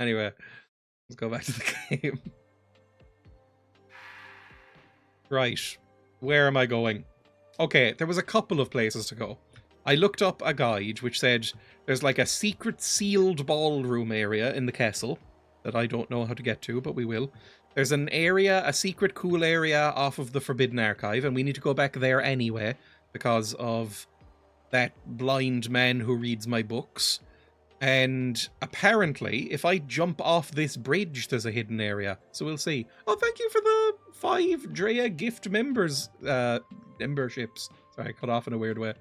Anyway, let's go back to the game. Right. Where am I going? Okay, there was a couple of places to go. I looked up a guide which said there's like a secret sealed ballroom area in the castle that I don't know how to get to, but we will. There's an area, a secret cool area off of the Forbidden Archive, and we need to go back there anyway because of that blind man who reads my books. And apparently, if I jump off this bridge, there's a hidden area. So we'll see. Oh, thank you for the 5 Dreya gift memberships. Sorry, I cut off in a weird way.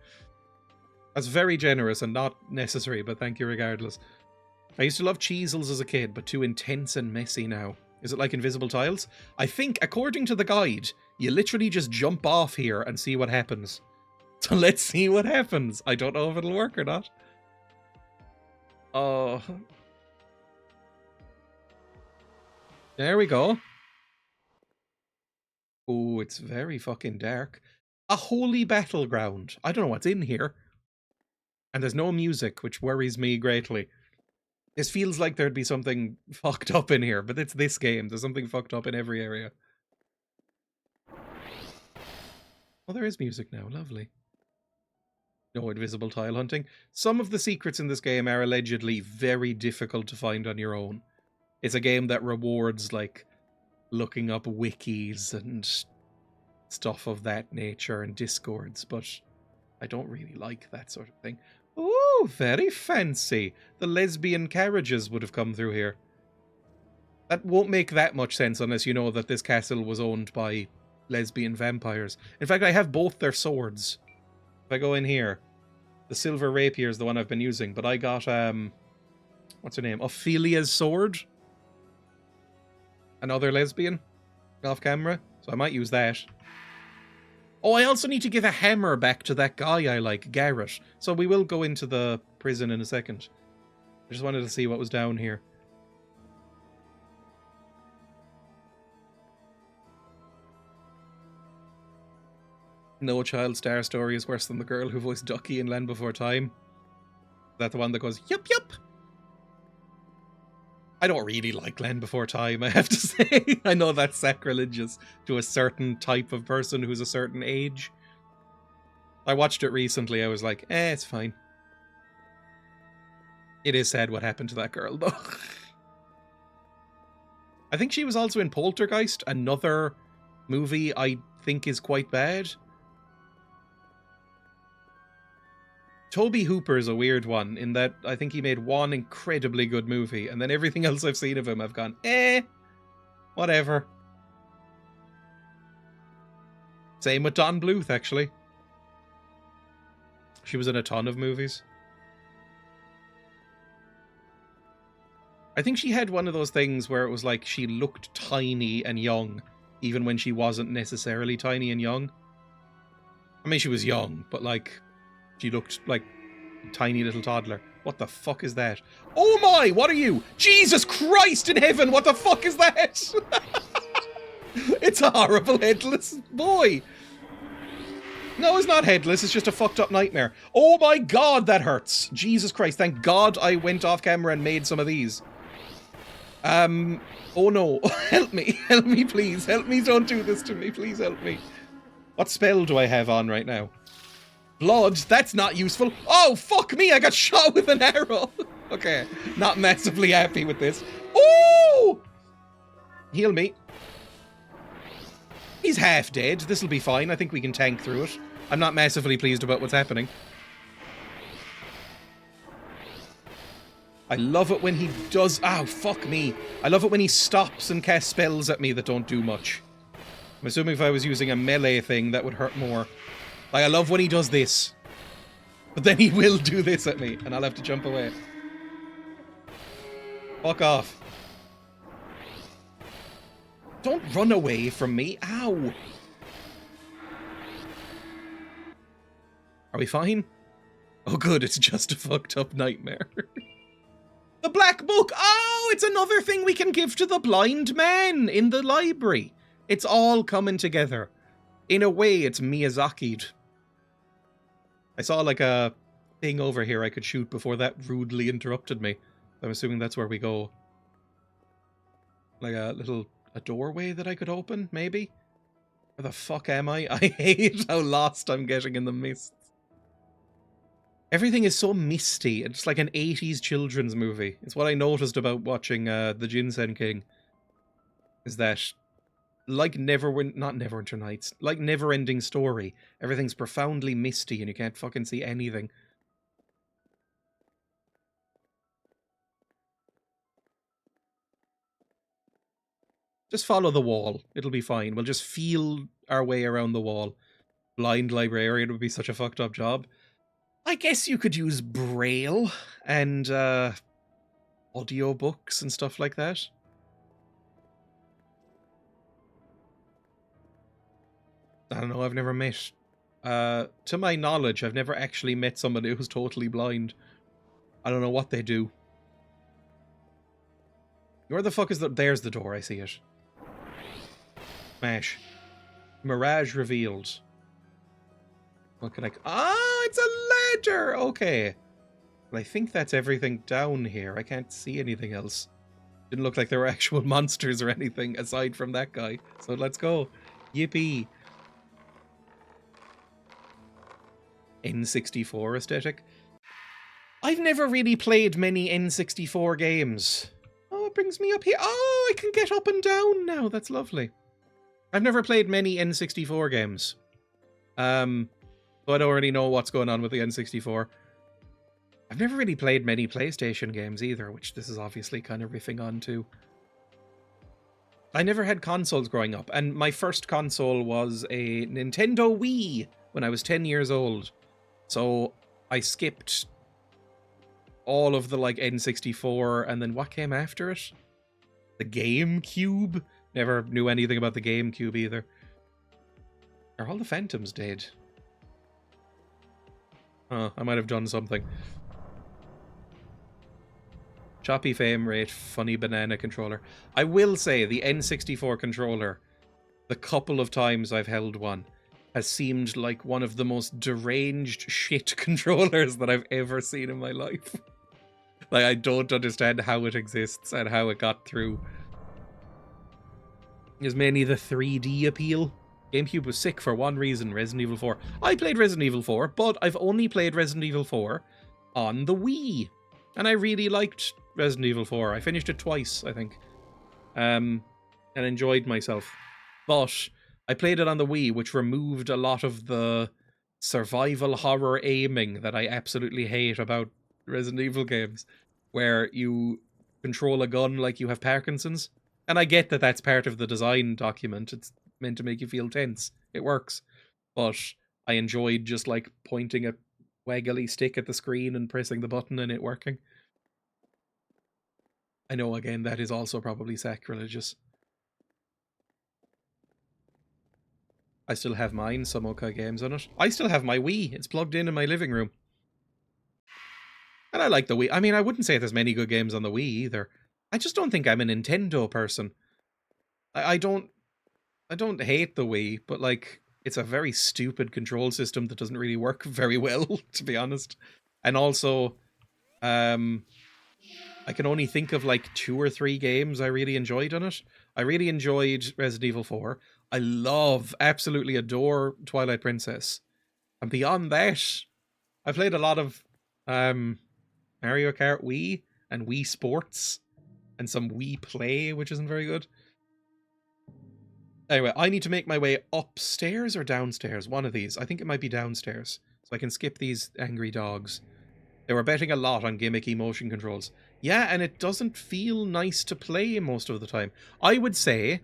That's very generous and not necessary, but thank you regardless. I used to love Cheezels as a kid, but too intense and messy now. Is it like invisible tiles? I think, according to the guide, you literally just jump off here and see what happens. So let's see what happens. I don't know if it'll work or not. Oh. There we go. Oh, it's very fucking dark. A holy battleground. I don't know what's in here. And there's no music, which worries me greatly. This feels like there'd be something fucked up in here, but it's this game. There's something fucked up in every area. Oh, there is music now. Lovely. No invisible tile hunting. Some of the secrets in this game are allegedly very difficult to find on your own. It's a game that rewards, like, looking up wikis and stuff of that nature and discords, but I don't really like that sort of thing. Ooh, very fancy. The lesbian carriages would have come through here. That won't make that much sense unless you know that this castle was owned by lesbian vampires. In fact, I have both their swords. If I go in here, the silver rapier is the one I've been using, but I got, what's her name? Ophelia's sword. Another lesbian off camera, so I might use that. Oh, I also need to give a hammer back to that guy I like, Garrett. So we will go into the prison in a second. I just wanted to see what was down here. No child star story is worse than the girl who voiced Ducky in Land Before Time. Is that the one that goes, yup, yup? I don't really like Land Before Time, I have to say. I know that's sacrilegious to a certain type of person who's a certain age. I watched it recently, I was like, it's fine. It is sad what happened to that girl, though. I think she was also in Poltergeist, another movie I think is quite bad. Toby Hooper is a weird one, in that I think he made one incredibly good movie, and then everything else I've seen of him, I've gone, whatever. Same with Don Bluth, actually. She was in a ton of movies. I think she had one of those things where it was like she looked tiny and young, even when she wasn't necessarily tiny and young. I mean, she was young, but like, she looked like a tiny little toddler. What the fuck is that? Oh my, what are you? Jesus Christ in heaven, what the fuck is that? It's a horrible headless boy. No, it's not headless, it's just a fucked up nightmare. Oh my god, that hurts. Jesus Christ, thank God I went off camera and made some of these. Oh no, help me please, help me, don't do this to me, please help me. What spell do I have on right now? Blood, that's not useful. Oh, fuck me, I got shot with an arrow. Okay, not massively happy with this. Ooh! Heal me. He's half dead, this'll be fine, I think we can tank through it. I'm not massively pleased about what's happening. I love it when he does... Ow, fuck me. I love it when he stops and casts spells at me that don't do much. I'm assuming if I was using a melee thing, that would hurt more. Like, I love when he does this. But then he will do this at me, and I'll have to jump away. Fuck off. Don't run away from me. Ow. Are we fine? Oh good, it's just a fucked up nightmare. The black book! Oh, it's another thing we can give to the blind man in the library. It's all coming together. In a way, it's Miyazaki'd. I saw like a thing over here I could shoot before that rudely interrupted me. I'm assuming that's where we go. Like a doorway that I could open, maybe? Where the fuck am I? I hate how lost I'm getting in the mists. Everything is so misty. It's like an 80s children's movie. It's what I noticed about watching The Ginseng King. Is that, like not Neverwinter Nights, like Never-Ending Story, everything's profoundly misty and you can't fucking see anything. Just follow the wall. It'll be fine. We'll just feel our way around the wall. Blind librarian would be such a fucked up job. I guess you could use Braille and audiobooks and stuff like that. I don't know, I've never met... to my knowledge, I've never actually met somebody who's totally blind. I don't know what they do. Where the fuck is the... There's the door, I see it. Smash. Mirage revealed. What can I... Ah, it's a ladder! Okay. But I think that's everything down here. I can't see anything else. Didn't look like there were actual monsters or anything aside from that guy. So let's go. Yippee. N64 aesthetic. I've never really played many N64 games. Oh, it brings me up here. Oh, I can get up and down now. That's lovely. I've never played many N64 games. So I don't really know what's going on with the N64. I've never really played many PlayStation games either, which this is obviously kind of riffing on too. I never had consoles growing up, and my first console was a Nintendo Wii when I was 10 years old. So I skipped all of the like N64, and then what came after it? The GameCube? Never knew anything about the GameCube either. Are all the Phantoms dead? Oh, I might have done something. Choppy frame rate, funny banana controller. I will say the N64 controller, the couple of times I've held one, has seemed like one of the most deranged shit controllers that I've ever seen in my life. Like, I don't understand how it exists and how it got through. There's mainly the 3D appeal. GameCube was sick for one reason, Resident Evil 4. I played Resident Evil 4, but I've only played Resident Evil 4 on the Wii. And I really liked Resident Evil 4. I finished it twice, I think. And enjoyed myself. But I played it on the Wii, which removed a lot of the survival horror aiming that I absolutely hate about Resident Evil games, where you control a gun like you have Parkinson's. And I get that that's part of the design document. It's meant to make you feel tense. It works. But I enjoyed just like pointing a waggly stick at the screen and pressing the button and it working. I know, again, that is also probably sacrilegious. I still have mine, some okay games on it. I still have my Wii. It's plugged in my living room. And I like the Wii. I mean, I wouldn't say there's many good games on the Wii either. I just don't think I'm a Nintendo person. I don't hate the Wii, but like, it's a very stupid control system that doesn't really work very well, to be honest. And also, I can only think of like 2 or 3 games I really enjoyed on it. I really enjoyed Resident Evil 4. I absolutely adore Twilight Princess. And beyond that, I played a lot of Mario Kart Wii and Wii Sports and some Wii Play, which isn't very good. Anyway, I need to make my way upstairs or downstairs. One of these. I think it might be downstairs. So I can skip these angry dogs. They were betting a lot on gimmicky motion controls. Yeah, and it doesn't feel nice to play most of the time. I would say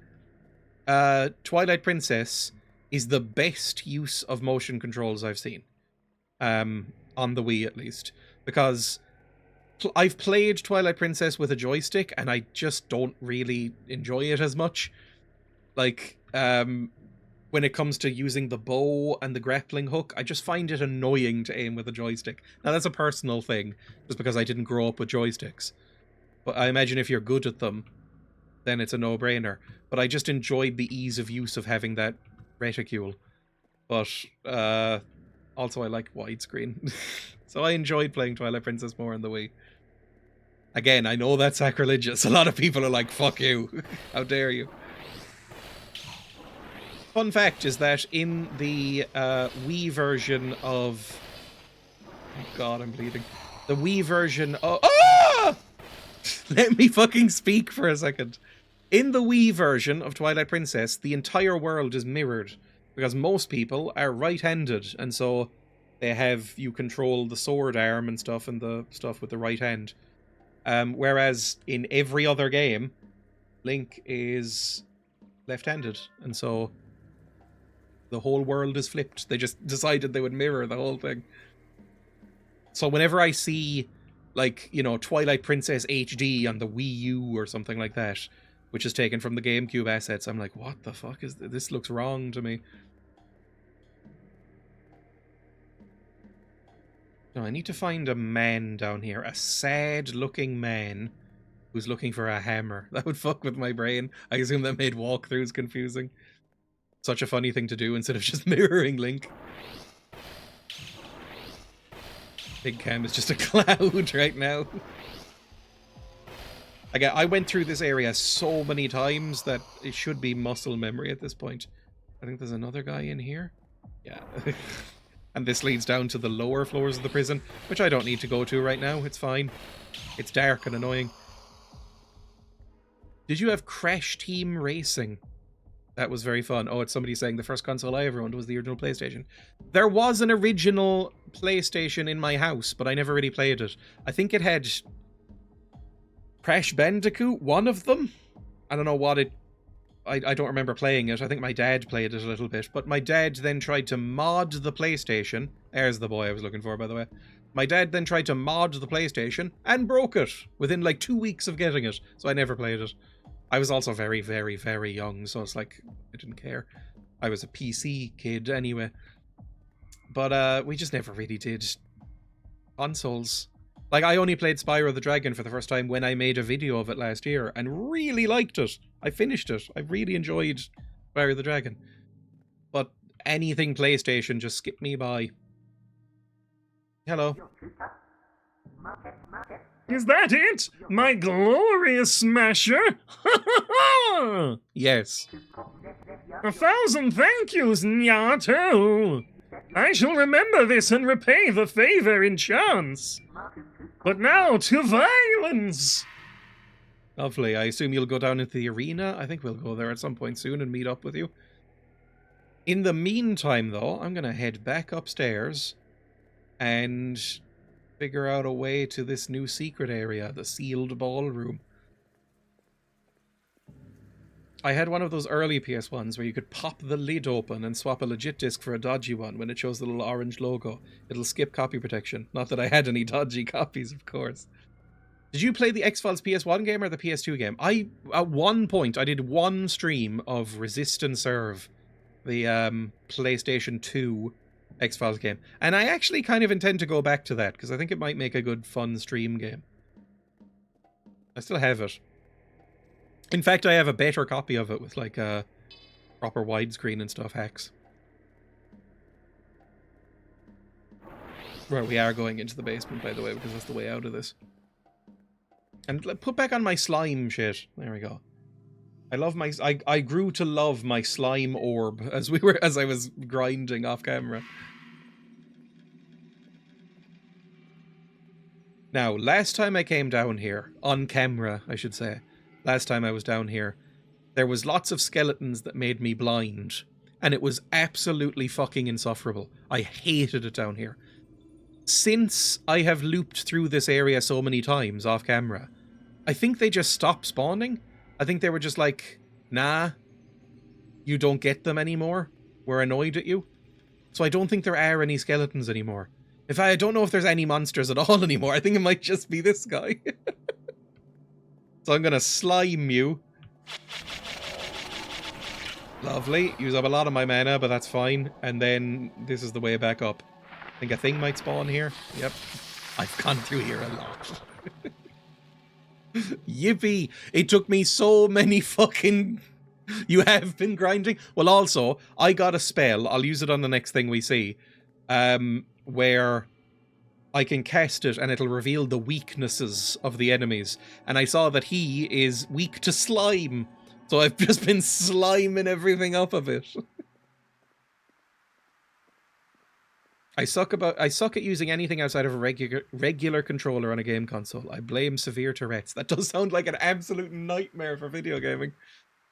Twilight Princess is the best use of motion controls I've seen. On the Wii, at least. Because I've played Twilight Princess with a joystick, and I just don't really enjoy it as much. Like, when it comes to using the bow and the grappling hook, I just find it annoying to aim with a joystick. Now, that's a personal thing, just because I didn't grow up with joysticks. But I imagine if you're good at them, then it's a no-brainer. But I just enjoyed the ease of use of having that reticule. But, also I like widescreen. So I enjoyed playing Twilight Princess more on the Wii. Again, I know that's sacrilegious. A lot of people are like, fuck you. How dare you? Fun fact is that in the Wii version of... Oh god, I'm bleeding. The Wii version of... Ah! Let me fucking speak for a second. In the Wii version of Twilight Princess, the entire world is mirrored. Because most people are right-handed, and so they have... You control the sword arm and stuff, and the stuff with the right hand. Whereas in every other game, Link is left-handed, and so the whole world is flipped. They just decided they would mirror the whole thing. So whenever I see, like, you know, Twilight Princess HD on the Wii U or something like that, which is taken from the GameCube assets, I'm like, what the fuck is this? This looks wrong to me. No, I need to find a man down here. A sad-looking man who's looking for a hammer. That would fuck with my brain. I assume that made walkthroughs confusing. Such a funny thing to do instead of just mirroring Link. Big Cam is just a cloud right now. Again, I went through this area so many times that it should be muscle memory at this point. I think there's another guy in here. Yeah. And this leads down to the lower floors of the prison, which I don't need to go to right now. It's fine. It's dark and annoying. Did you have Crash Team Racing? That was very fun. Oh, it's somebody saying the first console I ever owned was the original PlayStation. There was an original PlayStation in my house, but I never really played it. I think it had Crash Bandicoot, one of them. I don't know what it... I don't remember playing it. I think my dad played it a little bit. But my dad then tried to mod the PlayStation. There's the boy I was looking for, by the way. My dad then tried to mod the PlayStation and broke it within like 2 weeks of getting it. So I never played it. I was also very, very, very young, so it's like, I didn't care. I was a PC kid anyway. But we just never really did consoles. Like, I only played Spyro the Dragon for the first time when I made a video of it last year, and really liked it. I finished it. I really enjoyed Spyro the Dragon. But anything PlayStation just skipped me by. Hello. Is that it? My glorious smasher? Yes. 1,000 thank yous, Nyato. I shall remember this and repay the favor in chance. But now to violence. Lovely. I assume you'll go down into the arena. I think we'll go there at some point soon and meet up with you. In the meantime, though, I'm going to head back upstairs and figure out a way to this new secret area, the sealed ballroom. I had one of those early PS1s where you could pop the lid open and swap a legit disc for a dodgy one when it shows the little orange logo. It'll skip copy protection. Not that I had any dodgy copies, of course. Did you play the X-Files PS1 game or the PS2 game? At one point, I did one stream of Resist and Serve, the PlayStation 2 X-Files game. And I actually kind of intend to go back to that, because I think it might make a good, fun stream game. I still have it. In fact, I have a better copy of it with, like, a proper widescreen and stuff hacks. Right, we are going into the basement, by the way, because that's the way out of this. And put back on my slime shit. There we go. I grew to love my slime orb as I was grinding off camera. Now, last time I came down here, on camera, I should say, last time I was down here, there was lots of skeletons that made me blind, and it was absolutely fucking insufferable. I hated it down here. Since I have looped through this area so many times off camera, I think they just stopped spawning. I think they were just like, nah, you don't get them anymore. We're annoyed at you. So I don't think there are any skeletons anymore. In fact, I don't know if there's any monsters at all anymore. I think it might just be this guy. So I'm gonna slime you. Lovely. Use up a lot of my mana, but that's fine. And then this is the way back up. I think a thing might spawn here. Yep. I've gone through here a lot. Yippee! It took me so many fucking... You have been grinding? Well, also, I got a spell. I'll use it on the next thing we see. Where I can cast it and it'll reveal the weaknesses of the enemies. And I saw that he is weak to slime. So I've just been sliming everything up a bit. I suck at using anything outside of a regular controller on a game console. I blame severe Tourette's. That does sound like an absolute nightmare for video gaming.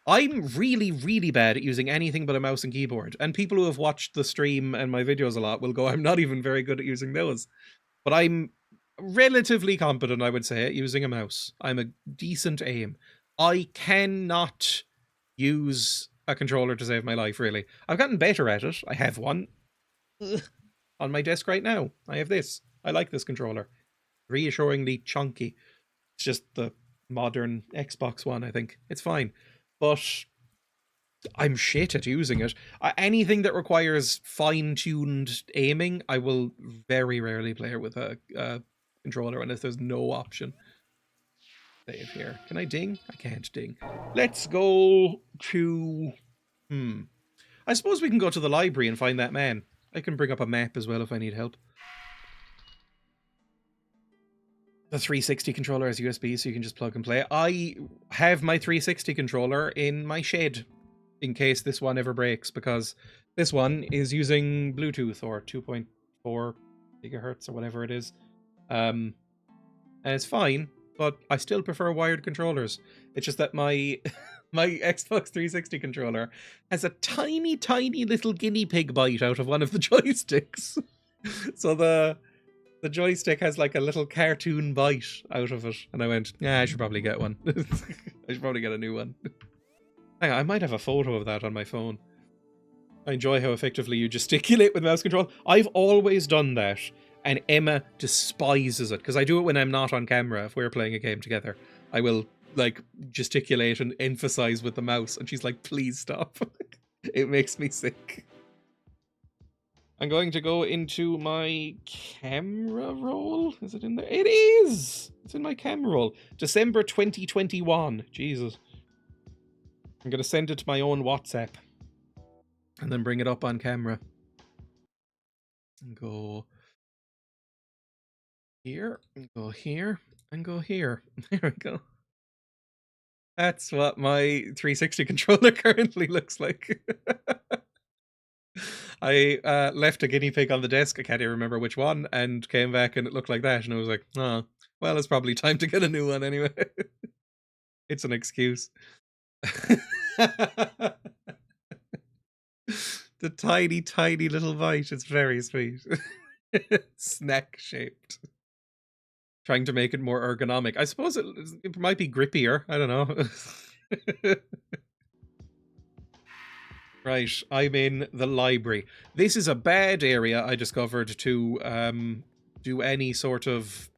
I'm really, really bad at using anything but a mouse and keyboard. And people who have watched the stream and my videos a lot will go, I'm not even very good at using those. But I'm relatively competent, I would say, at using a mouse. I'm a decent aim. I cannot use a controller to save my life, really. I've gotten better at it. I have one. Ugh. On my desk right now. I have this. I like this controller. Reassuringly chunky. It's just the modern Xbox One, I think. It's fine. But I'm shit at using it. Anything that requires fine-tuned aiming, I will very rarely play it with a controller unless there's no option. Save here. Can I ding? I can't ding. Let's go to... I suppose we can go to the library and find that man. I can bring up a map as well if I need help. The 360 controller has USB, so you can just plug and play. I have my 360 controller in my shed in case this one ever breaks, because this one is using Bluetooth or 2.4 gigahertz or whatever it is. And it's fine, but I still prefer wired controllers. It's just that my my Xbox 360 controller has a tiny, tiny little guinea pig bite out of one of the joysticks. So the joystick has like a little cartoon bite out of it. And I went, yeah, I should probably get one. I should probably get a new one. Hang on, I might have a photo of that on my phone. I enjoy how effectively you gesticulate with mouse control. I've always done that. And Emma despises it, because I do it when I'm not on camera. If we're playing a game together, I will like gesticulate and emphasize with the mouse, and she's like, please stop. It makes me sick. I'm going to go into my camera roll. Is it in there? It is! It's in my camera roll. December 2021. Jesus. I'm going to send it to my own WhatsApp. And then bring it up on camera. And go here, and go here, and go here. There we go. That's what my 360 controller currently looks like. I left a guinea pig on the desk, I can't even remember which one, and came back and it looked like that, and I was like, oh, well, it's probably time to get a new one anyway. It's an excuse. The tiny, tiny little bite, it's very sweet. Snack shaped. Trying to make it more ergonomic. I suppose it might be grippier. I don't know. Right, I'm in the library. This is a bad area I discovered to do any sort of,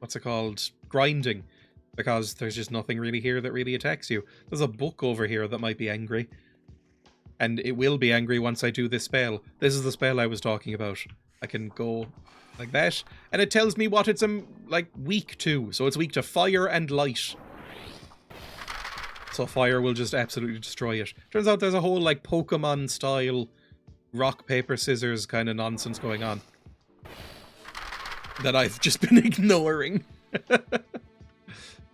what's it called, grinding, because there's just nothing really here that really attacks you. There's a book over here that might be angry, and it will be angry once I do this spell. This is the spell I was talking about. I can go like that, and it tells me what it's like weak to. So it's weak to fire and light. So fire will just absolutely destroy it. Turns out there's a whole like Pokemon style rock, paper, scissors kind of nonsense going on that I've just been ignoring.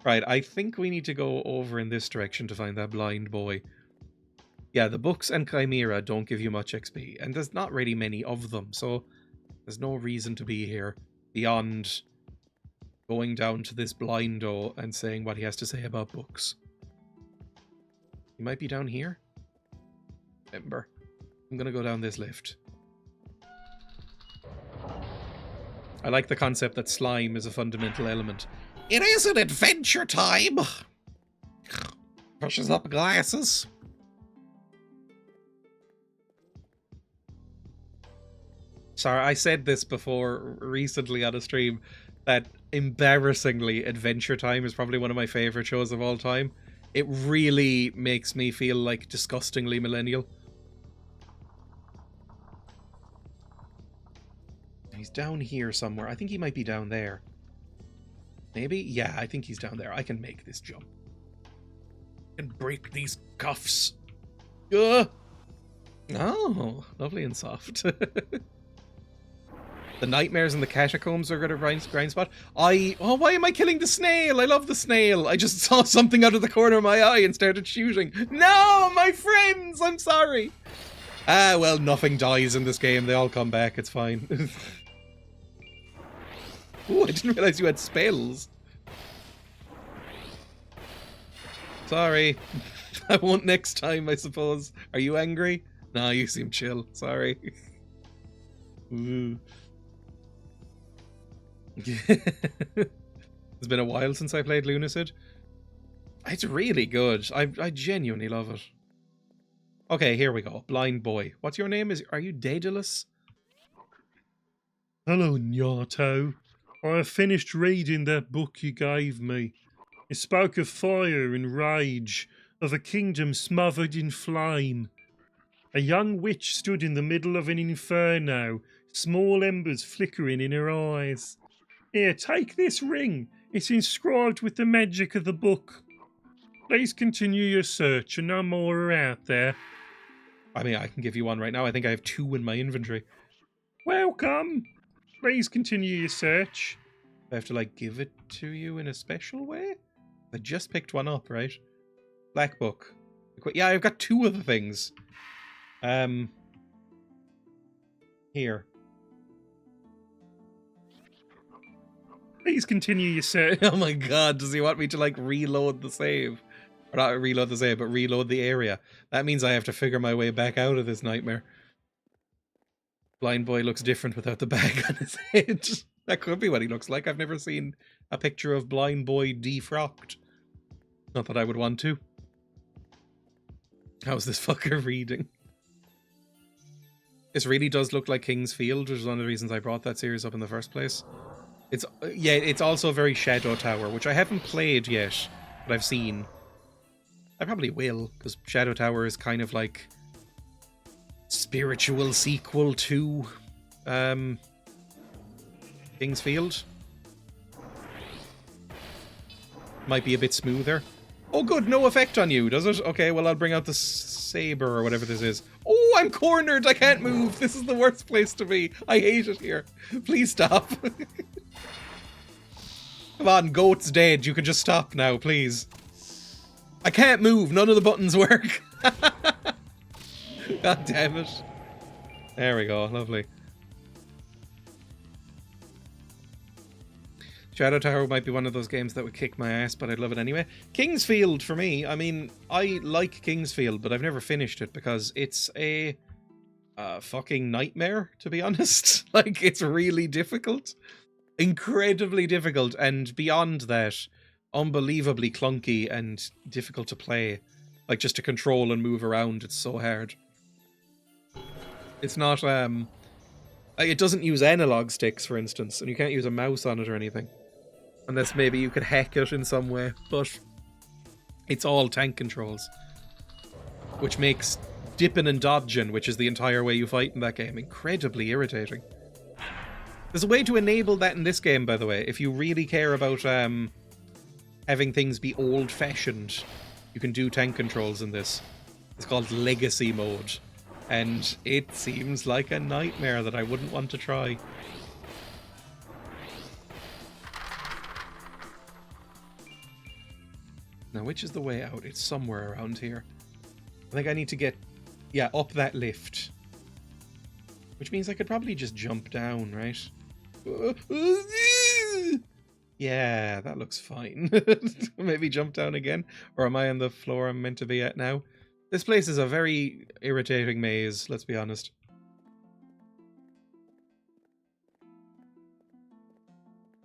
Right, I think we need to go over in this direction to find that blind boy. Yeah, the books and Chimera don't give you much XP, and there's not really many of them, so there's no reason to be here beyond going down to this blindo and saying what he has to say about books. He might be down here. Remember, I'm gonna go down this lift. I like the concept that slime is a fundamental element. It is an adventure time! Pushes up glasses. Sorry, I said this before recently on a stream, that embarrassingly Adventure Time is probably one of my favourite shows of all time. It really makes me feel like disgustingly millennial. He's down here somewhere. I think he might be down there. Maybe? Yeah, I think he's down there. I can make this jump. I can break these cuffs. Oh, lovely and soft. The The nightmares in the catacombs are gonna grind spot. Oh, why am I killing the snail? I love the snail. I just saw something out of the corner of my eye and started shooting. No, my friends, I'm sorry. Ah, well, nothing dies in this game. They all come back. It's fine. Oh, I didn't realize you had spells. Sorry. I won't next time, I suppose. Are you angry? No, you seem chill. Sorry. Ooh. It's been a while since I played Lunacid. It's really good. I genuinely love it. Okay, here we go. Blind boy. What's your name? Are you Daedalus? Hello, Nyato. I have finished reading that book you gave me. It spoke of fire and rage, of a kingdom smothered in flame. A young witch stood in the middle of an inferno, small embers flickering in her eyes. Here, take this ring. It's inscribed with the magic of the book. Please continue your search, and no more are out there. I mean, I can give you one right now. I think I have 2 in my inventory. Welcome. Please continue your search. I have to, like, give it to you in a special way? I just picked one up, right? Black book. Yeah, I've got 2 of the things. Here. Please continue your search. Oh my god, does he want me to, like, reload the save? Or not reload the save, but reload the area. That means I have to figure my way back out of this nightmare. Blind boy looks different without the bag on his head. That could be what he looks like. I've never seen a picture of blind boy defrocked. Not that I would want to. How's this fucker reading? This really does look like King's Field, which is one of the reasons I brought that series up in the first place. It's also very Shadow Tower, which I haven't played yet, but I've seen. I probably will, because Shadow Tower is kind of like spiritual sequel to King's Field. Might be a bit smoother. Oh good, no effect on you, does it? Okay, well I'll bring out the saber or whatever this is. Oh, I'm cornered, I can't move. This is the worst place to be. I hate it here. Please stop. Come on, goat's dead. You can just stop now, please. I can't move. None of the buttons work. God damn it. There we go. Lovely. Shadow Tower might be one of those games that would kick my ass, but I'd love it anyway. King's Field, for me, I mean, I like King's Field, but I've never finished it because it's a fucking nightmare, to be honest. Like, it's really difficult. Incredibly difficult, and beyond that, unbelievably clunky and difficult to play. Like, just to control and move around, it's so hard. It's not, it doesn't use analog sticks, for instance, and you can't use a mouse on it or anything. Unless maybe you could hack it in some way, but it's all tank controls. Which makes dipping and dodging, which is the entire way you fight in that game, incredibly irritating. There's a way to enable that in this game, by the way. If you really care about having things be old-fashioned, you can do tank controls in this. It's called Legacy Mode. And it seems like a nightmare that I wouldn't want to try. Now, which is the way out? It's somewhere around here. I think I need to get, yeah, up that lift. Which means I could probably just jump down, right? Yeah, that looks fine. Maybe jump down again? Or am I on the floor I'm meant to be at now? This place is a very irritating maze, let's be honest.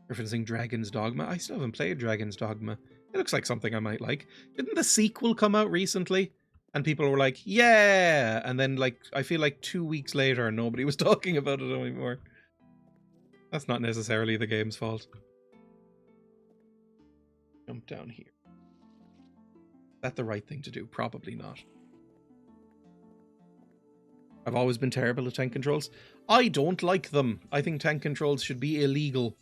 Referencing Dragon's Dogma. I still haven't played Dragon's Dogma. It looks like something I might like. Didn't the sequel come out recently? And people were like, yeah! And then, like, I feel like 2 weeks later, nobody was talking about it anymore. That's not necessarily the game's fault. Jump down here. Is that the right thing to do? Probably not. I've always been terrible at tank controls. I don't like them. I think tank controls should be illegal.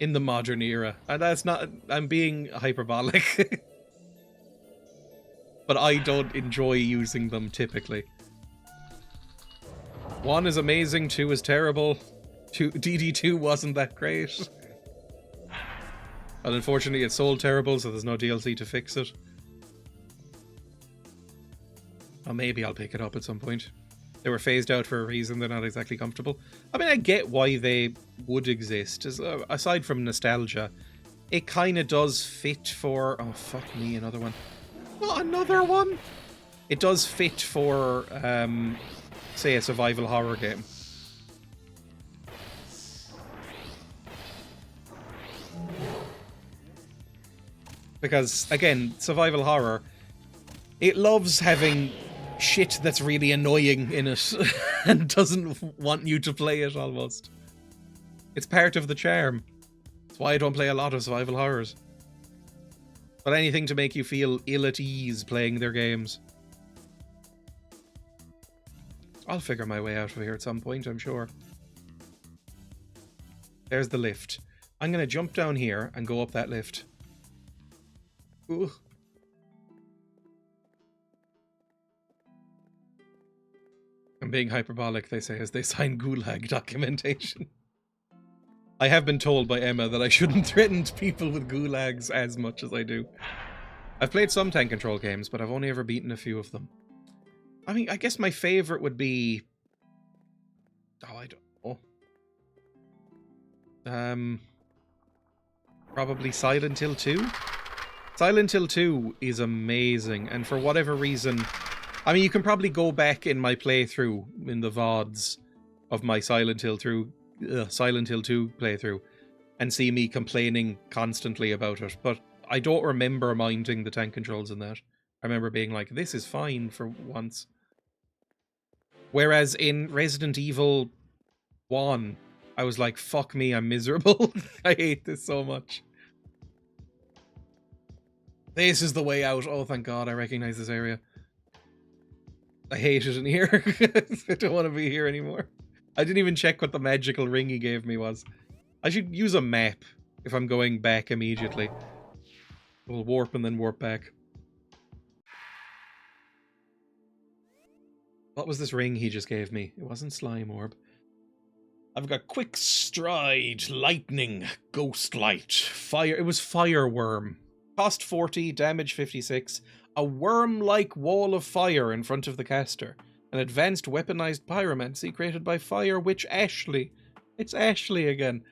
In the modern era. And that's not... I'm being hyperbolic. But I don't enjoy using them typically. 1 is amazing, 2 is terrible. DD2 wasn't that great. And unfortunately it sold terrible, so there's no DLC to fix it. Or maybe I'll pick it up at some point. They were phased out for a reason, they're not exactly comfortable. I mean, I get why they would exist. Aside from nostalgia, it kind of does fit for... Oh, fuck me, another one. Not another one! It does fit for, say, a survival horror game. Because, again, survival horror, it loves having shit that's really annoying in it and doesn't want you to play it, almost. It's part of the charm. That's why I don't play a lot of survival horrors. But anything to make you feel ill at ease playing their games. I'll figure my way out of here at some point, I'm sure. There's the lift. I'm going to jump down here and go up that lift. Ooh. I'm being hyperbolic, they say, as they sign gulag documentation. I have been told by Emma that I shouldn't threaten people with gulags as much as I do. I've played some tank control games, but I've only ever beaten a few of them. I mean, I guess my favorite would be... Oh, I don't know. Probably Silent Hill 2? Silent Hill 2 is amazing, and for whatever reason... I mean, you can probably go back in my playthrough, in the VODs of my Silent Hill 2 playthrough, and see me complaining constantly about it, but I don't remember minding the tank controls in that. I remember being like, this is fine for once. Whereas in Resident Evil 1, I was like, fuck me, I'm miserable. I hate this so much. This is the way out. Oh, thank God, I recognize this area. I hate it in here. I don't want to be here anymore. I didn't even check what the magical ring he gave me was. I should use a map if I'm going back immediately. We'll warp and then warp back. What was this ring he just gave me? It wasn't slime orb. I've got quick stride, lightning, ghost light, fire. It was fire worm. Cost 40, damage 56. A worm-like wall of fire in front of the caster. An advanced weaponized pyromancy created by Fire Witch Ashley. It's Ashley again.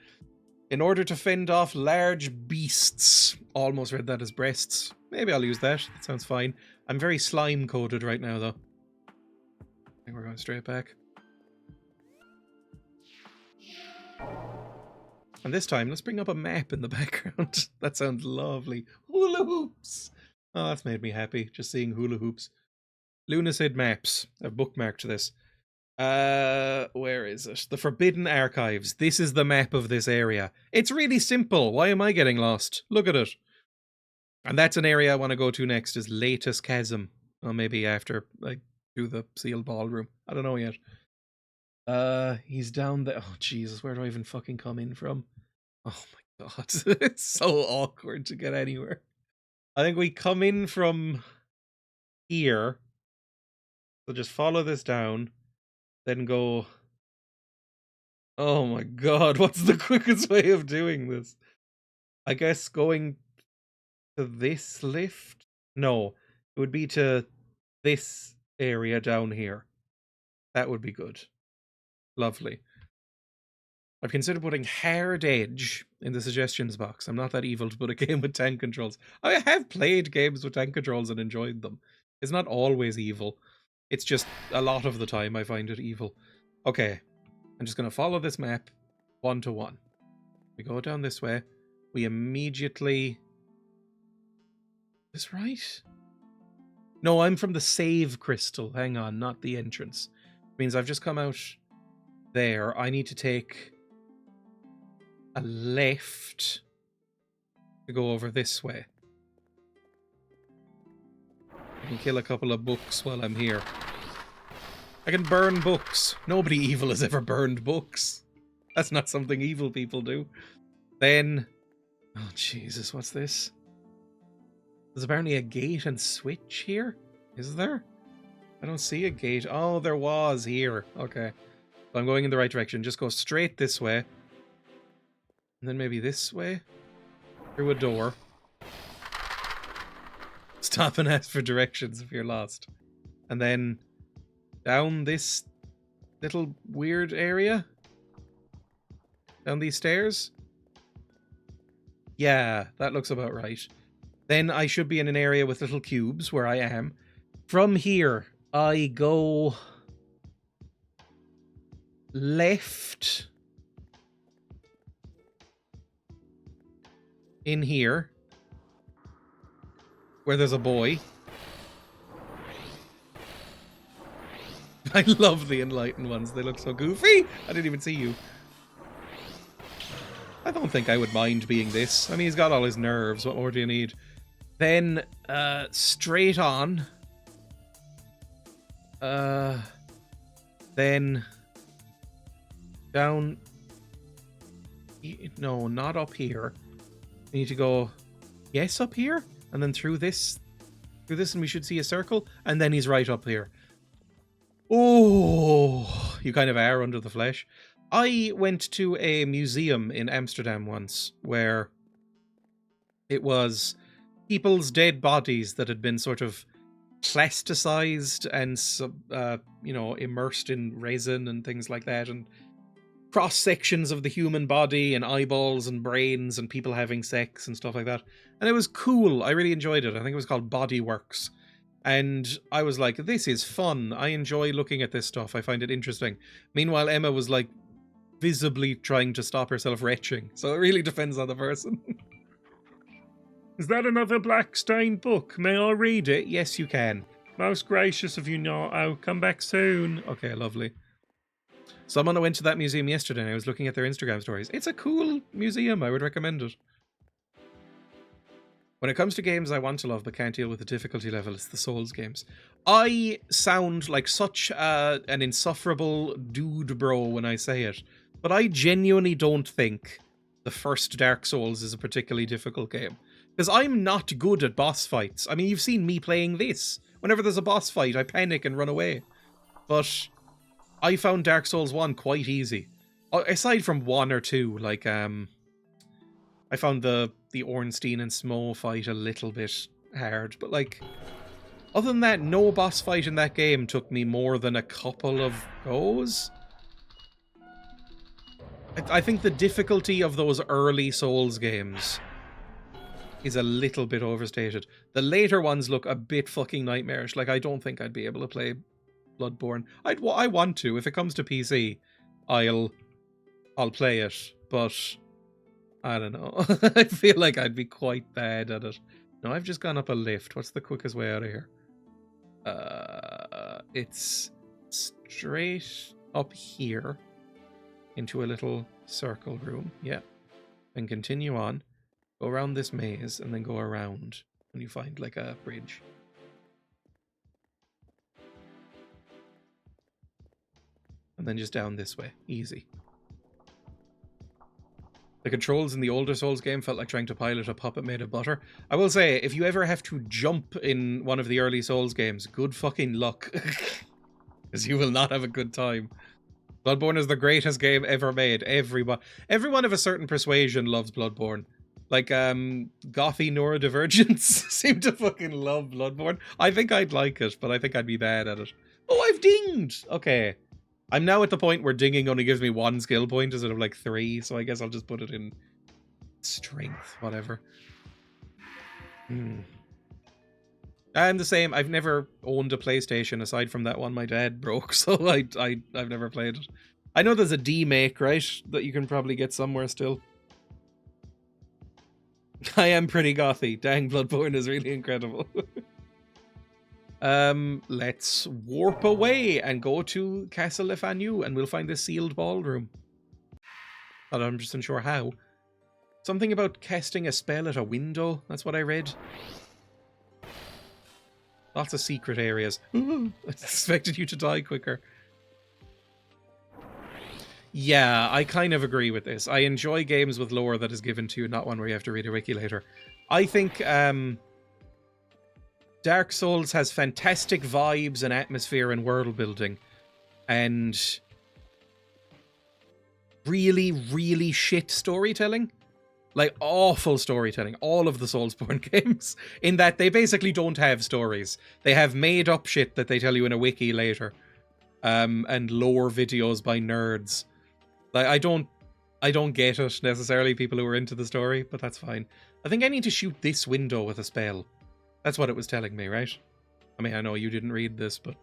In order to fend off large beasts. Almost read that as breasts. Maybe I'll use that. That sounds fine. I'm very slime-coded right now, though. I think we're going straight back. And this time, let's bring up a map in the background. That sounds lovely. Hula hoops! Oh, that's made me happy, just seeing hula hoops. Lunacid maps. I've bookmarked this. Where is it? The Forbidden Archives. This is the map of this area. It's really simple. Why am I getting lost? Look at it. And that's an area I want to go to next, is Latest Chasm. Or maybe after I do the sealed ballroom. I don't know yet. He's down there. Oh, Jesus, where do I even fucking come in from? Oh my God. It's so awkward to get anywhere. I think we come in from here. So just follow this down. Then go... Oh my God, what's the quickest way of doing this? I guess going to this lift? No, it would be to this area down here. That would be good. Lovely. I've considered putting Hard Edge in the suggestions box. I'm not that evil to put a game with tank controls. I have played games with tank controls and enjoyed them. It's not always evil. It's just a lot of the time I find it evil. Okay, I'm just going to follow this map 1 to 1. We go down this way. We immediately... Is this right? No, I'm from the save crystal. Hang on, not the entrance. It means I've just come out there. I need to take a left to go over this way. I can kill a couple of books while I'm here. I can burn books. Nobody evil has ever burned books. That's not something evil people do. Then... Oh, Jesus, what's this? There's apparently a gate and switch here? Is there? I don't see a gate. Oh, there was here. Okay. I'm going in the right direction. Just go straight this way. And then maybe this way? Through a door. Stop and ask for directions if you're lost. And then down this little weird area? Down these stairs? Yeah, that looks about right. Then I should be in an area with little cubes where I am. From here, I go left in here where there's a boy. I love the enlightened ones. They look so goofy. I didn't even see you. I don't think I would mind being this. I mean, he's got all his nerves. What more do you need? Then, straight on. Then down. No, not up here. We need to go, yes, up here? And then through this, and we should see a circle. And then he's right up here. Oh, you kind of are under the flesh. I went to a museum in Amsterdam once where it was people's dead bodies that had been sort of plasticized and, immersed in resin and things like that, and cross sections of the human body and eyeballs and brains and people having sex and stuff like that. And it was cool. I really enjoyed it. I think it was called Body Works. And I was like, this is fun. I enjoy looking at this stuff. I find it interesting. Meanwhile, Emma was like visibly trying to stop herself retching. So it really depends on the person. Is that another black-stained book? May I read it? Yes, you can. Most gracious of you, Nato. Come back soon. Okay, lovely. Someone went to that museum yesterday and I was looking at their Instagram stories. It's a cool museum. I would recommend it. When it comes to games I want to love but can't deal with the difficulty level, it's the Souls games. I sound like such an insufferable dude bro when I say it, but I genuinely don't think the first Dark Souls is a particularly difficult game. Because I'm not good at boss fights. I mean, you've seen me playing this. Whenever there's a boss fight, I panic and run away. But I found Dark Souls 1 quite easy. Aside from 1 or 2, like, I found the Ornstein and Smo fight a little bit hard. But, like, other than that, no boss fight in that game took me more than a couple of goes. I think the difficulty of those early Souls games is a little bit overstated. The later ones look a bit fucking nightmarish. Like, I don't think I'd be able to play Bloodborne. I want to. If it comes to PC, I'll play it, but I don't know. I feel like I'd be quite bad at it. No, I've just gone up a lift. What's the quickest way out of here? It's straight up here into a little circle room. Yeah. And continue on. Go around this maze and then go around when you find like a bridge. And then just down this way. Easy. The controls in the older Souls game felt like trying to pilot a puppet made of butter. I will say, if you ever have to jump in one of the early Souls games, good fucking luck. Because you will not have a good time. Bloodborne is the greatest game ever made. Everyone of a certain persuasion loves Bloodborne. Like, gothy neurodivergents seem to fucking love Bloodborne. I think I'd like it, but I think I'd be bad at it. Oh, I've dinged! Okay. I'm now at the point where dinging only gives me 1 skill point instead of like 3, so I guess I'll just put it in strength, whatever. I'm the same. I've never owned a PlayStation aside from that one my dad broke, so I've never played it. I know there's a D-Make, right? That you can probably get somewhere still. I am pretty gothy. Dang, Bloodborne is really incredible. Let's warp away and go to Castle Lefanu and we'll find the sealed ballroom. Not 100% sure how. Something about casting a spell at a window. That's what I read. Lots of secret areas. I expected you to die quicker. Yeah, I kind of agree with this. I enjoy games with lore that is given to you, not one where you have to read a wiki later. I think Dark Souls has fantastic vibes and atmosphere and world building. And really, really shit storytelling. Like, awful storytelling. All of the Soulsborne games. In that they basically don't have stories. They have made up shit that they tell you in a wiki later. And lore videos by nerds. Like, I don't get it necessarily, people who are into the story, but that's fine. I think I need to shoot this window with a spell. That's what it was telling me, right? I mean, I know you didn't read this, but...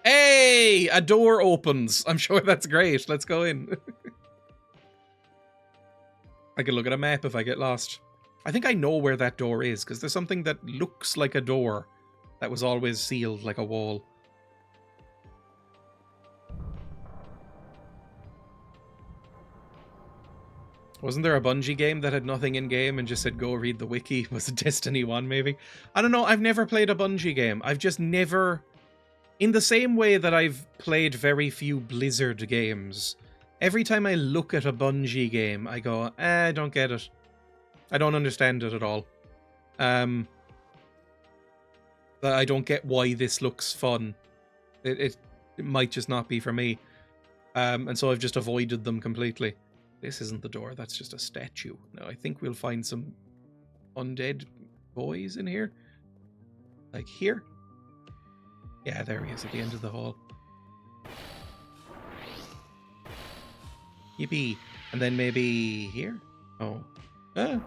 Hey! A door opens! I'm sure that's great. Let's go in. I can look at a map if I get lost. I think I know where that door is, because there's something that looks like a door that was always sealed like a wall. Wasn't there a Bungie game that had nothing in-game and just said, go read the wiki? Was it Destiny 1, maybe? I don't know, I've never played a Bungie game. I've just never... In the same way that I've played very few Blizzard games, every time I look at a Bungie game, I go, I don't get it. I don't understand it at all. I don't get why this looks fun. It might just not be for me. And so I've just avoided them completely. This isn't the door, that's just a statue. Now, I think we'll find some undead boys in here. Like here? Yeah, there he is at the end of the hall. Yippee. And then maybe here? Oh. Ah.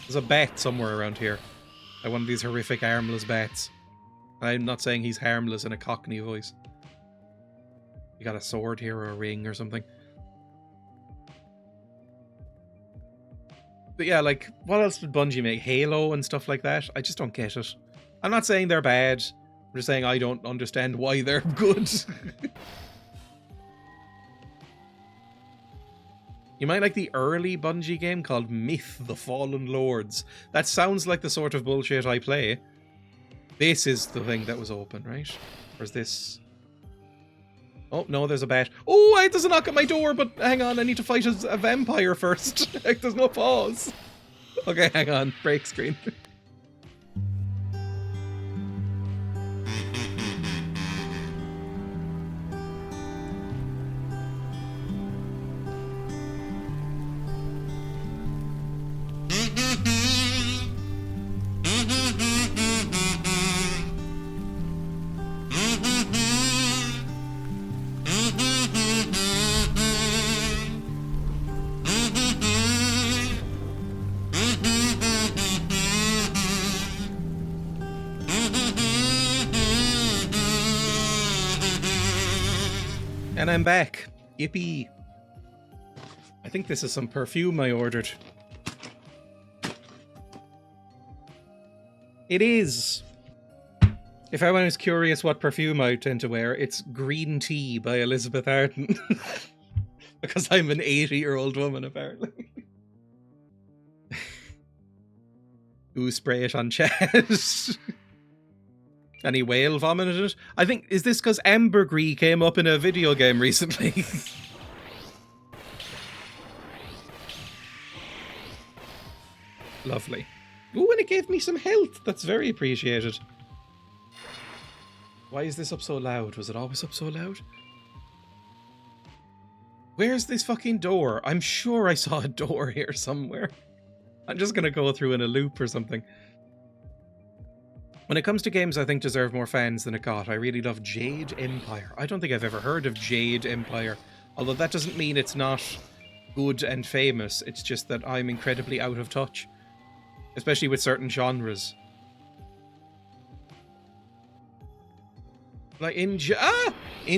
There's a bat somewhere around here. Like one of these horrific armless bats. I'm not saying he's harmless in a Cockney voice. You got a sword here or a ring or something. But yeah, like, what else did Bungie make? Halo and stuff like that? I just don't get it. I'm not saying they're bad. I'm just saying I don't understand why they're good. You might like the early Bungie game called Myth: The Fallen Lords. That sounds like the sort of bullshit I play. This is the thing that was open, right? Or is this... Oh, no, there's a bat. Oh, there's a knock at my door, but hang on, I need to fight a vampire first. Like, there's no pause. Okay, hang on. Break screen. And I'm back. Yippee. I think this is some perfume I ordered. It is. If anyone is curious what perfume I tend to wear, it's Green Tea by Elizabeth Arden. Because I'm an 80-year-old woman, apparently. Ooh, spray it on chat. Any whale vomited it? I think, is this because ambergris came up in a video game recently? Lovely. Ooh, and it gave me some health. That's very appreciated. Why is this up so loud? Was it always up so loud? Where's this fucking door? I'm sure I saw a door here somewhere. I'm just gonna go through in a loop or something. When it comes to games I think deserve more fans than it got, I really love Jade Empire. I don't think I've ever heard of Jade Empire. Although that doesn't mean it's not good and famous. It's just that I'm incredibly out of touch. Especially with certain genres. Like in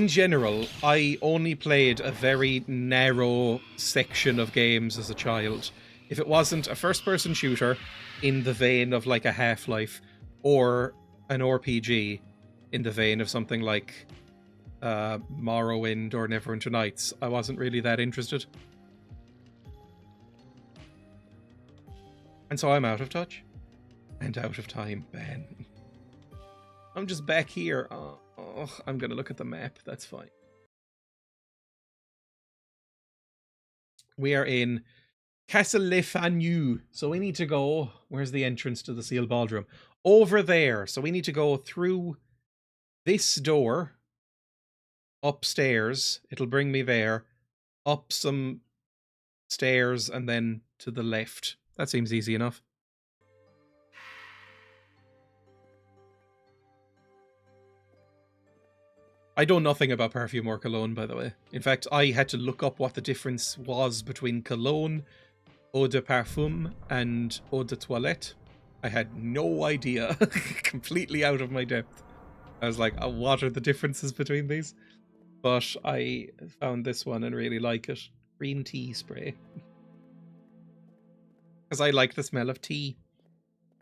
general, I only played a very narrow section of games as a child. If it wasn't a first-person shooter in the vein of like a Half-Life, or an RPG in the vein of something like Morrowind or Neverwinter Nights, I wasn't really that interested. And so I'm out of touch. And out of time, Ben. I'm just back here. Oh, I'm gonna look at the map, that's fine. We are in Castlefanu. So we need to go... Where's the entrance to the sealed ballroom? Over there. So we need to go through this door upstairs. It'll bring me there. Up some stairs and then to the left. That seems easy enough. I know nothing about perfume or cologne, by the way. In fact, I had to look up what the difference was between cologne, eau de parfum, and eau de toilette. I had no idea. Completely out of my depth. I was like, what are the differences between these? But I found this one and really like it. Green tea spray. Because I like the smell of tea.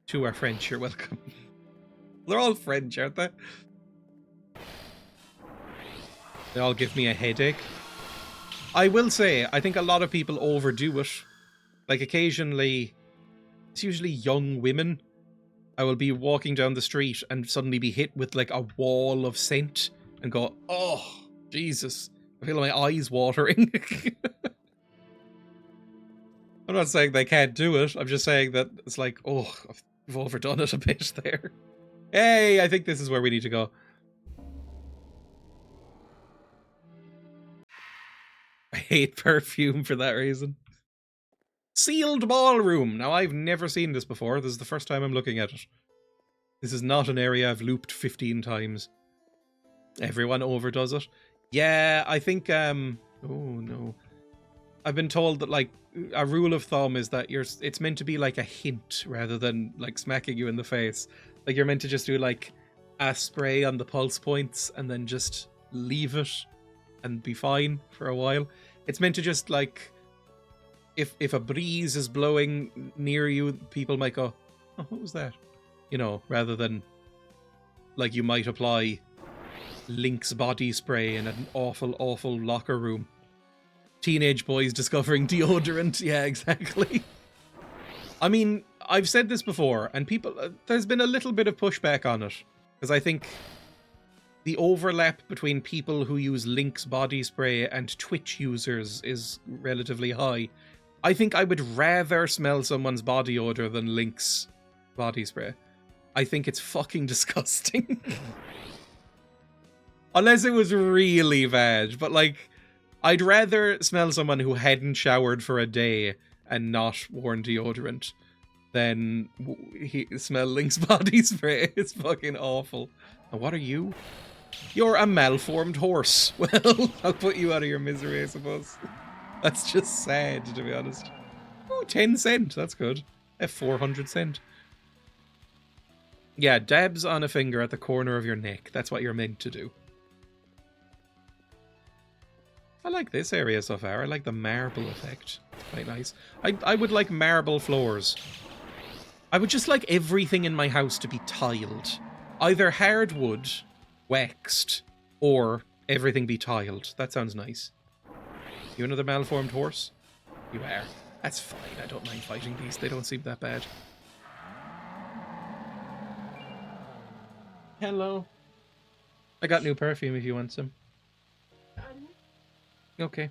To our French, you're welcome. They're all French, aren't they? They all give me a headache. I will say, I think a lot of people overdo it. Like, occasionally, it's usually young women. I will be walking down the street and suddenly be hit with, like, a wall of scent and go, oh, Jesus. I feel my eyes watering. I'm not saying they can't do it. I'm just saying that it's like, oh, I've overdone it a bit there. Hey, I think this is where we need to go. I hate perfume for that reason. Sealed ballroom. Now, I've never seen this before. This is the first time I'm looking at it. This is not an area I've looped 15 times. Everyone overdoes it. Yeah, I think, oh no. I've been told that, like, a rule of thumb is that it's meant to be like a hint rather than, like, smacking you in the face. Like, you're meant to just do, like, a spray on the pulse points and then just leave it and be fine for a while. It's meant to just, like, if a breeze is blowing near you, people might go, oh, what was that? You know, rather than, like, you might apply Lynx body spray in an awful, awful locker room. Teenage boys discovering deodorant. Yeah, exactly. I mean, I've said this before, and people, there's been a little bit of pushback on it. Because I think the overlap between people who use Lynx body spray and Twitch users is relatively high. I think I would rather smell someone's body odor than Lynx body spray. I think it's fucking disgusting. Unless it was really bad, but like, I'd rather smell someone who hadn't showered for a day and not worn deodorant than smell Lynx body spray. It's fucking awful. And what are you? You're a malformed horse. Well, I'll put you out of your misery, I suppose. That's just sad, to be honest. Oh, 10 cent. That's good. A 400 cent. Yeah, dabs on a finger at the corner of your neck. That's what you're meant to do. I like this area so far. I like the marble effect. It's quite nice. I would like marble floors. I would just like everything in my house to be tiled. Either hardwood, waxed, or everything be tiled. That sounds nice. You another malformed horse? You are. That's fine. I don't mind fighting these. They don't seem that bad. Hello. I got new perfume if you want some. Okay.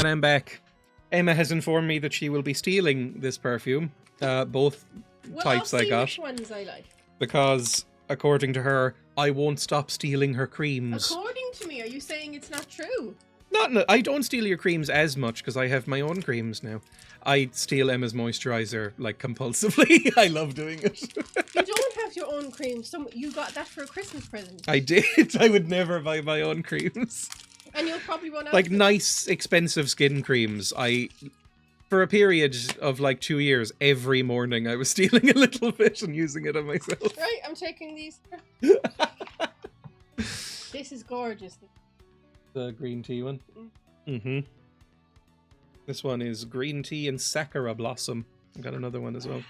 And I'm back. Emma has informed me that she will be stealing this perfume. Both types I got. Which ones I like. Because, according to her, I won't stop stealing her creams. According to me, are you saying it's not true? I don't steal your creams as much because I have my own creams now. I steal Emma's moisturizer like compulsively. I love doing it. You don't have your own cream. You got that for a Christmas present. I did. I would never buy my own creams. And you'll probably run out Like of them. nice, expensive skin creams. For a period of like 2 years, every morning I was stealing a little bit and using it on myself. Right, I'm taking these. This is gorgeous. The green tea one. Mm-hmm. This one is green tea and sakura blossom. I got another one as well.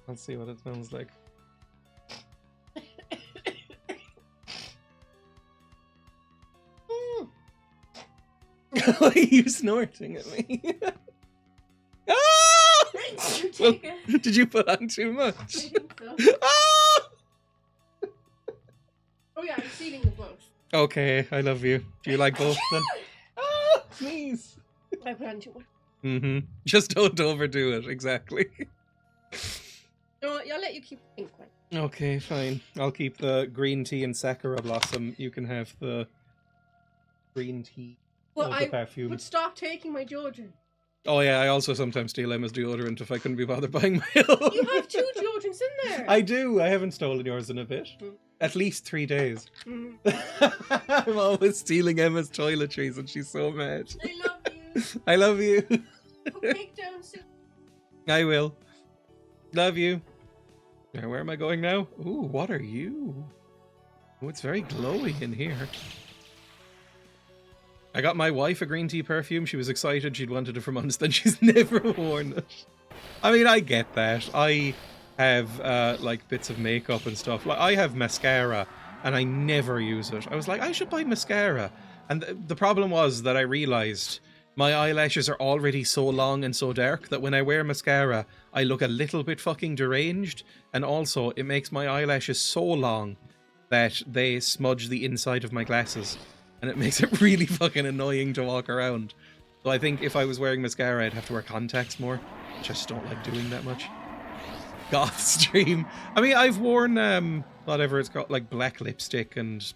Let's see what it smells like. Why are you snorting at me? Ah! You take it. Did you put on too much? I think so. Ah! Oh yeah, I'm stealing the both. Okay, I love you. Do you like both then? Ah, please. I put on too much. Mm-hmm. Just don't overdo it, exactly. No, I'll let you keep the pink one. Okay, fine. I'll keep the green tea and sakura blossom. You can have the green tea. Well, the perfume. would stop taking my deodorant. Oh yeah, I also sometimes steal Emma's deodorant if I couldn't be bothered buying my own. You have 2 deodorants in there. I do. I haven't stolen yours in a bit. At least 3 days. I'm always stealing Emma's toiletries and she's so mad. I love you. I love you. Put cake down soon. I will. Love you. Now, where am I going now? Ooh, what are you? Oh, it's very glowy in here. I got my wife a green tea perfume. She was excited. She'd wanted it for months. Then she's never worn it. I mean, I get that. I have like bits of makeup and stuff. Like I have mascara and I never use it. I was like, I should buy mascara. And the problem was that I realized my eyelashes are already so long and so dark that when I wear mascara, I look a little bit fucking deranged. And also, it makes my eyelashes so long that they smudge the inside of my glasses. And it makes it really fucking annoying to walk around. So I think if I was wearing mascara, I'd have to wear contacts more, which I just don't like doing that much. Goth stream. I mean, I've worn, whatever it's called, like black lipstick and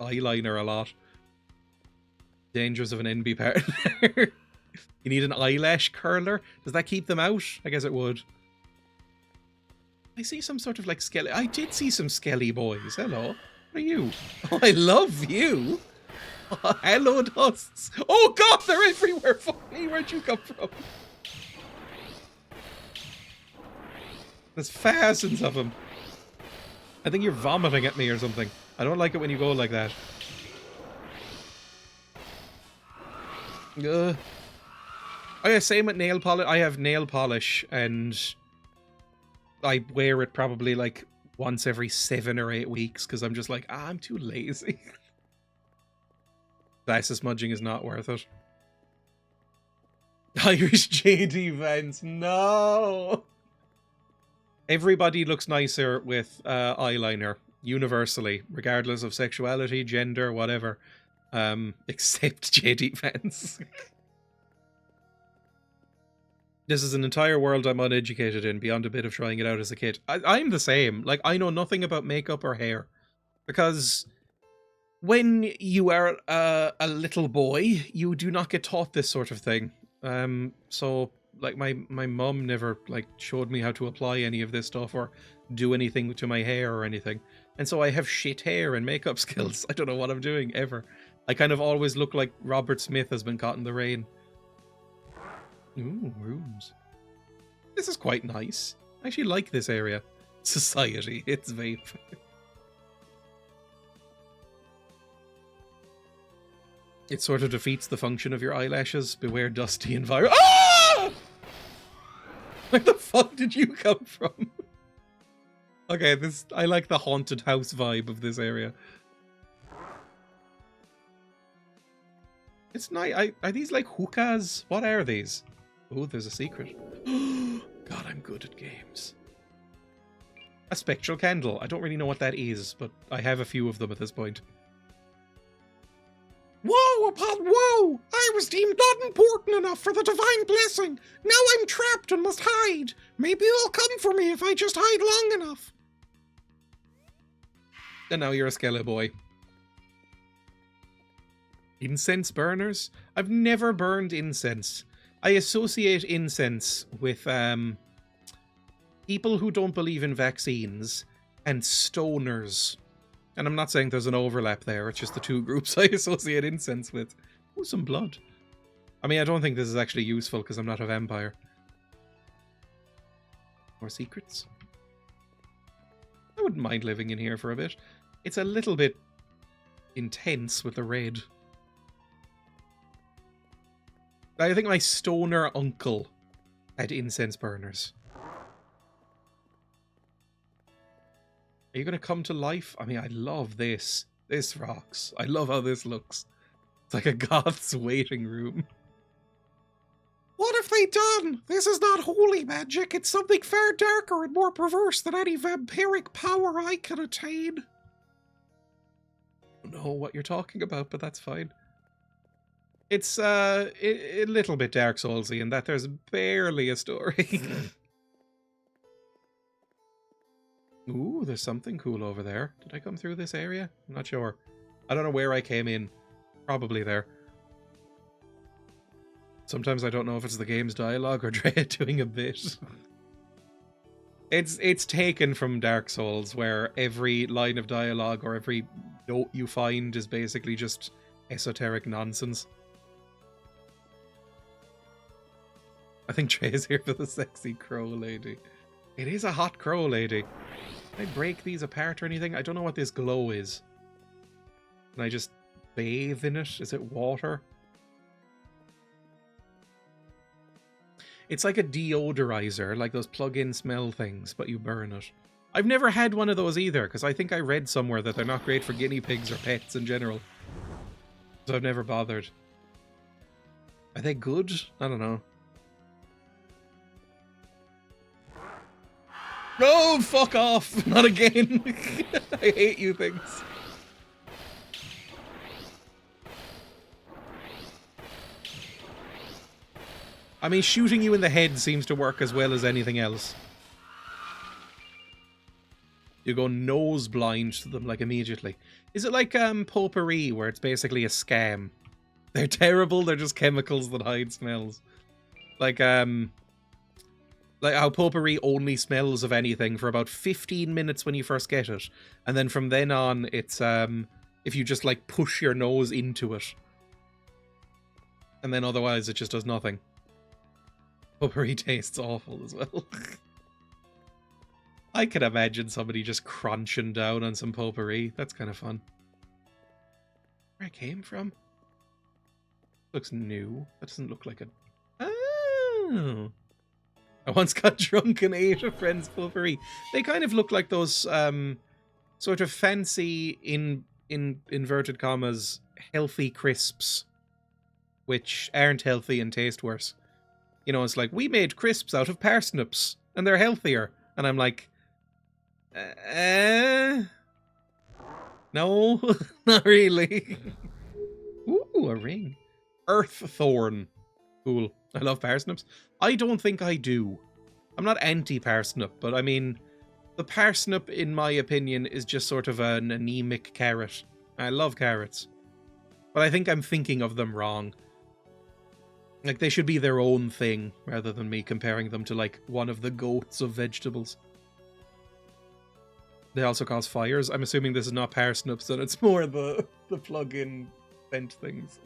eyeliner a lot. Dangers of an NB partner. You need an eyelash curler? Does that keep them out? I guess it would. I see some sort of like skelly. I did see some skelly boys. Hello. What are you? Oh, I love you. Oh, hello, dusts. Oh god, they're everywhere. Fuck me, where'd you come from? There's thousands of them. I think you're vomiting at me or something. I don't like it when you go like that. Oh yeah, same with nail polish. I have nail polish and I wear it probably like once every 7 or 8 weeks because I'm just like, I'm too lazy. Glasses smudging is not worth it. Irish JD Vans, no! Everybody looks nicer with eyeliner, universally, regardless of sexuality, gender, whatever. Except JD Vans. This is an entire world I'm uneducated in, beyond a bit of trying it out as a kid. I'm the same. Like, I know nothing about makeup or hair. Because when you are a little boy, you do not get taught this sort of thing. So, like, my mum never, like, showed me how to apply any of this stuff or do anything to my hair or anything. And so I have shit hair and makeup skills. I don't know what I'm doing, ever. I kind of always look like Robert Smith has been caught in the rain. Ooh, rooms. This is quite nice. I actually like this area. Society, it's vape. It sort of defeats the function of your eyelashes. Beware dusty environment. Ah! Where the fuck did you come from? Okay, I like the haunted house vibe of this area. It's nice. Are these like hookahs? What are these? Oh, there's a secret. God, I'm good at games. A spectral candle. I don't really know what that is, but I have a few of them at this point. Woe upon woe! I was deemed not important enough for the divine blessing. Now I'm trapped and must hide. Maybe they'll come for me if I just hide long enough. And now you're a Skele boy. Incense burners? I've never burned incense. I associate incense with people who don't believe in vaccines and stoners. And I'm not saying there's an overlap there, it's just the two groups I associate incense with. Oh, some blood. I mean, I don't think this is actually useful because I'm not a vampire. More secrets? I wouldn't mind living in here for a bit. It's a little bit intense with the red. I think my stoner uncle had incense burners. Are you going to come to life? I mean, I love this. This rocks. I love how this looks. It's like a goth's waiting room. What have they done? This is not holy magic. It's something far darker and more perverse than any vampiric power I can attain. I don't know what you're talking about, but that's fine. It's a little bit Dark Soulsy in that there's barely a story. Ooh, there's something cool over there. Did I come through this area? I'm not sure. I don't know where I came in. Probably there. Sometimes I don't know if it's the game's dialogue or Dreya doing a bit. It's taken from Dark Souls, where every line of dialogue or every note you find is basically just esoteric nonsense. I think Dreya's here for the sexy crow lady. It is a hot crow lady. Can I break these apart or anything? I don't know what this glow is. Can I just bathe in it? Is it water? It's like a deodorizer, like those plug-in smell things, but you burn it. I've never had one of those either, because I think I read somewhere that they're not great for guinea pigs or pets in general. So I've never bothered. Are they good? I don't know. No, fuck off! Not again! I hate you things. I mean, shooting you in the head seems to work as well as anything else. You go nose blind to them, like, immediately. Is it like potpourri, where it's basically a scam? They're terrible, they're just chemicals that hide smells. Like how potpourri only smells of anything for about 15 minutes when you first get it. And then from then on, it's if you just, like, push your nose into it. And then otherwise, it just does nothing. Potpourri tastes awful as well. I could imagine somebody just crunching down on some potpourri. That's kind of fun. Where I came from? Looks new. That doesn't look like a... Oh! I once got drunk and ate a friend's potpourri. They kind of look like those sort of fancy, in inverted commas, healthy crisps, which aren't healthy and taste worse. You know, it's like, we made crisps out of parsnips, and they're healthier. And I'm like, no, not really. Ooh, a ring. Earth thorn. Cool. I love parsnips. I don't think I do. I'm not anti-parsnip, but I mean, the parsnip, in my opinion, is just sort of an anemic carrot. I love carrots. But I think I'm thinking of them wrong. Like, they should be their own thing, rather than me comparing them to, like, one of the goats of vegetables. They also cause fires. I'm assuming this is not parsnips, and it's more the plug-in vent things.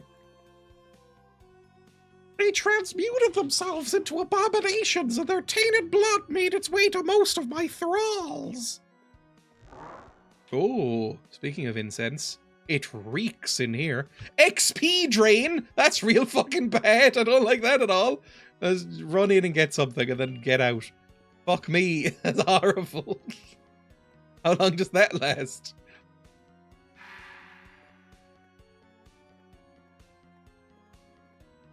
They transmuted themselves into abominations, and their tainted blood made its way to most of my thralls. Oh, speaking of incense, it reeks in here. XP drain? That's real fucking bad. I don't like that at all. Let's run in and get something and then get out. Fuck me. That's horrible. How long does that last?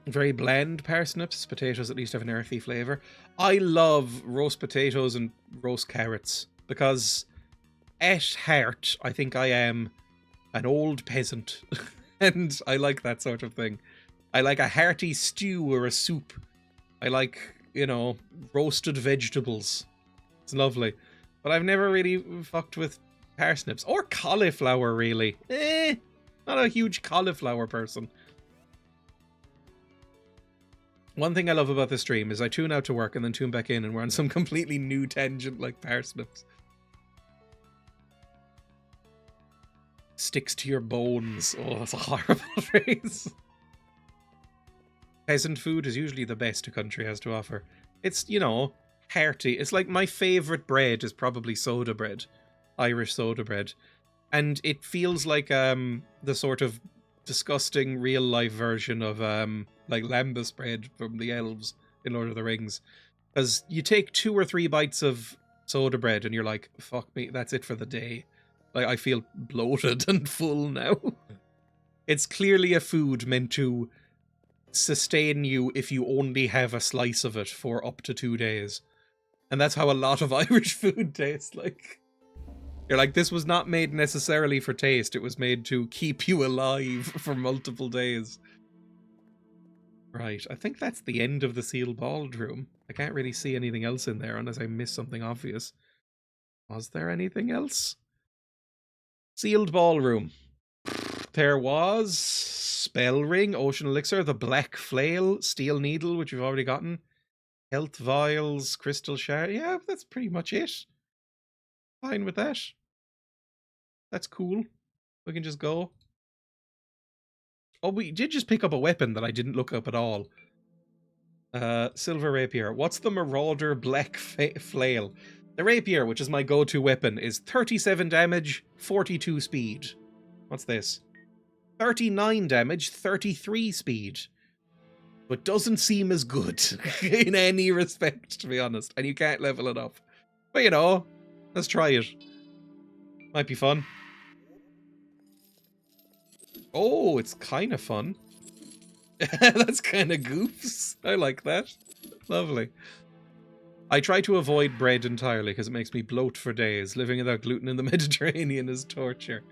Very bland parsnips. Potatoes at least have an earthy flavour. I love roast potatoes and roast carrots because at heart, I think I am an old peasant. And I like that sort of thing. I like a hearty stew or a soup. I like, you know, roasted vegetables. It's lovely. But I've never really fucked with parsnips. Or cauliflower, really. Not a huge cauliflower person. One thing I love about this stream is I tune out to work and then tune back in and we're on some completely new tangent like parsnips. Sticks to your bones. Oh, that's a horrible phrase. Peasant food is usually the best a country has to offer. It's, you know, hearty. It's like my favourite bread is probably soda bread. Irish soda bread. And it feels like the sort of disgusting real life version of like lembas bread from the elves in Lord of the Rings. Because you take 2 or 3 bites of soda bread and you're like, fuck me, that's it for the day. Like, I feel bloated and full now. It's clearly a food meant to sustain you if you only have a slice of it for up to 2 days. And that's how a lot of Irish food tastes like. You're like, this was not made necessarily for taste. It was made to keep you alive for multiple days. Right, I think that's the end of the sealed ballroom. I can't really see anything else in there unless I missed something obvious. Was there anything else? Sealed ballroom. There was spell ring, ocean elixir, the black flail, steel needle, which we've already gotten, health vials, crystal shard. Yeah, that's pretty much it. Fine with that. That's cool. We can just go. Oh, we did just pick up a weapon that I didn't look up at all. Silver rapier. What's the marauder black flail? The rapier, which is my go-to weapon, is 37 damage, 42 speed. What's this? 39 damage, 33 speed. But doesn't seem as good in any respect, to be honest. And you can't level it up. But you know, let's try it. Might be fun. Oh, it's kind of fun. That's kind of goofs. I like that. Lovely. I try to avoid bread entirely because it makes me bloat for days. Living without gluten in the Mediterranean is torture.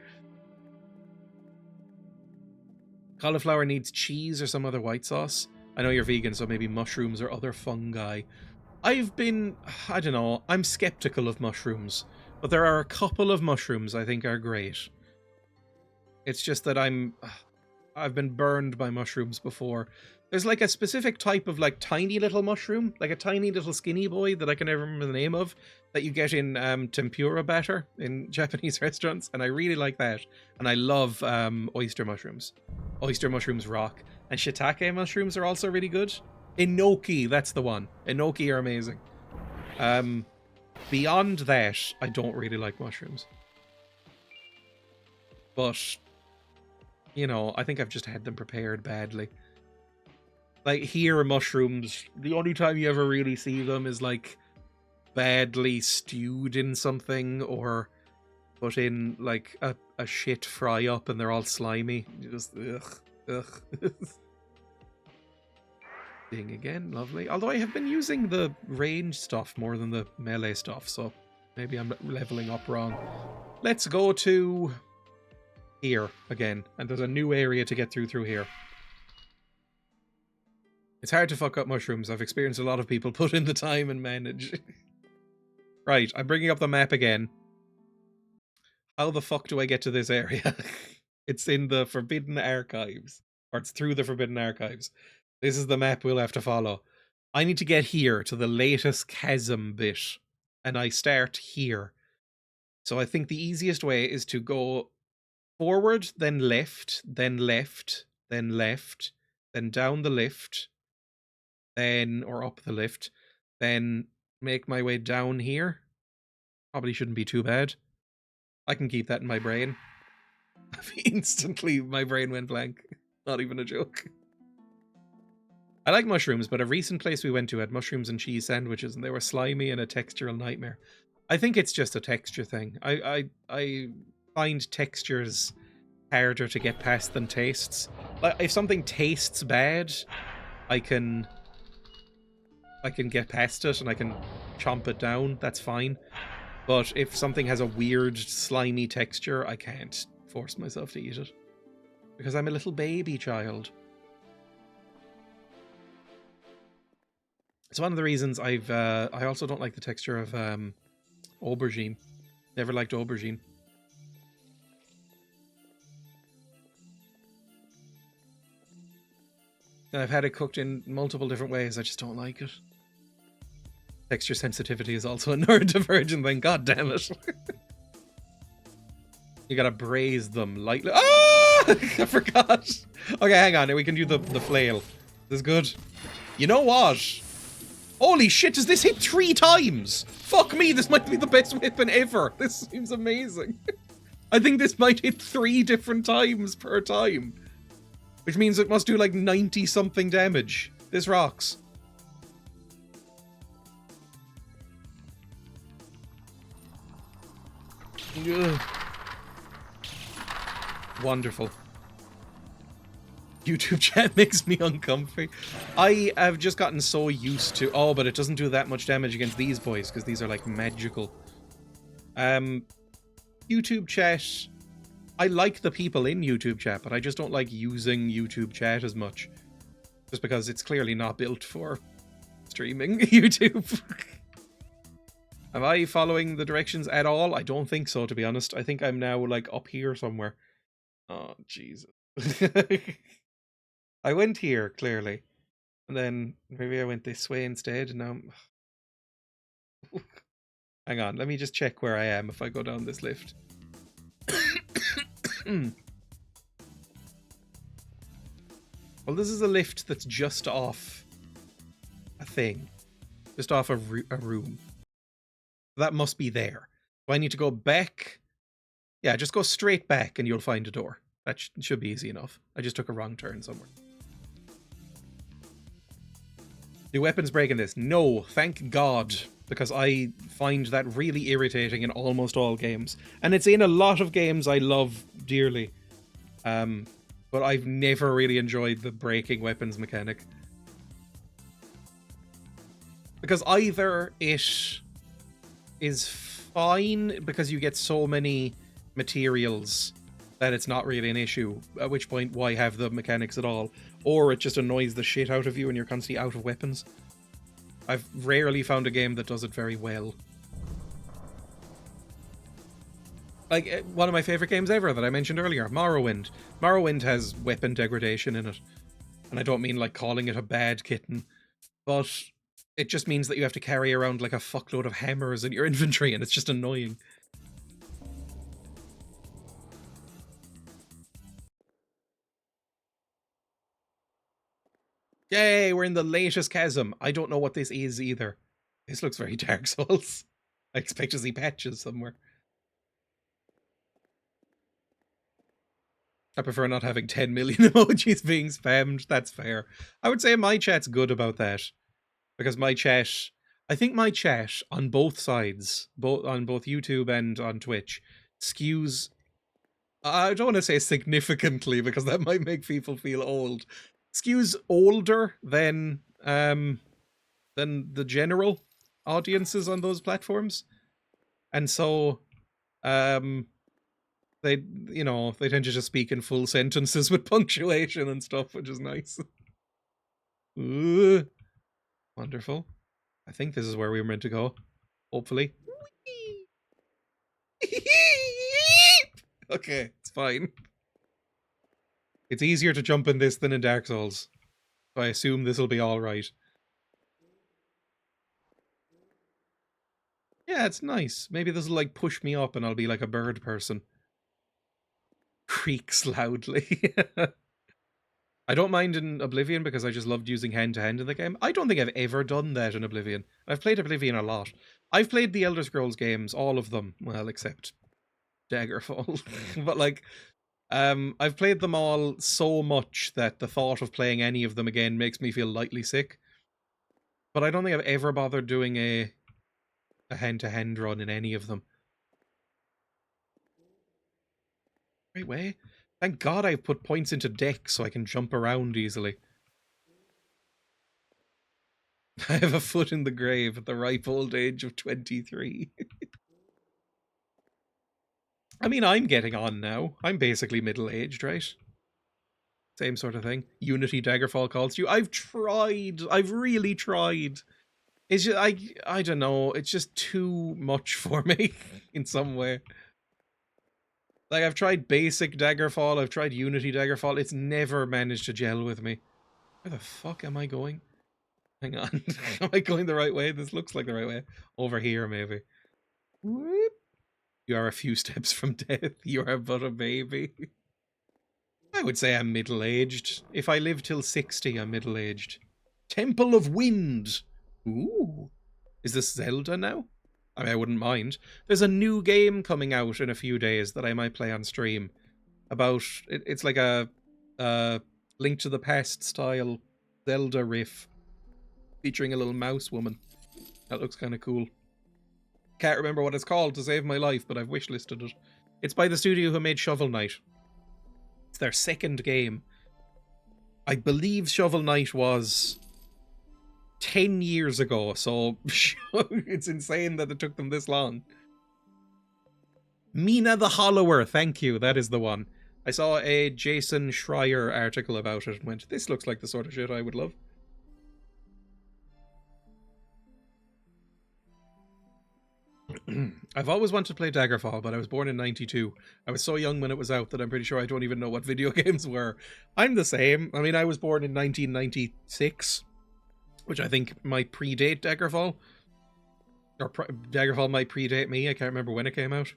Cauliflower needs cheese or some other white sauce. I know you're vegan, so maybe mushrooms or other fungi. I don't know, I'm skeptical of mushrooms. But there are a couple of mushrooms I think are great. It's just that I've been burned by mushrooms before. There's like a specific type of like tiny little mushroom, like a tiny little skinny boy that I can never remember the name of, that you get in tempura batter in Japanese restaurants, and I really like that. And I love oyster mushrooms. Oyster mushrooms rock. And shiitake mushrooms are also really good. Enoki, that's the one. Enoki are amazing. Beyond that, I don't really like mushrooms. But, you know, I think I've just had them prepared badly. Like, here, mushrooms, the only time you ever really see them is, like, badly stewed in something, or put in, like, a shit fry-up and they're all slimy. You just, ugh. Ding again, lovely. Although I have been using the range stuff more than the melee stuff, so maybe I'm leveling up wrong. Let's go to here again, and there's a new area to get through here. It's hard to fuck up mushrooms. I've experienced a lot of people put in the time and manage. Right, I'm bringing up the map again. How the fuck do I get to this area? It's in the Forbidden Archives. Or it's through the Forbidden Archives. This is the map we'll have to follow. I need to get here to the latest chasm bit. And I start here. So I think the easiest way is to go forward, then left, then left, then left, then down the lift, then, or up the lift, then make my way down here. Probably shouldn't be too bad. I can keep that in my brain. Instantly, my brain went blank. Not even a joke. I like mushrooms, but a recent place we went to had mushrooms and cheese sandwiches, and they were slimy and a textural nightmare. I think it's just a texture thing. I find textures harder to get past than tastes. Like, if something tastes bad, I can get past it and I can chomp it down. That's fine. But if something has a weird, slimy texture, I can't force myself to eat it. Because I'm a little baby child. It's one of the reasons I also don't like the texture of aubergine. Never liked aubergine. I've had it cooked in multiple different ways. I just don't like it. Texture sensitivity is also a neurodivergent thing. God damn it. You gotta braise them lightly. Ah! I forgot. Okay, hang on. We can do the flail. This is good. You know what? Holy shit, does this hit 3 times? Fuck me, this might be the best weapon ever. This seems amazing. I think this might hit 3 different times per time. Which means it must do like 90 something damage. This rocks. Ugh. Wonderful. YouTube chat makes me uncomfy. I have just gotten so used to... Oh, but it doesn't do that much damage against these boys, because these are, like, magical. YouTube chat... I like the people in YouTube chat, but I just don't like using YouTube chat as much. Just because it's clearly not built for streaming YouTube. Am I following the directions at all? I don't think so, to be honest. I think I'm now, like, up here somewhere. Oh, Jesus. I went here, clearly. And then maybe I went this way instead, and now hang on, let me just check where I am if I go down this lift. Well, this is a lift that's just off a thing. Just off a room. That must be there. Do I need to go back? Yeah, just go straight back and you'll find a door. That should be easy enough. I just took a wrong turn somewhere. Do weapons break in this? No, thank God. Because I find that really irritating in almost all games. And it's in a lot of games I love dearly. But I've never really enjoyed the breaking weapons mechanic. Because either it is fine because you get so many materials that it's not really an issue, at which point why have the mechanics at all, or it just annoys the shit out of you and you're constantly out of weapons. I've rarely found a game that does it very well. Like, one of my favourite games ever that I mentioned earlier, Morrowind. Morrowind has weapon degradation in it. And I don't mean like calling it a bad kitten, but it just means that you have to carry around like a fuckload of hammers in your inventory and it's just annoying. Yay, we're in the latest chasm. I don't know what this is either. This looks very Dark Souls. I expect to see patches somewhere. I prefer not having 10 million emojis being spammed. That's fair. I would say my chat's good about that. Because my chat... I think my chat on both sides, on both YouTube and on Twitch, skews... I don't want to say significantly, because that might make people feel old. Skews older than the general audiences on those platforms. And so... they, you know, they tend to just speak in full sentences with punctuation and stuff, which is nice. Ooh, wonderful. I think this is where we were meant to go. Hopefully. Okay, it's fine. It's easier to jump in this than in Dark Souls. So I assume this will be alright. Yeah, it's nice. Maybe this will like push me up and I'll be like a bird person. Creaks loudly. I don't mind in Oblivion because I just loved using hand-to-hand in the game. I don't think I've ever done that in Oblivion. I've played Oblivion a lot. I've played the Elder Scrolls games, all of them. Well, except Daggerfall. But like, I've played them all so much that the thought of playing any of them again makes me feel lightly sick. But I don't think I've ever bothered doing a hand-to-hand run in any of them. Great way. Thank God I've put points into deck so I can jump around easily. I have a foot in the grave at the ripe old age of 23. I mean, I'm getting on now. I'm basically middle-aged, right? Same sort of thing. Unity Daggerfall calls to you. I've tried. I've really tried. It's just, I don't know. It's just too much for me in some way. Like, I've tried basic Daggerfall, I've tried Unity Daggerfall, it's never managed to gel with me. Where the fuck am I going? Hang on. Am I going the right way? This looks like the right way. Over here, maybe. Whoop. You are a few steps from death. You are but a baby. I would say I'm middle-aged. If I live till 60, I'm middle-aged. Temple of Wind. Ooh. Is this Zelda now? I mean, I wouldn't mind. There's a new game coming out in a few days that I might play on stream. About... It's like a Link to the Past style Zelda riff. Featuring a little mouse woman. That looks kind of cool. Can't remember what it's called to save my life, but I've wishlisted it. It's by the studio who made Shovel Knight. It's their second game. I believe Shovel Knight was 10 years ago, so it's insane that it took them this long. Mina the Hollower, thank you, that is the one. I saw a Jason Schreier article about it and went, this looks like the sort of shit I would love. I've always wanted to play Daggerfall, but I was born in 92. I was so young when it was out that I'm pretty sure I don't even know what video games were. I'm the same. I mean, I was born in 1996, which I think might predate Daggerfall. Or Daggerfall might predate me. I can't remember when it came out.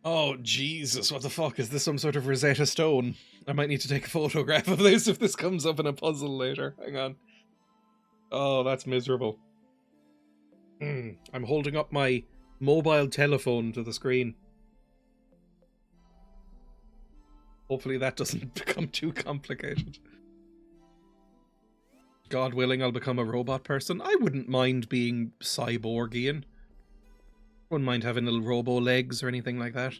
Oh, Jesus, what the fuck? Is this some sort of Rosetta Stone? I might need to take a photograph of this if this comes up in a puzzle later. Hang on. Oh, that's miserable. I'm holding up my mobile telephone to the screen. Hopefully that doesn't become too complicated. God willing, I'll become a robot person. I wouldn't mind being cyborgian. Wouldn't mind having little robo legs or anything like that.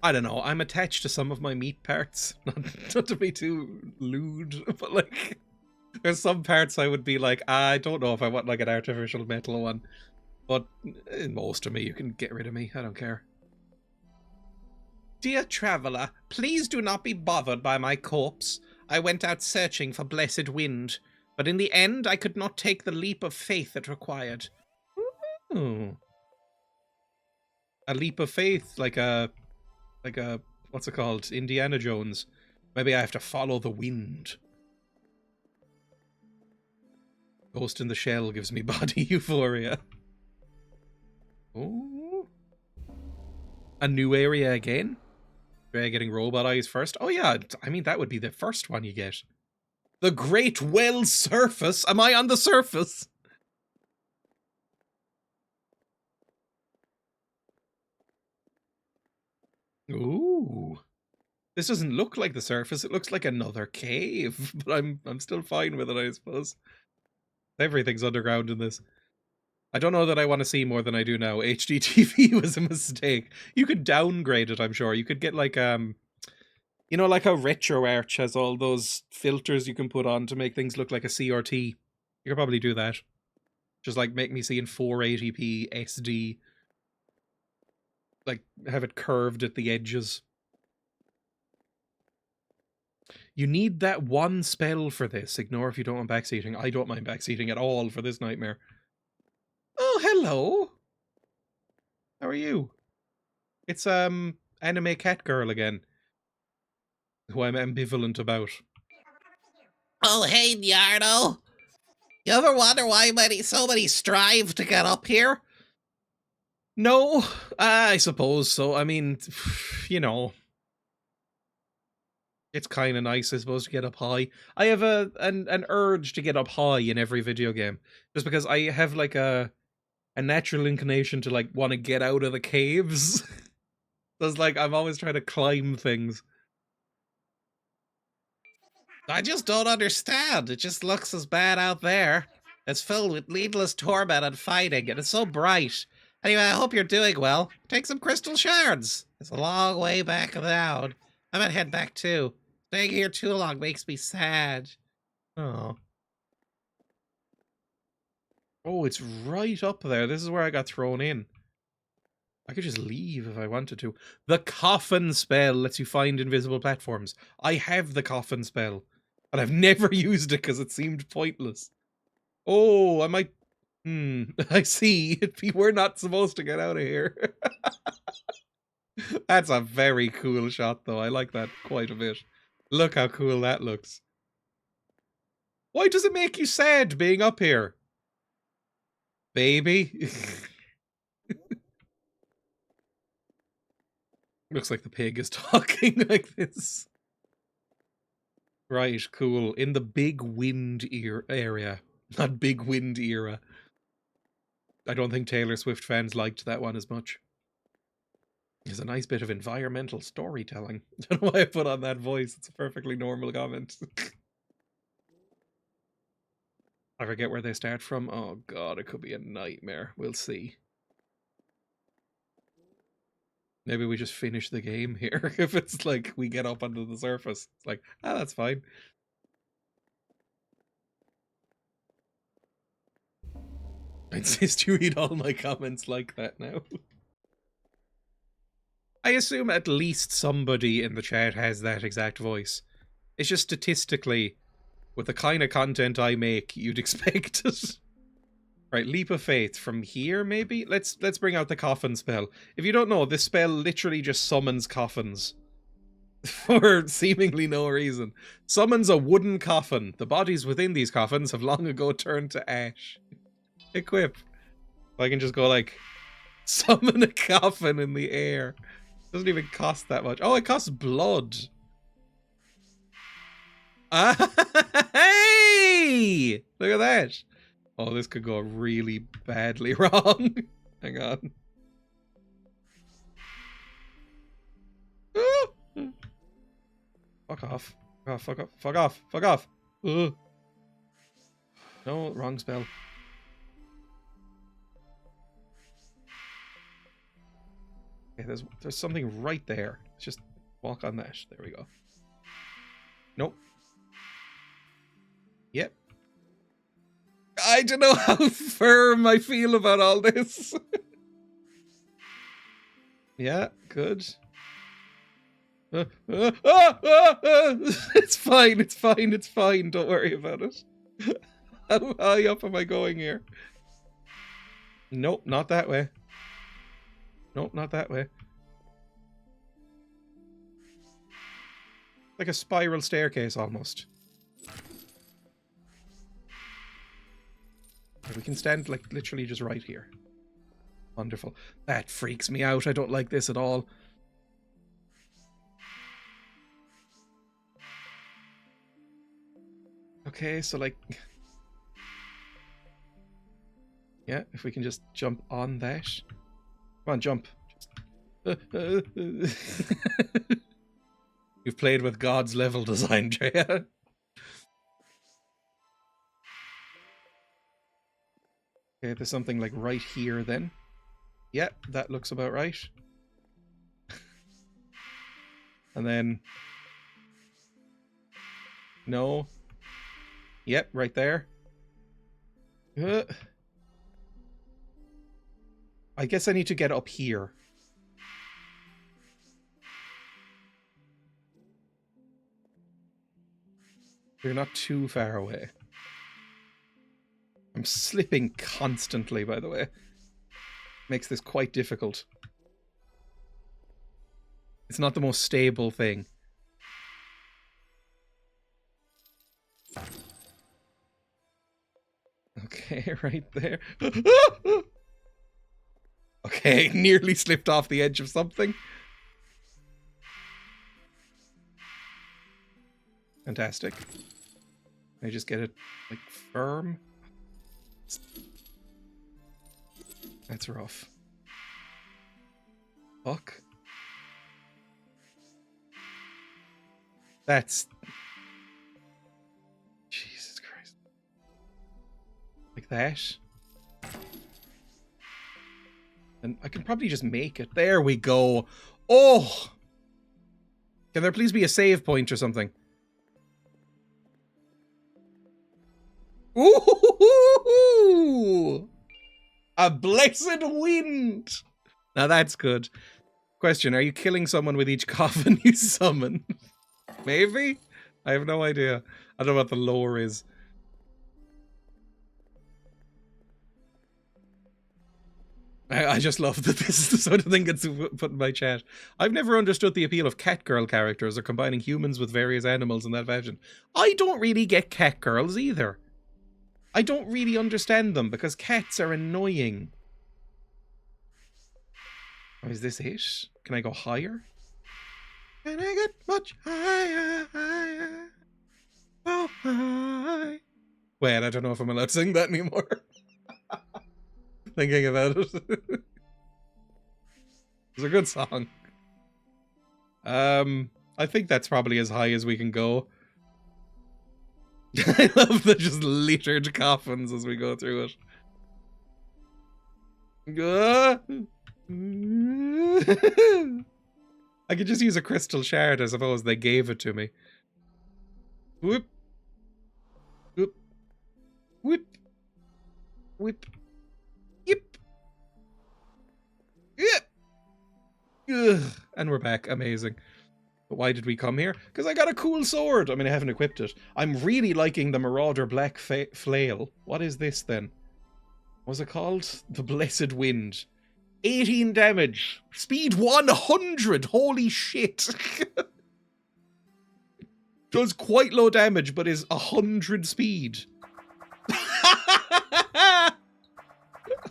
I don't know, I'm attached to some of my meat parts. Not to be too lewd, but like... There's some parts I would be like, I don't know if I want like an artificial metal one. But in most of me, you can get rid of me. I don't care. Dear traveller, please do not be bothered by my corpse. I went out searching for blessed wind, but in the end I could not take the leap of faith it required. Ooh. A leap of faith, like a, what's it called? Indiana Jones. Maybe I have to follow the wind. Ghost in the Shell gives me body euphoria. Oh. A new area again? Dreya getting robot eyes first? Oh yeah, I mean that would be the first one you get. The Great Well Surface? Am I on the surface? Ooh. This doesn't look like the surface, it looks like another cave. But I'm still fine with it, I suppose. Everything's underground in this. I don't know that I want to see more than I do now. HDTV was a mistake. You could downgrade it, I'm sure. You could get like, you know, like how RetroArch has all those filters you can put on to make things look like a CRT. You could probably do that. Just like make me see in 480p SD. Like have it curved at the edges. You need that one spell for this. Ignore if you don't want backseating. I don't mind backseating at all for this nightmare. Oh, hello. How are you? It's, anime cat girl again. Who I'm ambivalent about. Oh, hey, Nyardo. You ever wonder why so many strive to get up here? No, I suppose so. I mean, you know. It's kind of nice, I suppose, to get up high. I have an urge to get up high in every video game. Just because I have, like, a natural inclination to, like, want to get out of the caves. So it's like, I'm always trying to climb things. I just don't understand. It just looks as bad out there. It's filled with needless torment and fighting, and it's so bright. Anyway, I hope you're doing well. Take some crystal shards. It's a long way back down. I might head back too. Staying here too long makes me sad. Oh. Oh, it's right up there. This is where I got thrown in. I could just leave if I wanted to. The coffin spell lets you find invisible platforms. I have the coffin spell, but I've never used it because it seemed pointless. Oh, I might... I see. We're not supposed to get out of here. That's a very cool shot, though. I like that quite a bit. Look how cool that looks. Why does it make you sad being up here? Baby? Looks like the pig is talking like this. Right, cool. In the big wind area. Not big wind era. I don't think Taylor Swift fans liked that one as much. There's a nice bit of environmental storytelling. I don't know why I put on that voice. It's a perfectly normal comment. I forget where they start from. Oh god, it could be a nightmare. We'll see. Maybe we just finish the game here. If it's like we get up under the surface. It's like, ah, that's fine. I insist you read all my comments like that now. I assume at least somebody in the chat has that exact voice. It's just statistically, with the kind of content I make, you'd expect it. Right, leap of faith from here, maybe? Let's bring out the coffin spell. If you don't know, this spell literally just summons coffins. For seemingly no reason. Summons a wooden coffin. The bodies within these coffins have long ago turned to ash. Equip. I can just go like, summon a coffin in the air. Doesn't even cost that much. Oh, it costs blood. Ah, hey! Look at that. Oh, this could go really badly wrong. Hang on. Fuck off. Fuck off, fuck off, fuck off, fuck off. Ugh. No, wrong spell. Okay, there's something right there. Let's just walk on that. There we go. Nope. Yep. I don't know how firm I feel about all this. Yeah, good. It's fine, it's fine, it's fine. Don't worry about it. How high up am I going here? Nope, not that way. Nope, not that way. Like a spiral staircase, almost. We can stand, like, literally just right here. Wonderful. That freaks me out. I don't like this at all. Okay, so, like... Yeah, if we can just jump on that. Come on, jump. You've played with God's level design, Dreya. Okay, there's something like right here then. Yep, that looks about right. And then... No. Yep, right there. I guess I need to get up here. We're not too far away. I'm slipping constantly, by the way. Makes this quite difficult. It's not the most stable thing. Okay, right there. Okay, nearly slipped off the edge of something. Fantastic. Can I just get it, like, firm? That's rough. Fuck. That's... Jesus Christ. Like that? And I can probably just make it. There we go. Oh! Can there please be a save point or something? Ooh! A blessed wind! Now that's good. Question, are you killing someone with each coffin you summon? Maybe? I have no idea. I don't know what the lore is. I just love that this is the sort of thing that's put in my chat. I've never understood the appeal of Catgirl characters or combining humans with various animals in that fashion. I don't really get Catgirls either. I don't really understand them because cats are annoying. Oh, is this it? Can I go higher? Can I get much higher, higher? Oh, high. Wait, I don't know if I'm allowed to sing that anymore. Thinking about it. It's a good song. I think that's probably as high as we can go. I love the just littered coffins as we go through it. I could just use a crystal shard, I suppose. They gave it to me. Whoop. Whoop. Whoop. Whoop. Yep. Yep. Ugh. And we're back. Amazing. But why did we come here? Because I got a cool sword. I mean, I haven't equipped it. I'm really liking the Marauder Black Flail. What is this then? What was it called? The Blessed Wind. 18 damage. Speed 100. Holy shit. Does quite low damage, but is 100 speed.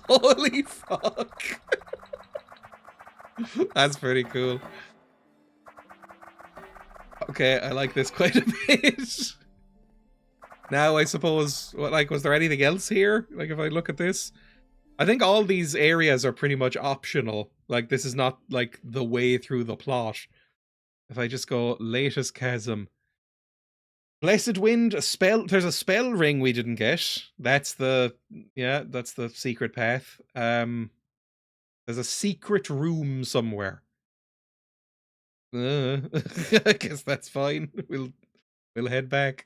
Holy fuck. That's pretty cool. Okay, I like this quite a bit. Now, I suppose, like, was there anything else here? Like, if I look at this? I think all these areas are pretty much optional. Like, this is not, like, the way through the plot. If I just go, latest chasm. Blessed Wind, a spell. There's a spell ring we didn't get. That's the, yeah, that's the secret path. There's a secret room somewhere. I guess that's fine. We'll head back.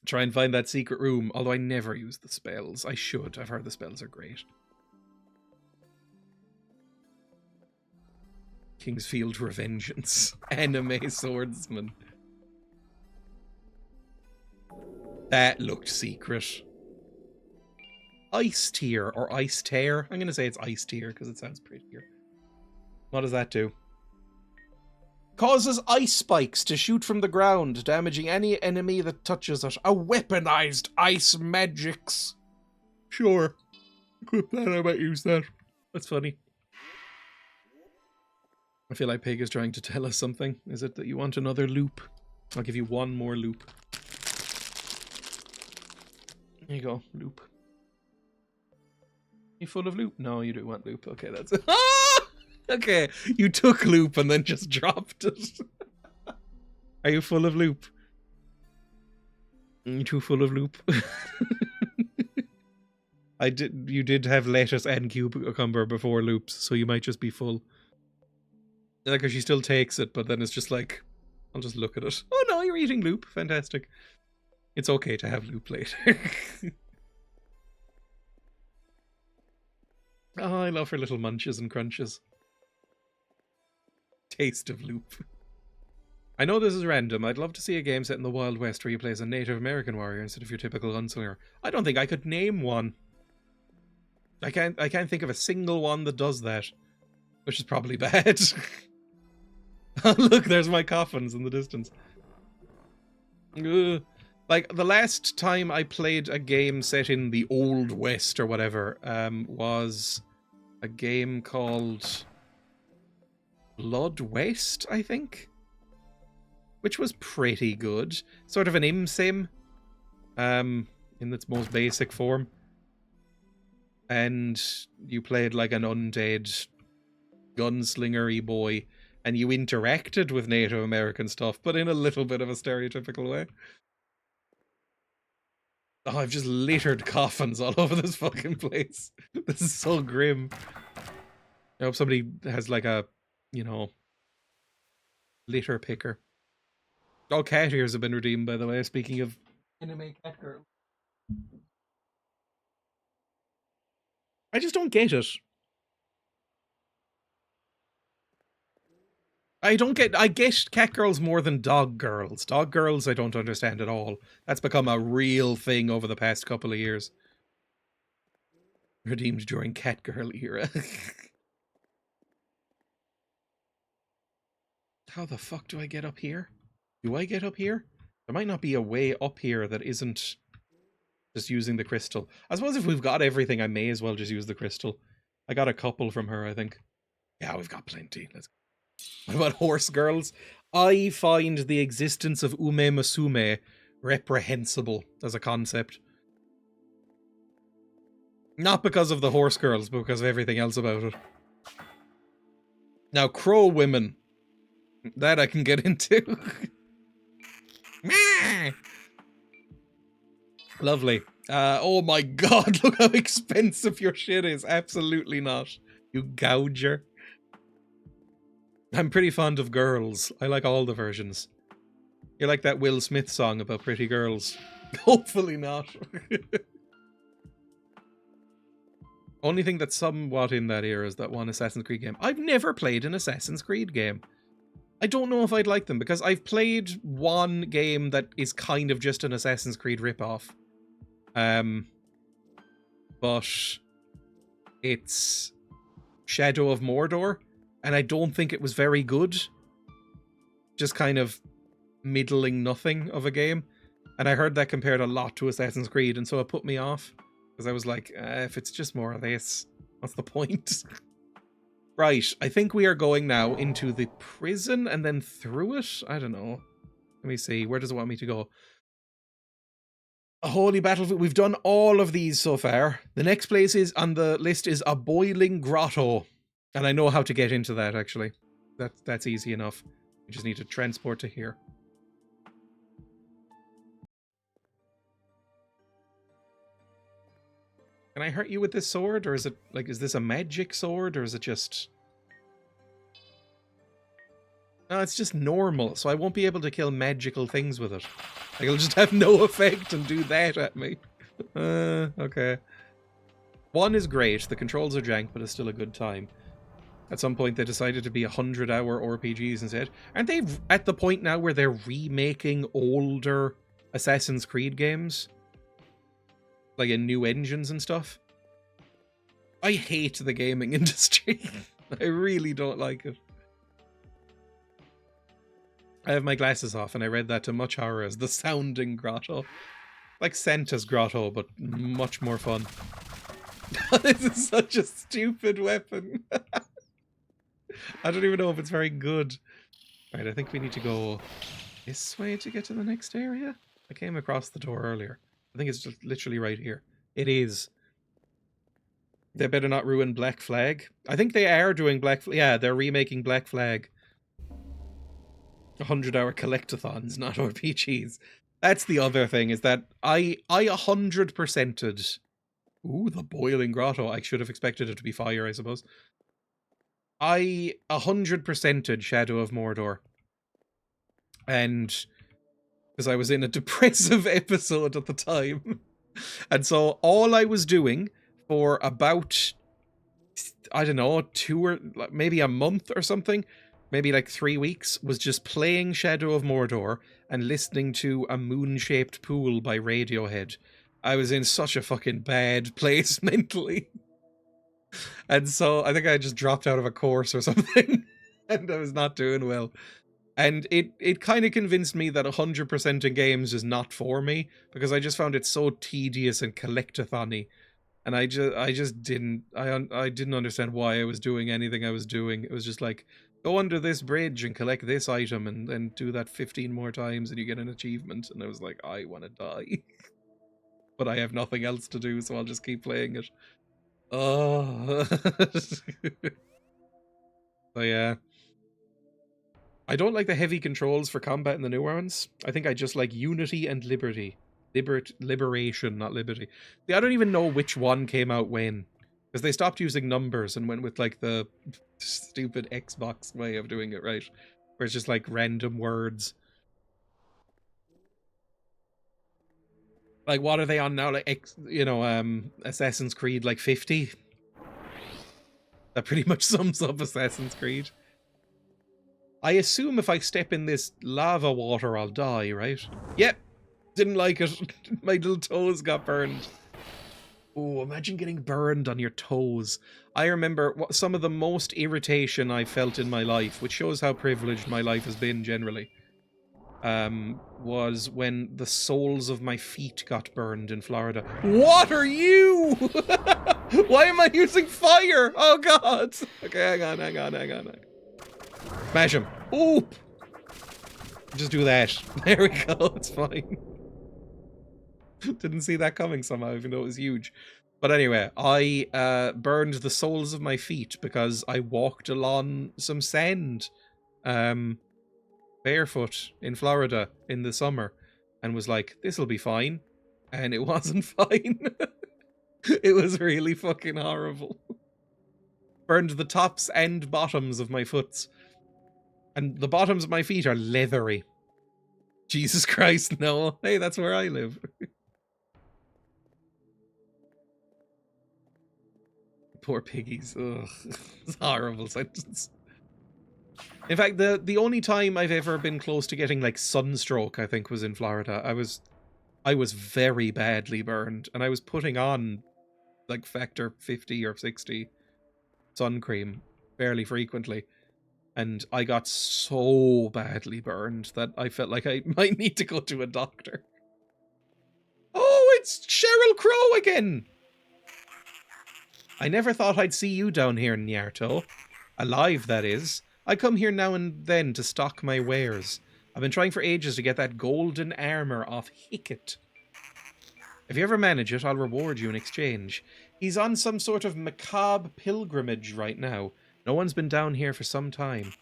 Try and find that secret room, although I never use the spells. I should. I've heard the spells are great. Kingsfield Revengeance. Anime swordsman. That looked secret. Ice Tear or Ice Tear. I'm going to say it's Ice Tear because it sounds prettier. What does that do? Causes ice spikes to shoot from the ground, damaging any enemy that touches it. A weaponized ice magics. Sure. Equip that, I might use that. That's funny. I feel like Pig is trying to tell us something. Is it that you want another loop? I'll give you one more loop. There you go, loop. You full of loop? No, you do want loop. Okay, that's it. Okay, you took loop and then just dropped it. Are you full of loop? You too full of loop? You did have lettuce and cucumber before loops, so you might just be full. Like, she still takes it, but then it's just like, I'll just look at it. Oh no, you're eating loop. Fantastic. It's okay to have loop later. Oh, I love her little munches and crunches. Taste of loop. I know this is random. I'd love to see a game set in the Wild West where you play as a Native American warrior instead of your typical gunslinger. I don't think I could name one. I can't think of a single one that does that. Which is probably bad. Oh, look, there's my coffins in the distance. Ugh. Like, the last time I played a game set in the Old West or whatever, was a game called Blood West, I think? Which was pretty good. Sort of an ImSim, in its most basic form. And you played like an undead gunslinger-y boy, and you interacted with Native American stuff, but in a little bit of a stereotypical way. Oh, I've just littered coffins all over this fucking place. This is so grim. I hope somebody has like a, you know, litter picker. All cat ears have been redeemed, by the way, speaking of anime cat girl. I just don't get it. I get cat girls more than dog girls. Dog girls I don't understand at all. That's become a real thing over the past couple of years. Redeemed during Catgirl era. How the fuck do I get up here? Do I get up here? There might not be a way up here that isn't just using the crystal. I suppose if we've got everything, I may as well just use the crystal. I got a couple from her, I think. Yeah, we've got plenty. Let's go. What about horse girls? I find the existence of Ume Musume reprehensible as a concept. Not because of the horse girls, but because of everything else about it. Now, crow women. That I can get into. Lovely. Oh my god, look how expensive your shit is. Absolutely not. You gouger. I'm pretty fond of girls. I like all the versions. You're like that Will Smith song about pretty girls. Hopefully not. Only thing that's somewhat in that era is that one Assassin's Creed game. I've never played an Assassin's Creed game. I don't know if I'd like them, because I've played one game that is kind of just an Assassin's Creed ripoff. But it's Shadow of Mordor, and I don't think it was very good. Just kind of middling nothing of a game. And I heard that compared a lot to Assassin's Creed, and so it put me off. Because I was like, if it's just more of this, what's the point? Right, I think we are going now into the prison and then through it? I don't know. Let me see, where does it want me to go? A holy battlefield. We've done all of these so far. The next place is on the list is a boiling grotto. And I know how to get into that, actually. That's easy enough. You just need to transport to here. Can I hurt you with this sword? Or is it, like, is this a magic sword? Or is it just... No, it's just normal, so I won't be able to kill magical things with it. Like, it'll just have no effect and do that at me. Okay. One is great. The controls are jank, but it's still a good time. At some point, they decided to be 100-hour RPGs instead. Aren't they at the point now where they're remaking older Assassin's Creed games? Like in new engines and stuff? I hate the gaming industry. I really don't like it. I have my glasses off and I read that to much horror as the sounding grotto. Like Santa's grotto, but much more fun. This is such a stupid weapon. I don't even know if it's very good. Right, I think we need to go this way to get to the next area. I came across the door earlier. I think it's just literally right here. It is. They better not ruin Black Flag. I think they are doing Black Flag. Yeah, they're remaking Black Flag. 100-hour collectathons, not RPGs. That's the other thing, is that I 100%ed... Ooh, the boiling grotto. I should have expected it to be fire, I suppose. I 100%ed Shadow of Mordor. And... because I was in a depressive episode at the time. And so all I was doing for about, I don't know, 2 or maybe a month or something, maybe like 3 weeks, was just playing Shadow of Mordor and listening to A Moon-Shaped Pool by Radiohead. I was in such a fucking bad place mentally. And so I think I just dropped out of a course or something. And I was not doing well. And it kind of convinced me that 100% in games is not for me, because I just found it so tedious and collectathon-y. And I just didn't understand why I was doing anything I was doing. It was just like, go under this bridge and collect this item and then do that 15 more times and you get an achievement. And I was like, I want to die. But I have nothing else to do, so I'll just keep playing it. Oh. So yeah. I don't like the heavy controls for combat in the new ones. I think I just like unity and liberty. Liberation, not liberty. See, I don't even know which one came out when. Because they stopped using numbers and went with like the stupid Xbox way of doing it, right? Where it's just like random words. Like, what are they on now? Like, Assassin's Creed, like 50? That pretty much sums up Assassin's Creed. I assume if I step in this lava water, I'll die, right? Yep. Didn't like it. My little toes got burned. Oh, imagine getting burned on your toes. I remember some of the most irritation I felt in my life, which shows how privileged my life has been generally, was when the soles of my feet got burned in Florida. What are you? Why am I using fire? Oh, God. Okay, hang on. Smash him. Ooh. Just do that. There we go. It's fine. Didn't see that coming somehow, even though it was huge. But anyway, I burned the soles of my feet because I walked along some sand barefoot in Florida in the summer and was like, this'll be fine. And it wasn't fine. It was really fucking horrible. Burned the tops and bottoms of my foots. And the bottoms of my feet are leathery. Jesus Christ, no. Hey, that's where I live. Poor piggies. Ugh. It's a horrible sentence. In fact, the only time I've ever been close to getting like sunstroke, I think, was in Florida. I was very badly burned, and I was putting on like factor 50 or 60 sun cream fairly frequently. And I got so badly burned that I felt like I might need to go to a doctor. Oh, it's Sheryl Crow again! I never thought I'd see you down here, Nyarto. Alive, that is. I come here now and then to stock my wares. I've been trying for ages to get that golden armor off Hicket. If you ever manage it, I'll reward you in exchange. He's on some sort of macabre pilgrimage right now. No one's been down here for some time.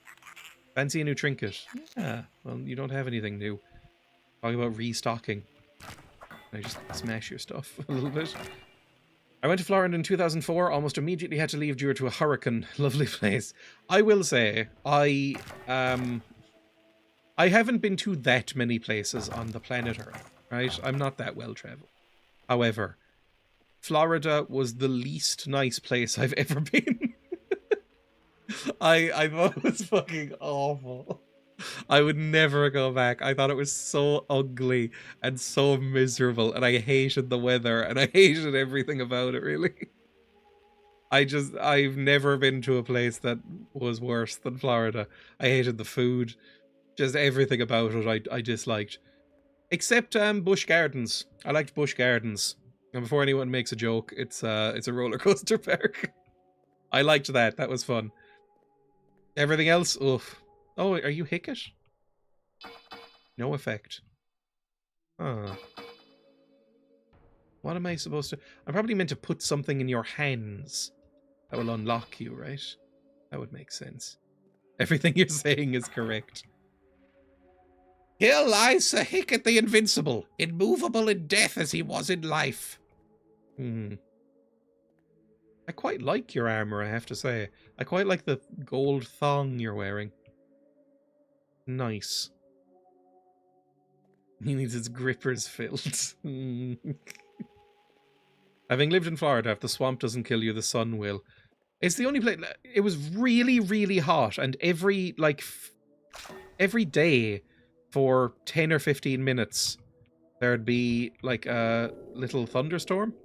Fancy a new trinket? Yeah, well, you don't have anything new. Talking about restocking. Can I just smash your stuff a little bit? I went to Florida in 2004, almost immediately had to leave due to a hurricane. Lovely place. I will say, I haven't been to that many places on the planet Earth, right? I'm not that well-traveled. However, Florida was the least nice place I've ever been. I thought it was fucking awful. I would never go back. I thought it was so ugly and so miserable, and I hated the weather, and I hated everything about it, really. I've never been to a place that was worse than Florida. I hated the food. Just everything about it I disliked. Except Busch Gardens. I liked Busch Gardens. And before anyone makes a joke, it's a roller coaster park. I liked that. That was fun. Everything else, oof. Oh, are you Hicket? No effect. Huh. What am I supposed to... I'm probably meant to put something in your hands. That will unlock you, right? That would make sense. Everything you're saying is correct. Here lies Sir Hicket the Invincible, immovable in death as he was in life. I quite like your armor, I have to say. I quite like the gold thong you're wearing. Nice. He needs his grippers filled. Having lived in Florida, if the swamp doesn't kill you, the sun will. It's the only place... It was really, really hot, and every day for 10 or 15 minutes, there'd be, like, a little thunderstorm.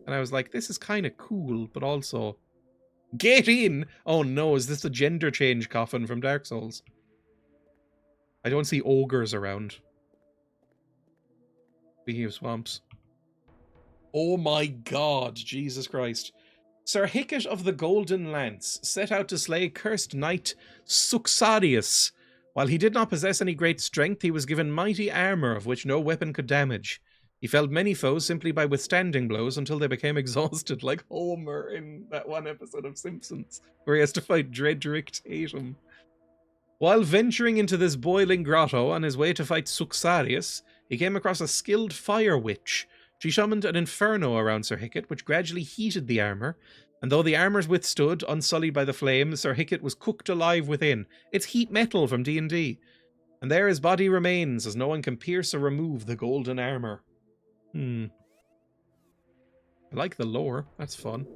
And I was like, this is kind of cool, but also... Get in! Oh no, is this the gender change coffin from Dark Souls? I don't see ogres around. Speaking of swamps. Oh my god, Jesus Christ. Sir Hicket of the Golden Lance set out to slay cursed knight Suxarius. While he did not possess any great strength, he was given mighty armor of which no weapon could damage. He felled many foes simply by withstanding blows until they became exhausted, like Homer in that one episode of Simpsons, where he has to fight Drederick Tatum. While venturing into this boiling grotto on his way to fight Suxarius, he came across a skilled fire witch. She summoned an inferno around Sir Hicket, which gradually heated the armor, and though the armor withstood, unsullied by the flames, Sir Hicket was cooked alive within. It's heat metal from D&D. And there his body remains, as no one can pierce or remove the golden armor. I like the lore. That's fun.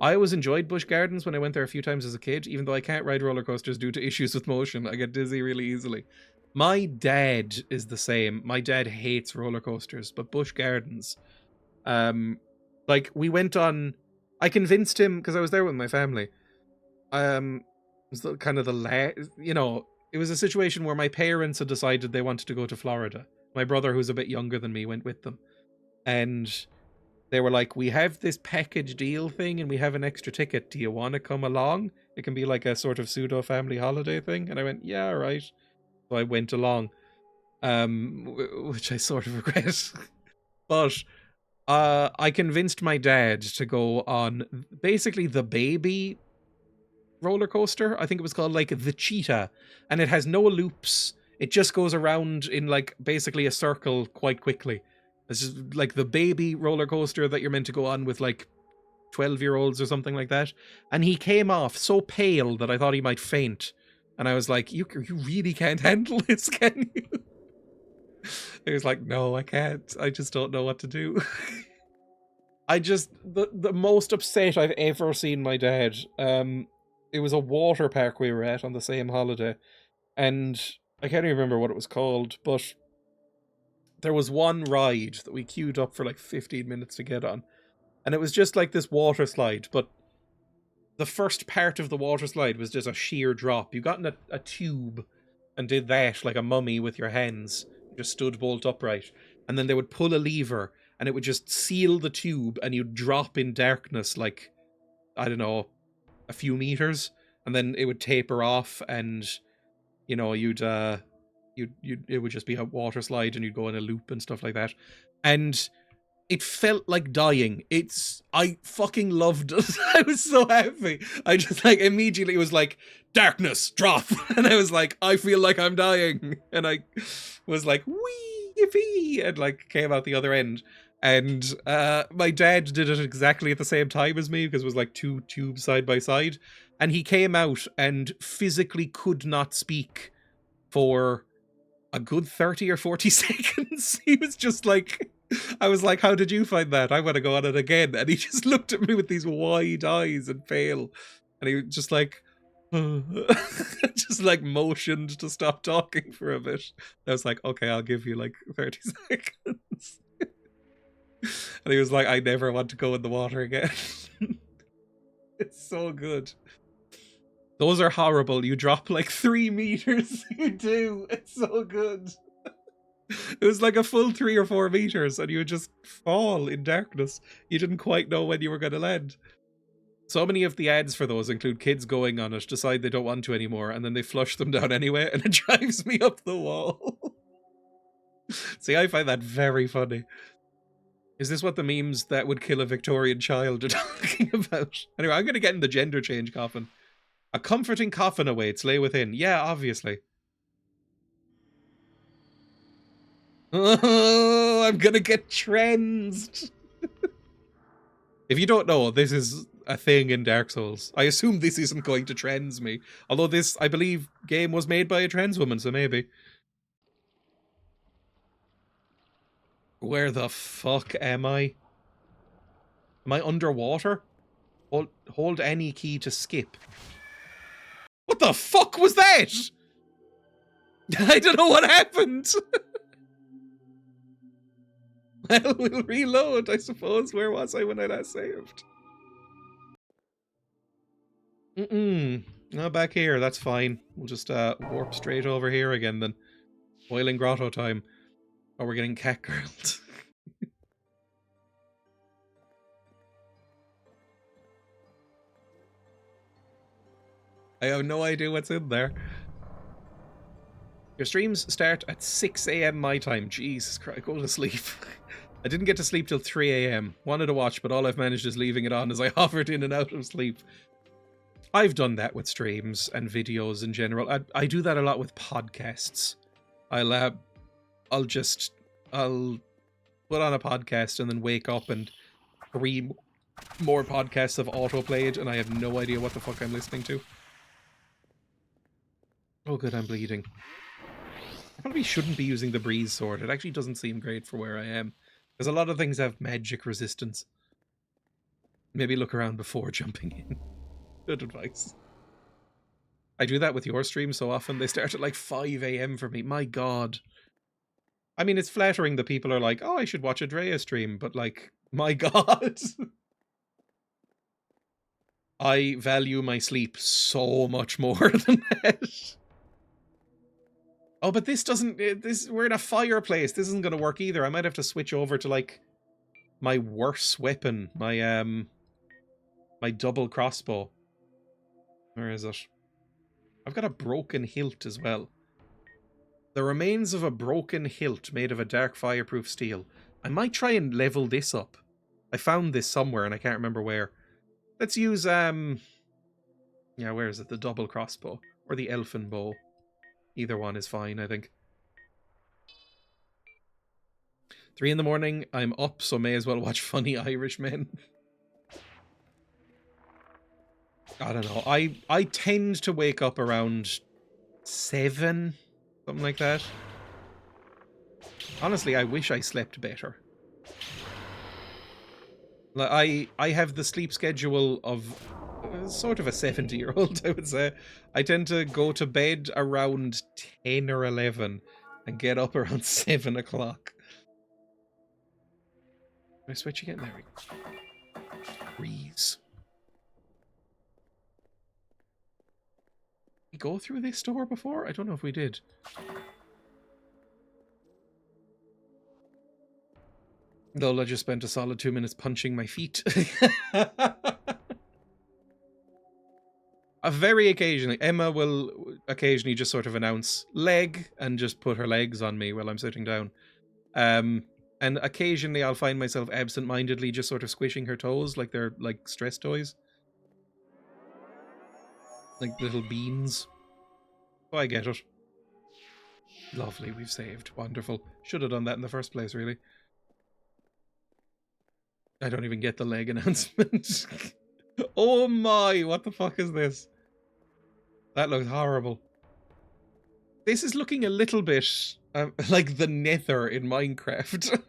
I always enjoyed Busch Gardens when I went there a few times as a kid, even though I can't ride roller coasters due to issues with motion. I get dizzy really easily. My dad is the same. My dad hates roller coasters, but Busch Gardens, Like, we went on... I convinced him, because I was there with my family. It was kind of you know, it was a situation where my parents had decided they wanted to go to Florida. My brother, who's a bit younger than me, went with them. And they were like, we have this package deal thing and we have an extra ticket. Do you want to come along? It can be like a sort of pseudo family holiday thing. And I went, yeah, right. So I went along, which I sort of regret. But I convinced my dad to go on basically the baby roller coaster. I think it was called like the Cheetah, and it has no loops. It just goes around in like basically a circle quite quickly. It's just like the baby roller coaster that you're meant to go on with like 12-year-olds or something like that. And he came off so pale that I thought he might faint. And I was like, you really can't handle this, can you? He was like, no, I can't. I just don't know what to do. The most upset I've ever seen my dad. It was a water park we were at on the same holiday. And I can't even remember what it was called, but there was one ride that we queued up for like 15 minutes to get on. And it was just like this water slide, but the first part of the water slide was just a sheer drop. You got in a tube and did that like a mummy with your hands. You just stood bolt upright. And then they would pull a lever and it would just seal the tube and you'd drop in darkness like, I don't know, a few meters. And then it would taper off and, you know, it would just be a water slide and you'd go in a loop and stuff like that. And it felt like dying. I fucking loved it. I was so happy. I just like immediately was like, darkness, drop. And I was like, I feel like I'm dying. And I was like, wee, yippee, and like came out the other end. And my dad did it exactly at the same time as me because it was like two tubes side by side. And he came out and physically could not speak for a good 30 or 40 seconds. He was just like, I was like, how did you find that? I want to go on it again. And he just looked at me with these wide eyes and pale. And he was just like, just like motioned to stop talking for a bit. I was like, okay, I'll give you like 30 seconds. And he was like, I never want to go in the water again. It's so good. Those are horrible. You drop like 3 meters. You do. It's so good. It was like a full 3 or 4 meters and you would just fall in darkness. You didn't quite know when you were going to land. So many of the ads for those include kids going on it, decide they don't want to anymore, and then they flush them down anyway, and it drives me up the wall. See, I find that very funny. Is this what the memes that would kill a Victorian child are talking about? Anyway, I'm going to get in the gender change coffin. A comforting coffin awaits, lay within. Yeah, obviously. Oh, I'm going to get trensed. If you don't know, this is a thing in Dark Souls. I assume this isn't going to trans me. Although this, I believe, game was made by a trans woman, so maybe. Where the fuck am I? Am I underwater? Hold any key to skip. What the fuck was that? I don't know what happened. Well, we'll reload, I suppose. Where was I when I last saved? No, back here. That's fine. We'll just warp straight over here again then. Boiling grotto time. Oh, we're getting catgirled. I have no idea what's in there. Your streams start at 6 AM my time. Jesus Christ, go to sleep. I didn't get to sleep till 3 AM. Wanted to watch, but all I've managed is leaving it on as I hovered in and out of sleep. I've done that with streams and videos in general. I do that a lot with podcasts. I'll put on a podcast and then wake up and 3 more podcasts have auto-played and I have no idea what the fuck I'm listening to. Oh good, I'm bleeding. I probably shouldn't be using the breeze sword. It actually doesn't seem great for where I am. Because a lot of things have magic resistance. Maybe look around before jumping in. Good advice. I do that with your stream so often. They start at like 5 AM for me. My god. I mean, it's flattering that people are like, oh, I should watch a Dreya stream. But like, My God. I value my sleep so much more than that. Oh, but this doesn't... we're in a fireplace. This isn't going to work either. I might have to switch over to, like, my worse weapon. My double crossbow. Where is it? I've got a broken hilt as well. The remains of a broken hilt made of a dark fireproof steel. I might try and level this up. I found this somewhere and I can't remember where. Let's use, yeah, where is it? The double crossbow. Or the elfin bow. Either one is fine, I think. 3 in the morning, I'm up, so may as well watch Funny Irish Men. I don't know. I tend to wake up around 7, something like that. Honestly, I wish I slept better. Like, I have the sleep schedule of sort of a 70-year-old, I would say. I tend to go to bed around 10 or 11 and get up around 7 o'clock. Can I switch again? There we go. Breeze. Did we go through this door before? I don't know if we did. Lola just spent a solid 2 minutes punching my feet. Very occasionally. Emma will occasionally just sort of announce leg and just put her legs on me while I'm sitting down. And occasionally I'll find myself absent-mindedly just sort of squishing her toes like they're like stress toys. Like little beans. Oh, I get it. Lovely, we've saved. Wonderful. Should have done that in the first place, really. I don't even get the leg announcement. Oh my, what the fuck is this? That looks horrible. This is looking a little bit like the Nether in Minecraft.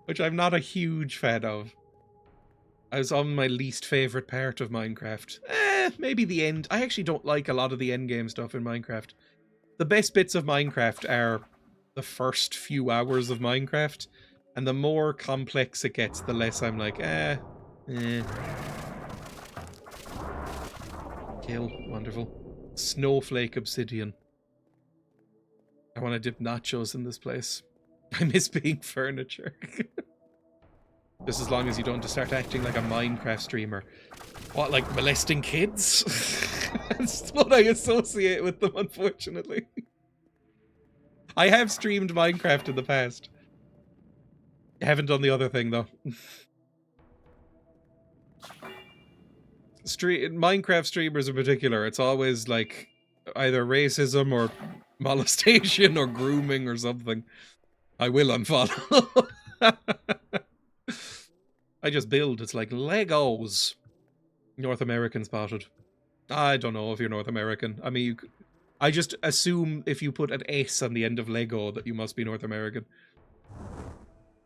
Which I'm not a huge fan of. I was on my least favourite part of Minecraft. Maybe the end. I actually don't like a lot of the endgame stuff in Minecraft. The best bits of Minecraft are the first few hours of Minecraft. And the more complex it gets, the less I'm like, Kill. Wonderful. Snowflake obsidian. I want to dip nachos in this place. I miss being furniture. Just as long as you don't start acting like a Minecraft streamer. What, like molesting kids? That's what I associate with them, unfortunately. I have streamed Minecraft in the past. I haven't done the other thing, though. Minecraft streamers in particular, it's always like either racism or molestation or grooming or something. I will unfollow. I just build. It's like Legos. North American spotted. I don't know if you're North American. I mean, I just assume if you put an S on the end of Lego that you must be North American.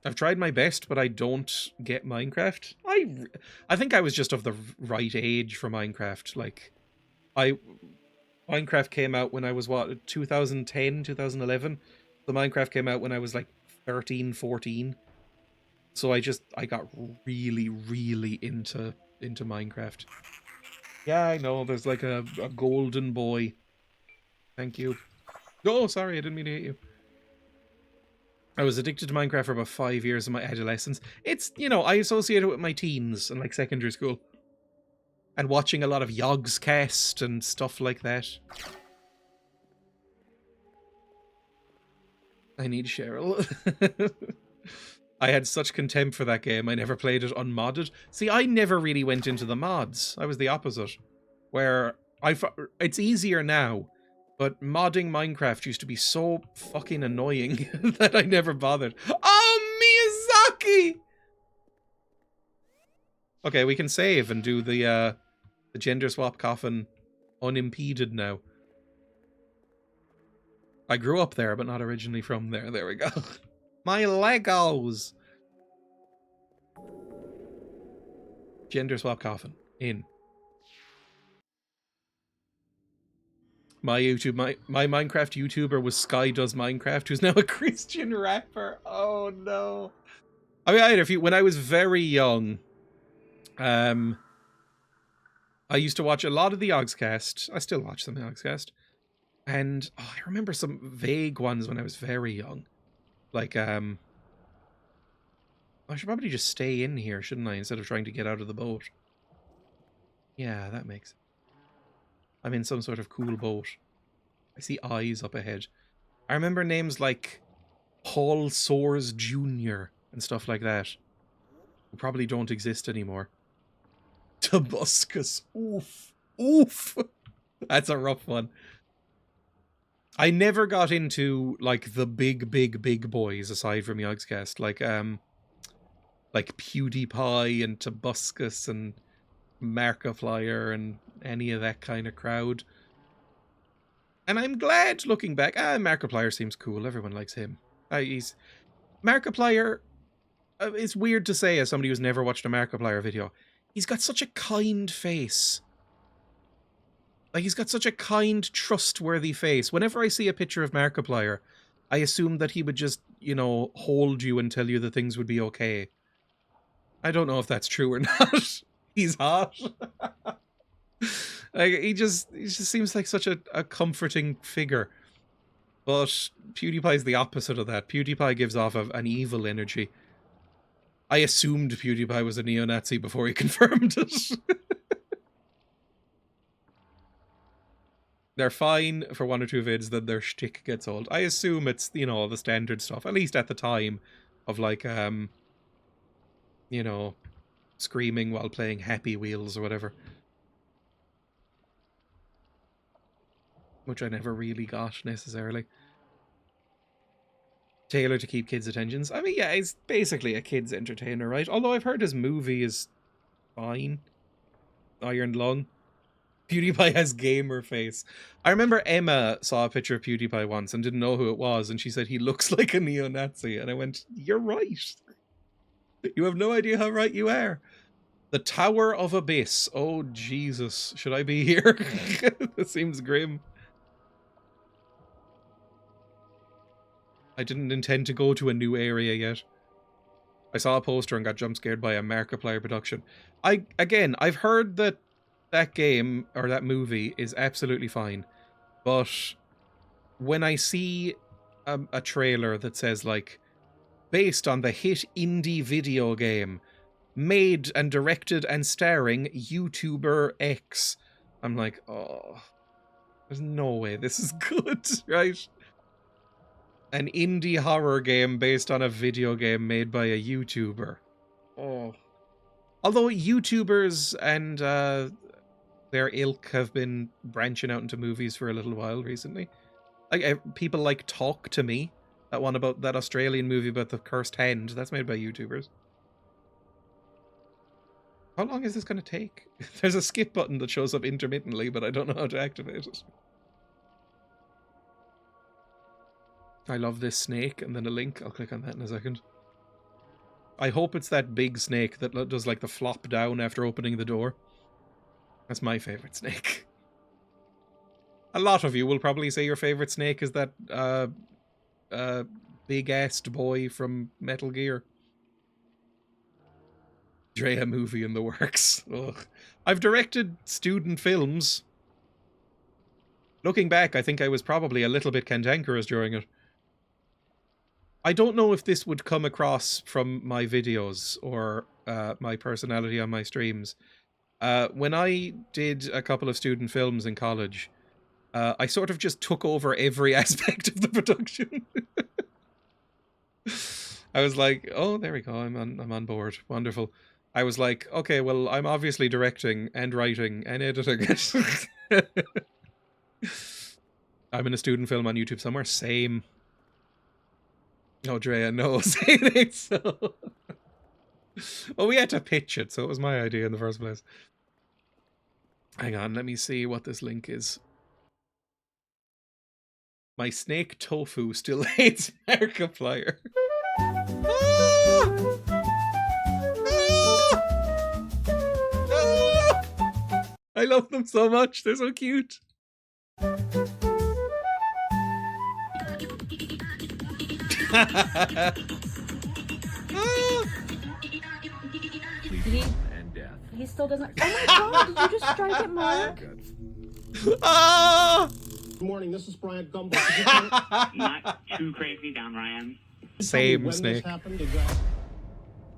I've tried my best, but I don't get Minecraft. I think I was just of the right age for Minecraft. Like, Minecraft came out when I was, what, 2010, 2011? The Minecraft came out when I was like 13, 14. So I got really, really into Minecraft. Yeah, I know, there's like a golden boy. Thank you. Oh, sorry, I didn't mean to hit you. I was addicted to Minecraft for about 5 years of my adolescence. It's, you know, I associate it with my teens and like secondary school. And watching a lot of Yogscast and stuff like that. I need Cheryl. I had such contempt for that game, I never played it unmodded. See, I never really went into the mods. I was the opposite. Where it's easier now, but modding Minecraft used to be so fucking annoying that I never bothered. Oh, Miyazaki! Okay, we can save and do the gender swap coffin unimpeded now. I grew up there, but not originally from there. There we go. My Legos! Gender swap coffin. In. my Minecraft YouTuber was Sky Does Minecraft, who's now a Christian rapper. Oh no. I mean, I had a few when I was very young. I used to watch a lot of the Yogscast. I still watch some Yogscast. And I remember some vague ones when I was very young. Like, I should probably just stay in here, shouldn't I, instead of trying to get out of the boat. Yeah, that makes sense. I'm in some sort of cool boat. I see eyes up ahead. I remember names like Paul Soares Jr. and stuff like that, who probably don't exist anymore. Tobuscus. Oof. Oof. That's a rough one. I never got into, like, the big boys aside from Yogscast. Like PewDiePie and Tobuscus and Markiplier and any of that kind of crowd. And I'm glad, looking back, Markiplier seems cool. Everyone likes him. Markiplier, it's weird to say as somebody who's never watched a Markiplier video. He's got such a kind face. Like, he's got such a kind, trustworthy face. Whenever I see a picture of Markiplier, I assume that he would just, you know, hold you and tell you that things would be okay. I don't know if that's true or not. He's hot. Like, he just seems like such a comforting figure. But PewDiePie's the opposite of that. PewDiePie gives off an evil energy. I assumed PewDiePie was a neo-Nazi before he confirmed it. They're fine for one or two vids, then their shtick gets old. I assume it's, you know, the standard stuff, at least at the time, of like, you know, screaming while playing Happy Wheels or whatever. Which I never really got, necessarily. Tailored to keep kids' attentions. I mean, yeah, it's basically a kid's entertainer, right? Although I've heard his movie is fine. Iron Lung. PewDiePie has gamer face. I remember Emma saw a picture of PewDiePie once and didn't know who it was, and she said he looks like a neo-Nazi, and I went, you're right. You have no idea how right you are. The Tower of Abyss. Oh, Jesus. Should I be here? This seems grim. I didn't intend to go to a new area yet. I saw a poster and got jump scared by a Markiplier production. I've heard that that game, or that movie, is absolutely fine. But when I see a trailer that says, like, based on the hit indie video game, made and directed and starring YouTuber X, I'm like, oh, there's no way this is good, right? An indie horror game based on a video game made by a YouTuber. Oh. Although YouTubers and their ilk have been branching out into movies for a little while recently. Like, people like Talk to Me, that one about that Australian movie about the cursed hand, that's made by YouTubers. How long is this going to take? There's a skip button that shows up intermittently, but I don't know how to activate it. I love this snake, and then a link. I'll click on that in a second. I hope it's that big snake that does like the flop down after opening the door. That's my favorite snake. A lot of you will probably say your favorite snake is that big-assed boy from Metal Gear. Dreya movie in the works. Ugh. I've directed student films. Looking back, I think I was probably a little bit cantankerous during it. I don't know if this would come across from my videos or my personality on my streams. When I did a couple of student films in college, I sort of just took over every aspect of the production. I was like, oh, there we go, I'm on board. Wonderful. I was like, okay, well, I'm obviously directing and writing and editing it. I'm in a student film on YouTube somewhere. Same. Oh, Dreya knows. It ain't so. Well, we had to pitch it, so it was my idea in the first place. Hang on, let me see what this link is. My snake tofu still hates Markiplier. I love them so much. They're so cute. He, he still doesn't. Oh my god, did you just strike it, Mark? Ah! Good morning, this is Brian Gumbo. Not too crazy down, Ryan. Same snake.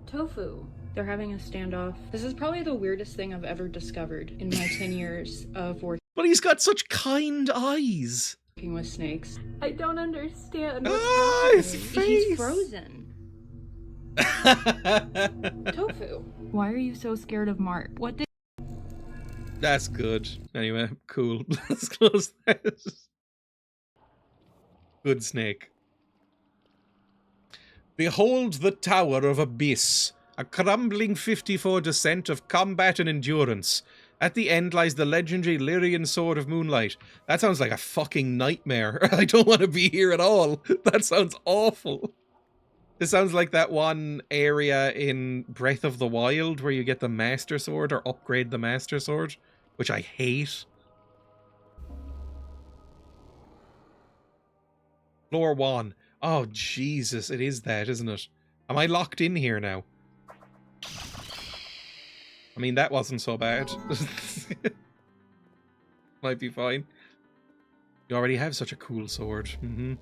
Tofu. They're having a standoff. This is probably the weirdest thing I've ever discovered in my 10 years of working But he's got such kind eyes. with snakes. I don't understand what's Ah, his happening. face. He's frozen. Tofu. Why are you so scared of Mark? What did That's good. Anyway, cool. Let's close this. Good snake. Behold the Tower of Abyss, a crumbling 54 descent of combat and endurance. At the end lies the legendary Lyrian Sword of Moonlight. That sounds like a fucking nightmare. I don't want to be here at all. That sounds awful. This sounds like that one area in Breath of the Wild where you get the Master Sword or upgrade the Master Sword, which I hate. Floor 1. Oh, Jesus, it is that, isn't it? Am I locked in here now? I mean, that wasn't so bad. Might be fine. You already have such a cool sword. Mm-hmm.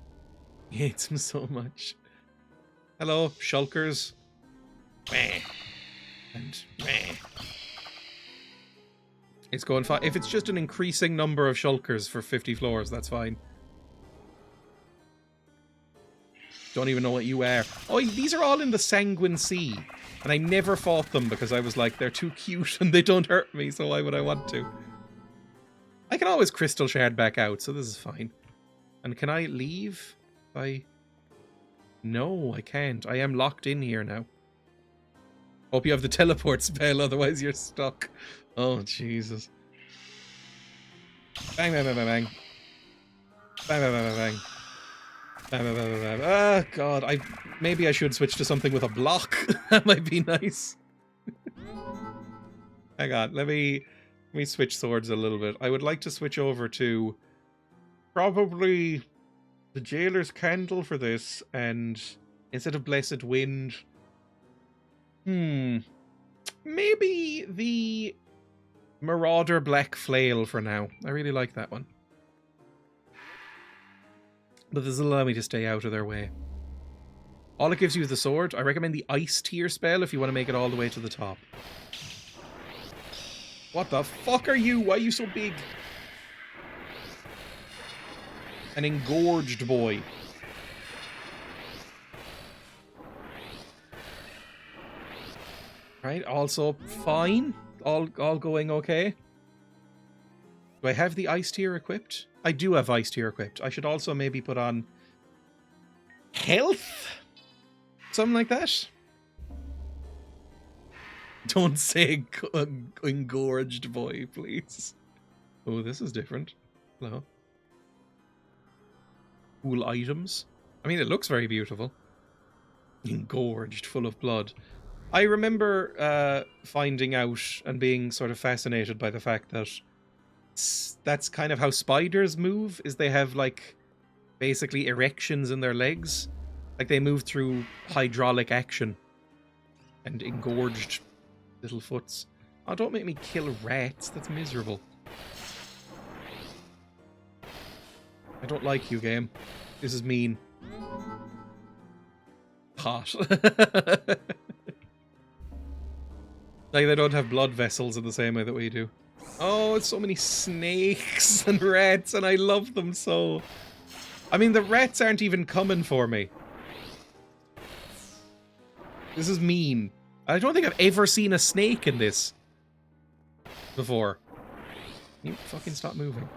Hates him so much. Hello, shulkers. Meh. And meh. It's going fine. If it's just an increasing number of shulkers for 50 floors, that's fine. Don't even know what you are. Oh, these are all in the Sanguine Sea. And I never fought them because I was like, they're too cute and they don't hurt me, so why would I want to? I can always crystal shard back out, so this is fine. And can I leave? No, I can't. I am locked in here now. Hope you have the teleport spell, otherwise you're stuck. Oh, Jesus. Bang, bang, bang, bang, bang. Bang, bang, bang, bang, bang. Bang, bang, bang, bang, bang. Ah, God. Maybe I should switch to something with a block. That might be nice. Hang on. Let me switch swords a little bit. I would like to switch over to probably the Jailer's Candle for this, and instead of Blessed Wind, maybe the Marauder Black Flail for now. I really like that one. But this will allow me to stay out of their way. All it gives you is the sword. I recommend the Ice Tier spell if you want to make it all the way to the top. What the fuck are you? Why are you so big? An engorged boy. Right, also fine. All going okay. Do I have the Ice Tier equipped? I do have Ice Tier equipped. I should also maybe put on Health? Something like that? Don't say engorged boy, please. Oh, this is different. Hello. Cool items. I mean, it looks very beautiful. Engorged, full of blood. I remember finding out and being sort of fascinated by the fact that that's kind of how spiders move, is they have, like, basically erections in their legs. Like, they move through hydraulic action. And engorged little foots. Oh, don't make me kill rats. That's miserable. I don't like you, game. This is mean. Hot. Like, they don't have blood vessels in the same way that we do. Oh, it's so many snakes and rats, and I love them so. I mean, the rats aren't even coming for me. This is mean. I don't think I've ever seen a snake in this before. Can you fucking stop moving?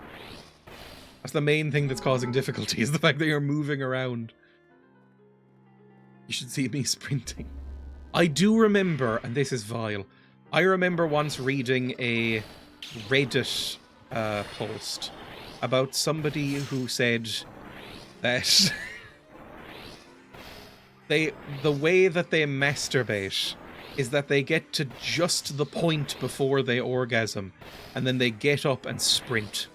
That's the main thing that's causing difficulty, is the fact that you're moving around. You should see me sprinting. I do remember, and this is vile, I remember once reading a Reddit post about somebody who said that the way that they masturbate is that they get to just the point before they orgasm, and then they get up and sprint.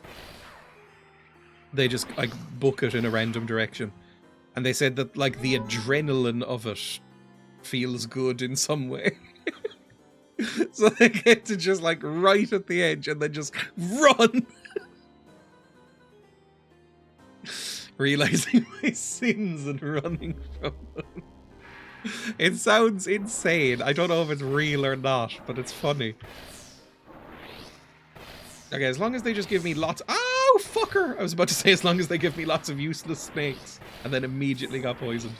They just like book it in a random direction. And they said that like the adrenaline of it feels good in some way. So they get to just like right at the edge and then just run. Realizing my sins and running from them. It sounds insane. I don't know if it's real or not, but it's funny. Okay, as long as they just give me lots... Oh, fucker! I was about to say as long as they give me lots of useless snakes. And then immediately got poisoned.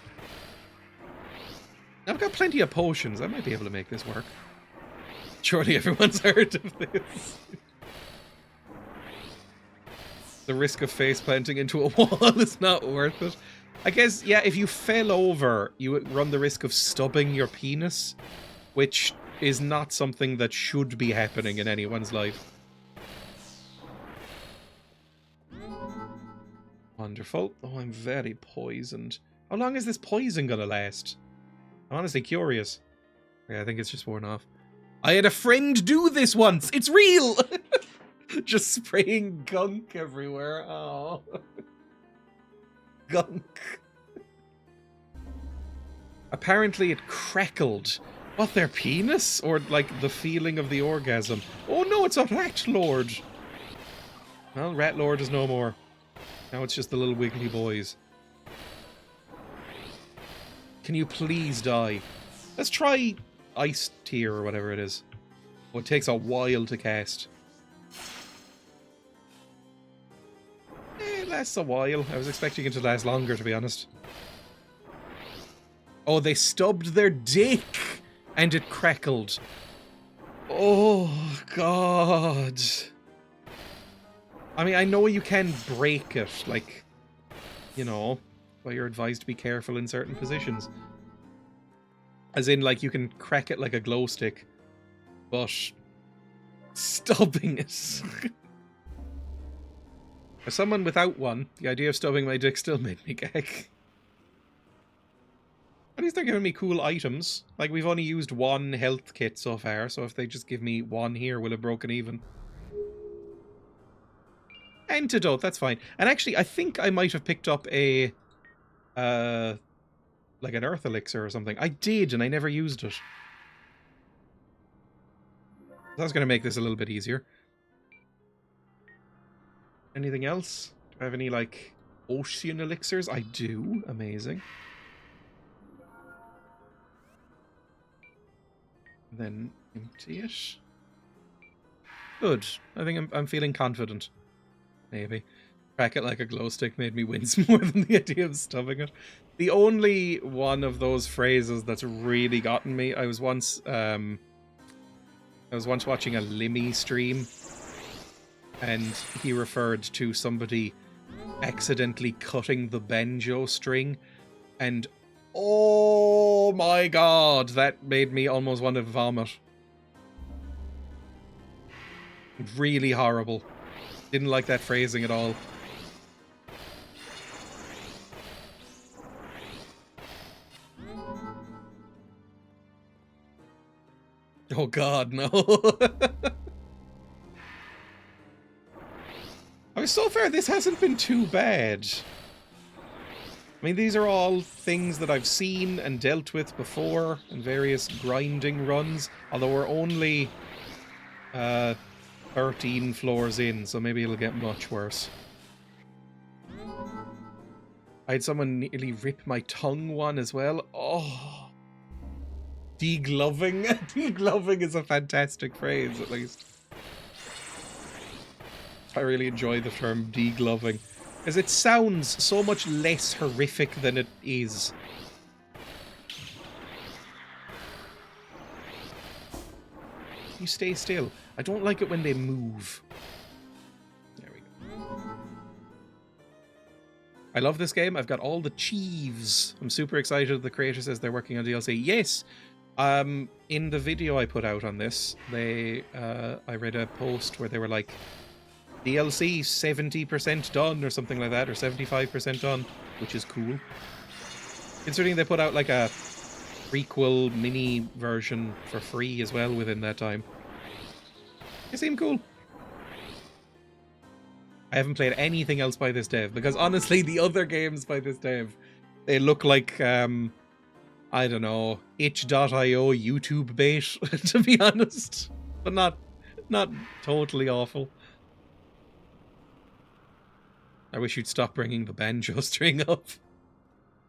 I've got plenty of potions. I might be able to make this work. Surely everyone's heard of this. The risk of face planting into a wall is not worth it. I guess, yeah, if you fell over, you run the risk of stubbing your penis, which is not something that should be happening in anyone's life. Wonderful. Oh, I'm very poisoned. How long is this poison gonna last? I'm honestly curious. Yeah, I think it's just worn off. I had a friend do this once! It's real! Just spraying gunk everywhere. Oh. Gunk. Apparently it crackled. What, their penis? Or, like, the feeling of the orgasm? Oh no, it's a rat lord! Well, rat lord is no more. Now it's just the little wiggly boys. Can you please die? Let's try ice tier or whatever it is. Oh, it takes a while to cast. It lasts a while. I was expecting it to last longer, to be honest. Oh, they stubbed their dick! And it crackled. Oh, God. I mean, I know you can break it, like, you know, but you're advised to be careful in certain positions. As in, like, you can crack it like a glow stick, but stubbing it. As someone without one, the idea of stubbing my dick still made me gag. At least they're giving me cool items. Like, we've only used one health kit so far, so if they just give me one here, we'll have broken even. Antidote, that's fine. And actually, I think I might have picked up a... like an earth elixir or something. I did, and I never used it. That's going to make this a little bit easier. Anything else? Do I have any, like, ocean elixirs? I do. Amazing. And then empty it. Good. I think I'm feeling confident. Maybe. Crack it like a glow stick made me wince more than the idea of stuffing it. The only one of those phrases that's really gotten me, I was once watching a Limmy stream, and he referred to somebody accidentally cutting the banjo string, and oh my god, that made me almost want to vomit. Really horrible. Didn't like that phrasing at all. Oh god, no. I mean, so far this hasn't been too bad. I mean, these are all things that I've seen and dealt with before in various grinding runs, although we're only 13 floors in, so maybe it'll get much worse. I had someone nearly rip my tongue one as well. Oh. Degloving. Degloving is a fantastic phrase, at least. I really enjoy the term degloving, as it sounds so much less horrific than it is. You stay still. I don't like it when they move. There we go. I love this game. I've got all the Chiefs. I'm super excited. The creator says they're working on DLC. Yes. In the video I put out on this, I read a post where they were like, DLC 70% done or something like that, or 75% done, which is cool. Considering they put out like a prequel mini version for free as well within that time. They seem cool. I haven't played anything else by this dev, because honestly, the other games by this dev, they look like, I don't know, itch.io YouTube bait, to be honest. But not totally awful. I wish you'd stop bringing the banjo string up.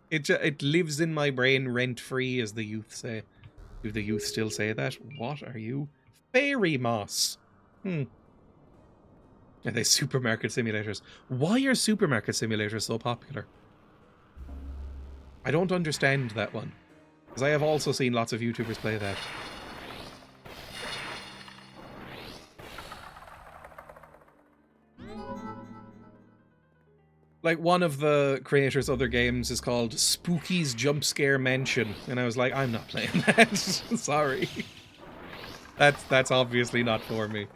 It lives in my brain rent-free, as the youth say. Do the youth still say that? What are you? Fairy moss. Are they supermarket simulators? Why are supermarket simulators so popular? I don't understand that one. Because I have also seen lots of YouTubers play that. Like, one of the creators' other games is called Spooky's Jump Scare Mansion. And I was like, I'm not playing that. Sorry. That's obviously not for me.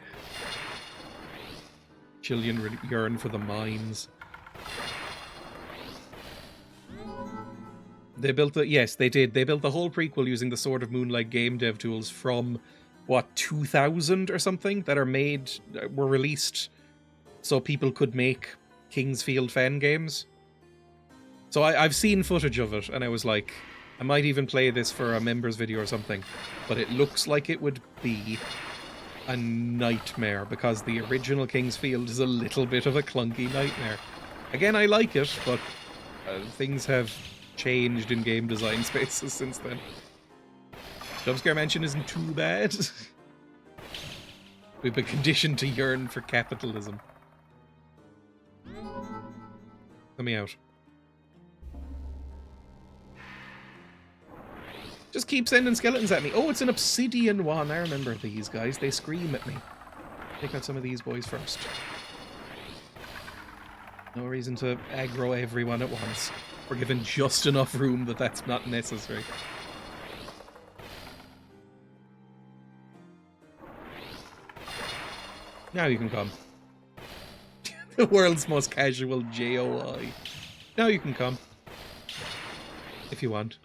Children yearn for the mines. They built the... Yes, they did. They built the whole prequel using the Sword of Moonlight game dev tools from, what, 2000 or something? That were released so people could make Kingsfield fan games. So I've seen footage of it, and I was like, I might even play this for a members video or something, but it looks like it would be a nightmare, because the original Kingsfield is a little bit of a clunky nightmare. Again, I like it, but things have changed in game design spaces since then. Jumpscare Mansion isn't too bad. We've been conditioned to yearn for capitalism. Let me out. Just keep sending skeletons at me. Oh, it's an obsidian one. I remember these guys. They scream at me. Take out some of these boys first. No reason to aggro everyone at once. We're given just enough room that that's not necessary. Now you can come. The world's most casual JOI. Now you can come. If you want.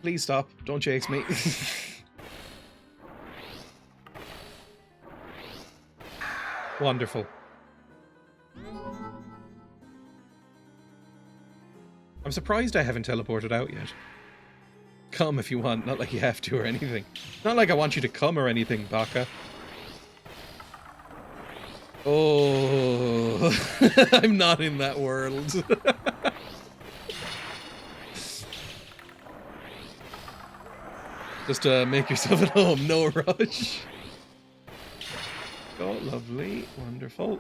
Please stop. Don't chase me. Wonderful. I'm surprised I haven't teleported out yet. Come if you want, not like you have to or anything. Not like I want you to come or anything, Baka. Oh, I'm not in that world. Just make yourself at home, no rush. Oh, lovely, wonderful.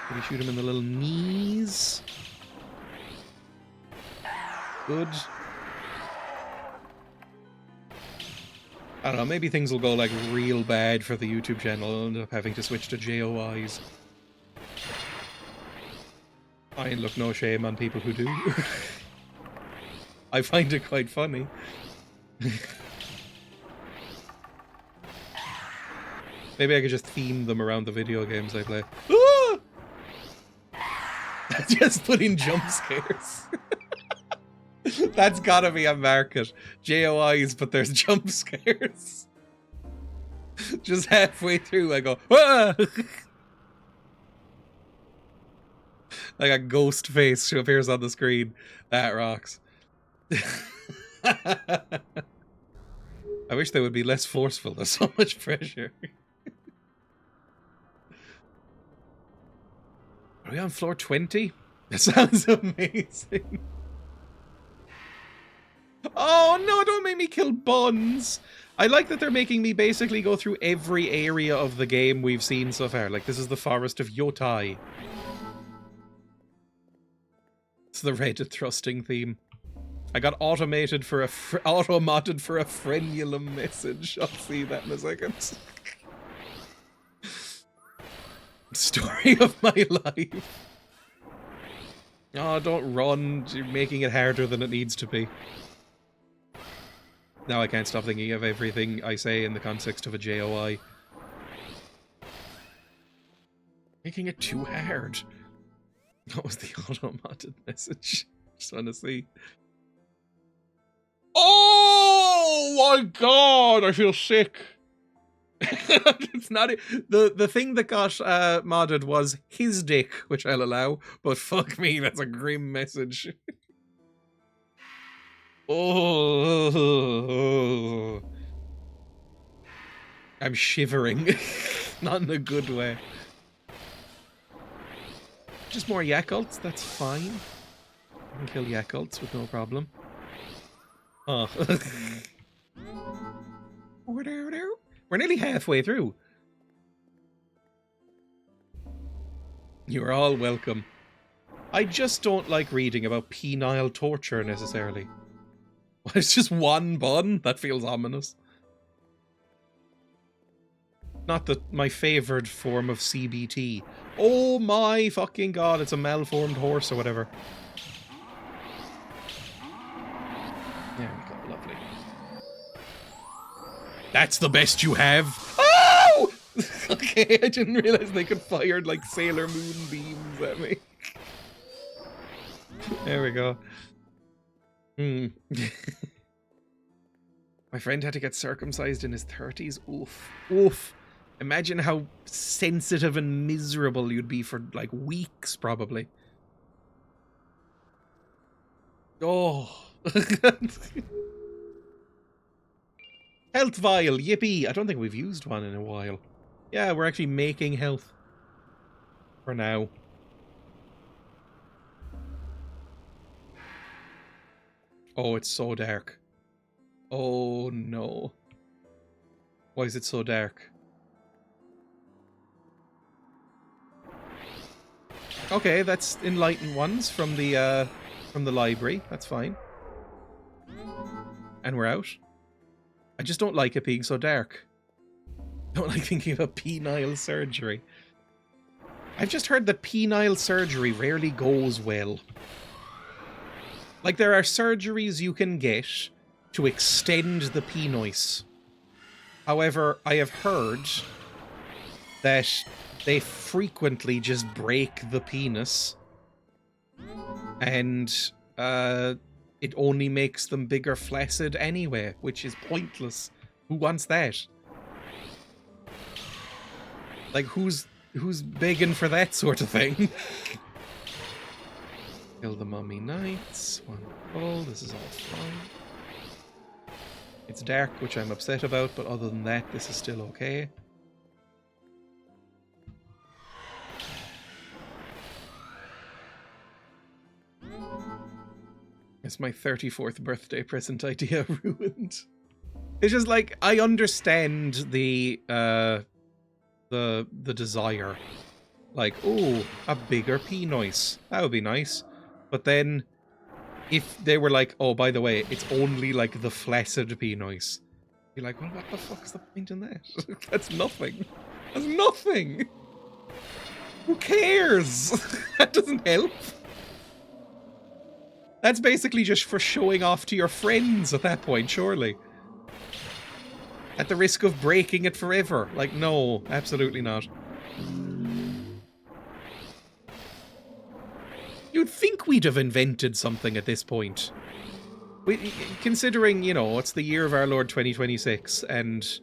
Maybe shoot him in the little knees. Good. I don't know, maybe things will go like real bad for the YouTube channel. I'll end up having to switch to JOIs. I ain't look no shame on people who do. I find it quite funny. Maybe I could just theme them around the video games I play. Ah! Just put in jump scares. That's gotta be a market. JOIs, but there's jump scares. Just halfway through, I go, ah! Like a ghost face who appears on the screen. That rocks. I wish they would be less forceful. There's so much pressure. Are we on floor 20? That sounds amazing. Oh no, don't make me kill buns. I like that they're making me basically go through every area of the game we've seen so far. Like, this is the forest of Yotai. It's the Reddit thrusting theme. I got automated for a auto-modded for a frenulum message. I'll see that in a second. Story of my life. Oh, don't run. You're making it harder than it needs to be. Now I can't stop thinking of everything I say in the context of a JOI. Making it too hard. What was the auto-modded message? Just want to see. Oh my god, I feel sick. It's not the thing that got modded was his dick, which I'll allow, but fuck me, that's a grim message. Oh, I'm shivering. Not in a good way. Just more Yakults, that's fine. I can kill Yakults with no problem. Oh. We're nearly halfway through. You're all welcome. I just don't like reading about penile torture necessarily. It's just one bun? That feels ominous. Not that my favoured form of CBT. Oh my fucking god, it's a malformed horse or whatever. There we go, lovely. That's the best you have? Oh! Okay, I didn't realise they could fire like Sailor Moon beams at me. There we go. My friend had to get circumcised in his 30s. Oof. Oof. Imagine how sensitive and miserable you'd be for, like, weeks, probably. Oh. Health vial, yippee! I don't think we've used one in a while. Yeah, we're actually making health. For now. Oh, it's so dark. Oh, no. Why is it so dark? Okay, that's enlightened ones from the library. That's fine. And we're out. I just don't like it being so dark. I don't like thinking about penile surgery. I've just heard that penile surgery rarely goes well. Like, there are surgeries you can get to extend the penice. However, I have heard that they frequently just break the penis. And it only makes them bigger flaccid anyway, which is pointless. Who wants that? Like, who's begging for that sort of thing? Kill the mummy knights. Wonderful. This is all fine. It's dark, which I'm upset about, but other than that, this is still okay. It's my 34th birthday present idea ruined. It's just like, I understand the desire. Like, oh, a bigger penice. That would be nice. But then, if they were like, oh, by the way, it's only like the flaccid penice. You're like, well, what the fuck's the point in that? That's nothing. That's nothing. Who cares? That doesn't help. That's basically just for showing off to your friends at that point, surely. At the risk of breaking it forever. Like, no, absolutely not. You'd think we'd have invented something at this point. Considering, you know, it's the year of our Lord 2026, and,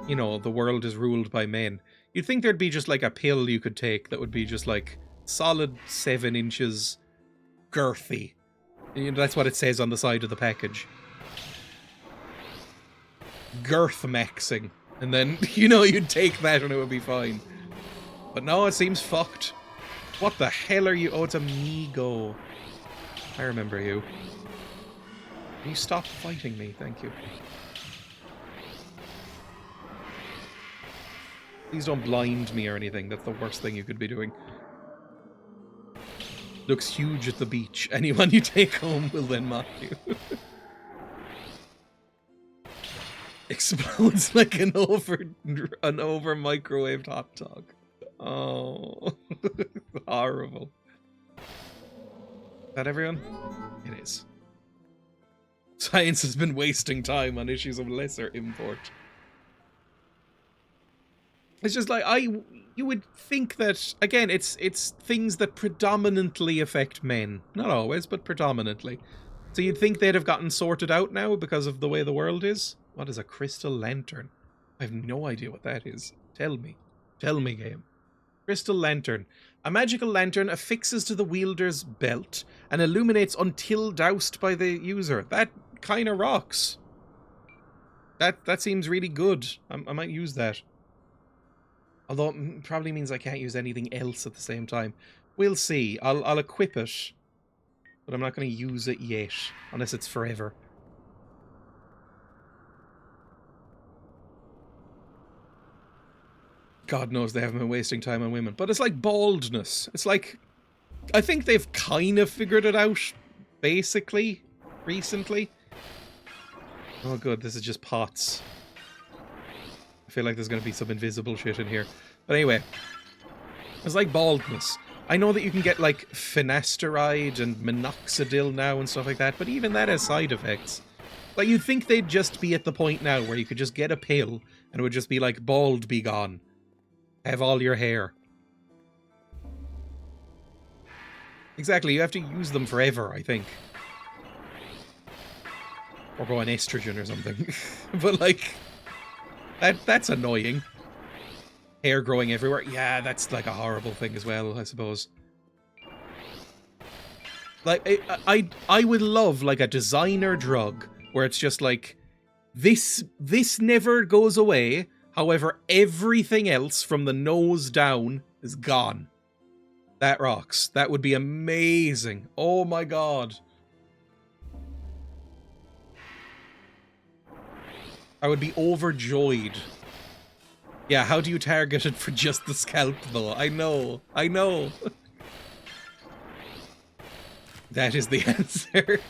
you know, the world is ruled by men. You'd think there'd be just like a pill you could take that would be just like solid 7 inches girthy. You know, that's what it says on the side of the package. Girth maxing. And then, you know, you'd take that and it would be fine. But no, it seems fucked. What the hell are you? Oh, it's a Migo. I remember you. Can you stop fighting me? Thank you. Please don't blind me or anything. That's the worst thing you could be doing. Looks huge at the beach. Anyone you take home will then mock you. Explodes like an over microwaved hot dog. Oh, horrible. Is that everyone? It is. Science has been wasting time on issues of lesser import. It's just like, you would think that, again, it's things that predominantly affect men. Not always, but predominantly. So you'd think they'd have gotten sorted out now because of the way the world is? What is a crystal lantern? I have no idea what that is. Tell me. Tell me, game. Crystal lantern. A magical lantern affixes to the wielder's belt and illuminates until doused by the user. That kind of rocks. That seems really good. I might use that. Although it probably means I can't use anything else at the same time. We'll see. I'll equip it. But I'm not going to use it yet. Unless it's forever. God knows they haven't been wasting time on women. But it's like baldness. It's like... I think they've kind of figured it out. Basically. Recently. Oh good, this is just pots. I feel like there's going to be some invisible shit in here. But anyway. It's like baldness. I know that you can get like finasteride and minoxidil now and stuff like that. But even that has side effects. Like you'd think they'd just be at the point now where you could just get a pill. And it would just be like, bald be gone. Have all your hair. Exactly, you have to use them forever, I think. Or go on estrogen or something. But like, that's annoying. Hair growing everywhere. Yeah, that's like a horrible thing as well, I suppose. Like, I would love like a designer drug where it's just like, this never goes away. However, everything else from the nose down is gone. That rocks. That would be amazing. Oh my god. I would be overjoyed. Yeah, how do you target it for just the scalp though? I know. I know. That is the answer.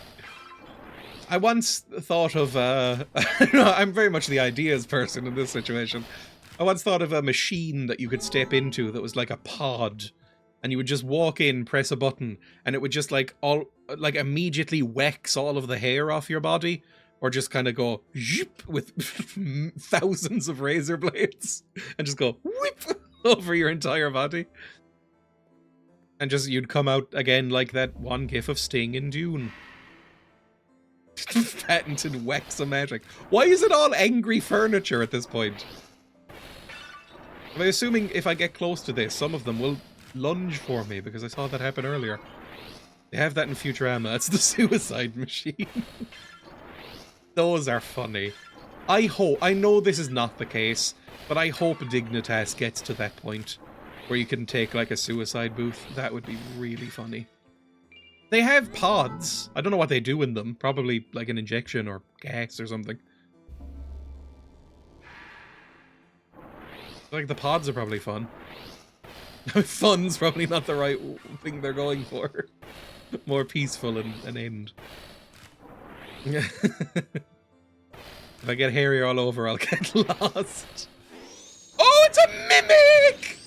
I once thought of, I'm very much the ideas person in this situation. I once thought of a machine that you could step into that was like a pod. And you would just walk in, press a button, and it would just like immediately wax all of the hair off your body. Or just kind of go zhoop with thousands of razor blades. And just go whip over your entire body. And just, you'd come out again like that one gif of Sting in Dune. Patented wax-o-matic. Why is it all angry furniture at this point? I'm assuming if I get close to this, some of them will lunge for me, because I saw that happen earlier. They have that in Futurama. It's the suicide machine. Those are funny. I know this is not the case, but I hope Dignitas gets to that point where you can take like a suicide booth. That would be really funny. They have pods. I don't know what they do in them. Probably like an injection or gas or something. Like the pods are probably fun. Fun's probably not the right thing they're going for. More peaceful and end. If I get hairy all over, I'll get lost. Oh, it's a mimic!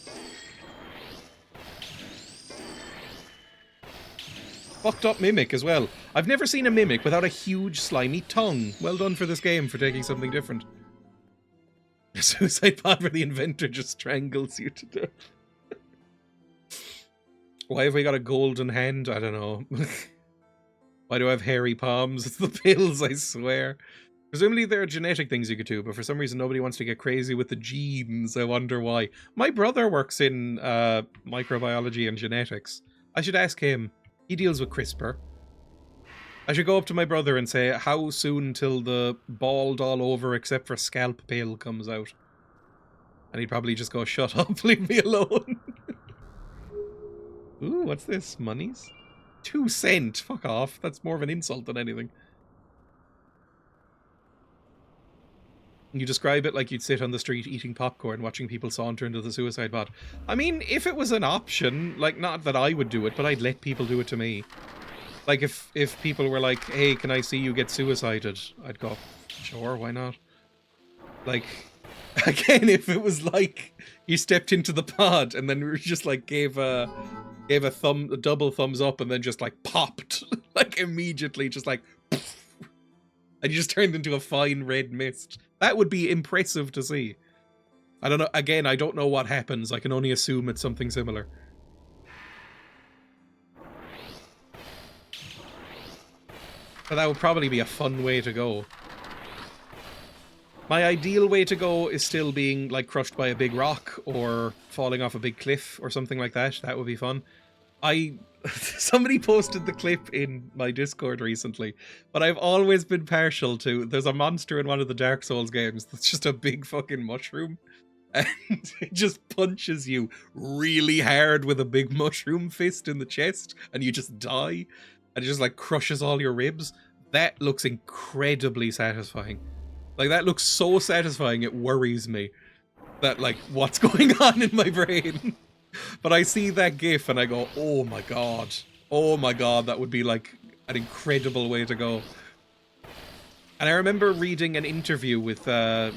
Fucked up mimic as well. I've never seen a mimic without a huge slimy tongue. Well done for this game for taking something different. A suicide pod where the inventor just strangles you to death. Why have we got a golden hand? I don't know. Why do I have hairy palms? It's the pills, I swear. Presumably there are genetic things you could do, but for some reason nobody wants to get crazy with the genes. I wonder why. My brother works in microbiology and genetics. I should ask him. He deals with CRISPR. I should go up to my brother and say, how soon till the bald all over except for scalp pill comes out? And he'd probably just go, shut up, leave me alone. Ooh, what's this? Monies? 2 cents? Fuck off. That's more of an insult than anything. You describe it like you'd sit on the street eating popcorn, watching people saunter into the suicide bot. I mean, if it was an option, like, not that I would do it, but I'd let people do it to me. Like, if people were like, hey, can I see you get suicided? I'd go, sure, why not? Like, again, if it was like, you stepped into the pod, and then we just, like, gave a double thumbs up, and then just, like, popped. Like, immediately, just like, and you just turned into a fine red mist. That would be impressive to see. I don't know. Again, I don't know what happens. I can only assume it's something similar. But that would probably be a fun way to go. My ideal way to go is still being like crushed by a big rock or falling off a big cliff or something like that. That would be fun. Somebody posted the clip in my Discord recently, but I've always been partial to, there's a monster in one of the Dark Souls games that's just a big fucking mushroom, and it just punches you really hard with a big mushroom fist in the chest, and you just die, and it just like crushes all your ribs. That looks incredibly satisfying. Like, that looks so satisfying, it worries me that, like, what's going on in my brain? But I see that gif and I go, oh my god, that would be like an incredible way to go. And I remember reading an interview with, I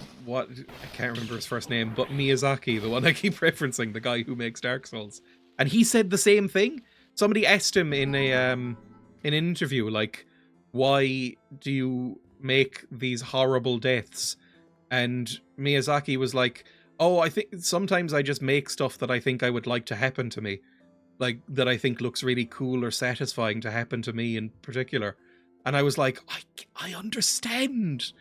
can't remember his first name, but Miyazaki, the one I keep referencing, the guy who makes Dark Souls. And he said the same thing. Somebody asked him in an interview, like, why do you make these horrible deaths? And Miyazaki was like, oh, I think sometimes I just make stuff that I think I would like to happen to me. Like, that I think looks really cool or satisfying to happen to me in particular. And I was like, I understand,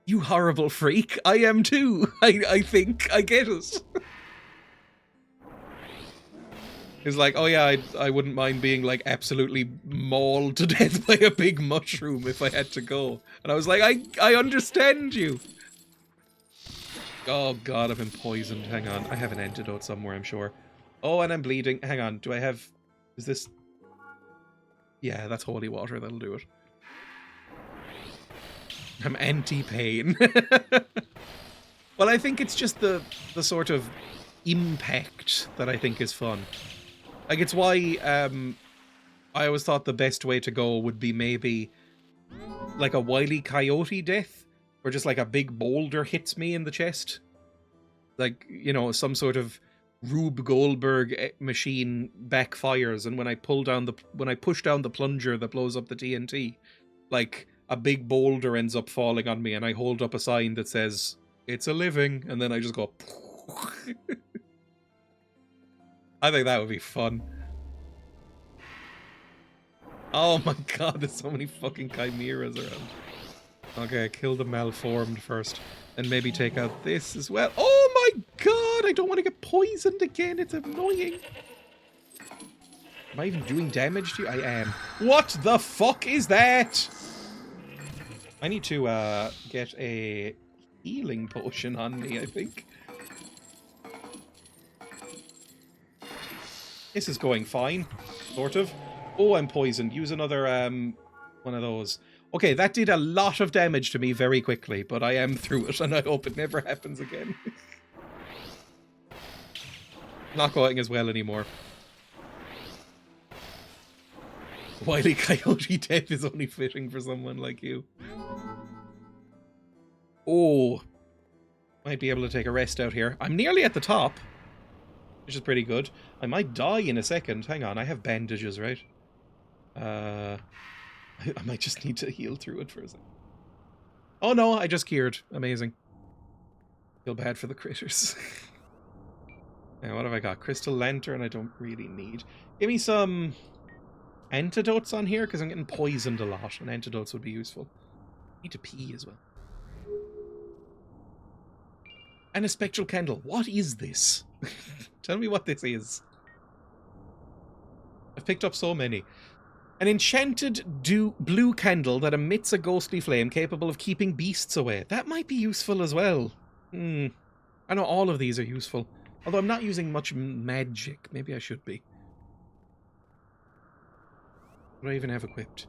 you horrible freak. I am too. I think I get it. He's like, oh yeah, I wouldn't mind being like absolutely mauled to death by a big mushroom if I had to go. And I was like, I understand you. Oh god, I've been poisoned. Hang on, I have an antidote somewhere, I'm sure. Oh, and I'm bleeding. Hang on, do I have... Is this... Yeah, that's holy water, that'll do it. I'm anti-pain. Well, I think it's just the sort of impact that I think is fun. Like, it's why I always thought the best way to go would be maybe like a Wile E. Coyote death, where just like a big boulder hits me in the chest. Like, you know, some sort of Rube Goldberg machine backfires, and when I push down the plunger that blows up the TNT, like a big boulder ends up falling on me, and I hold up a sign that says, "It's a living," and then I just go. I think that would be fun. Oh my god, there's so many fucking chimeras around. Okay, kill the malformed first. And maybe take out this as well. Oh my god, I don't want to get poisoned again. It's annoying. Am I even doing damage to you? I am. What the fuck is that? I need to get a healing potion on me, I think. This is going fine. Sort of. Oh, I'm poisoned. Use another one of those. Okay, that did a lot of damage to me very quickly, but I am through it, and I hope it never happens again. Not going as well anymore. Wile E. Coyote death is only fitting for someone like you. Oh. Might be able to take a rest out here. I'm nearly at the top, which is pretty good. I might die in a second. Hang on, I have bandages, right? I might just need to heal through it for a second. Oh no, I just cured. Amazing. Feel bad for the critters. Now, what have I got? Crystal Lantern I don't really need. Give me some antidotes on here, because I'm getting poisoned a lot, and antidotes would be useful. I need to pee as well. And a spectral candle. What is this? Tell me what this is. I've picked up so many. An enchanted blue candle that emits a ghostly flame capable of keeping beasts away. That might be useful as well. I know all of these are useful. Although I'm not using much magic. Maybe I should be. What do I even have equipped?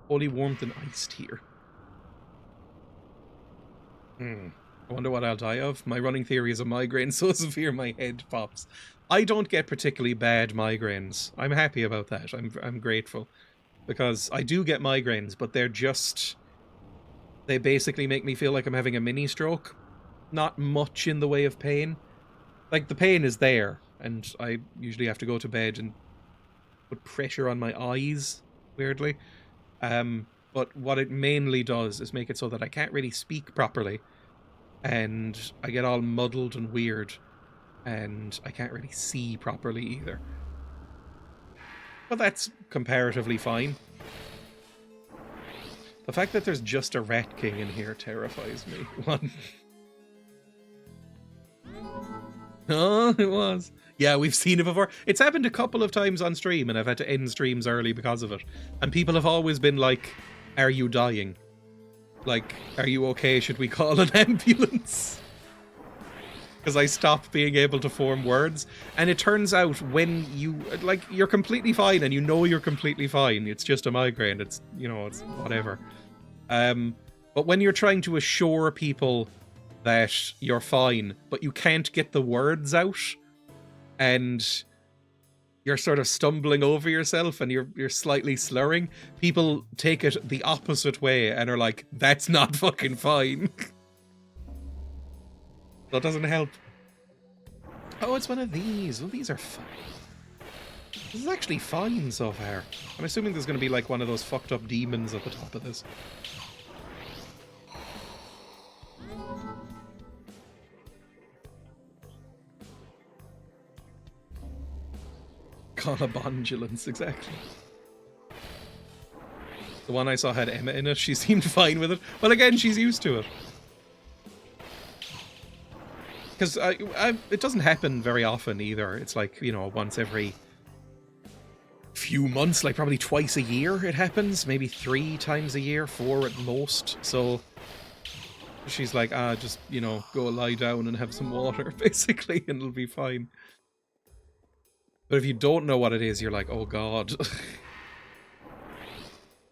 Holy warmth and iced here. I wonder what I'll die of. My running theory is a migraine so severe my head pops. I don't get particularly bad migraines. I'm happy about that. I'm grateful. Because I do get migraines, but they're just... They basically make me feel like I'm having a mini stroke. Not much in the way of pain. Like, the pain is there, and I usually have to go to bed and put pressure on my eyes, weirdly. But what it mainly does is make it so that I can't really speak properly. And I get all muddled and weird. And I can't really see properly either. But that's comparatively fine. The fact that there's just a Rat King in here terrifies me. Oh, it was. Yeah, we've seen it before. It's happened a couple of times on stream, and I've had to end streams early because of it. And people have always been like, "Are you dying? Like, are you okay? Should we call an ambulance?" Because I stopped being able to form words. And it turns out when you, like, you're completely fine and you know you're completely fine. It's just a migraine. It's, you know, it's whatever. But when you're trying to assure people that you're fine, but you can't get the words out, and you're sort of stumbling over yourself and you're slightly slurring, people take it the opposite way and are like, that's not fucking fine. That doesn't help. Oh, it's one of these. Well, these are fine. This is actually fine so far. I'm assuming there's going to be like one of those fucked up demons at the top of this. Call a bondulance, exactly. The one I saw had Emma in it. She seemed fine with it. Well, again, she's used to it. Because it doesn't happen very often either. It's like, you know, once every few months, like probably twice a year it happens. Maybe 3 times a year, 4 at most. So she's like, just, you know, go lie down and have some water, basically, and it'll be fine. But if you don't know what it is, you're like, oh god.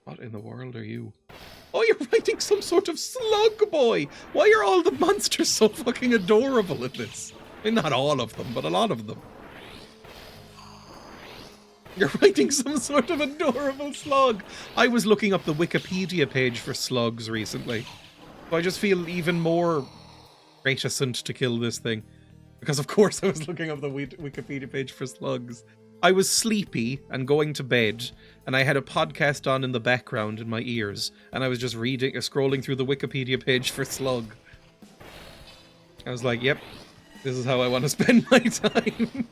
What in the world are you? Oh, you're writing some sort of slug boy! Why are all the monsters so fucking adorable in this? I mean, not all of them, but a lot of them. You're writing some sort of adorable slug! I was looking up the Wikipedia page for slugs recently. So I just feel even more reticent to kill this thing. Because of course I was looking up the Wikipedia page for slugs. I was sleepy and going to bed, and I had a podcast on in the background in my ears, and I was just scrolling through the Wikipedia page for slug. I was like, yep, this is how I want to spend my time.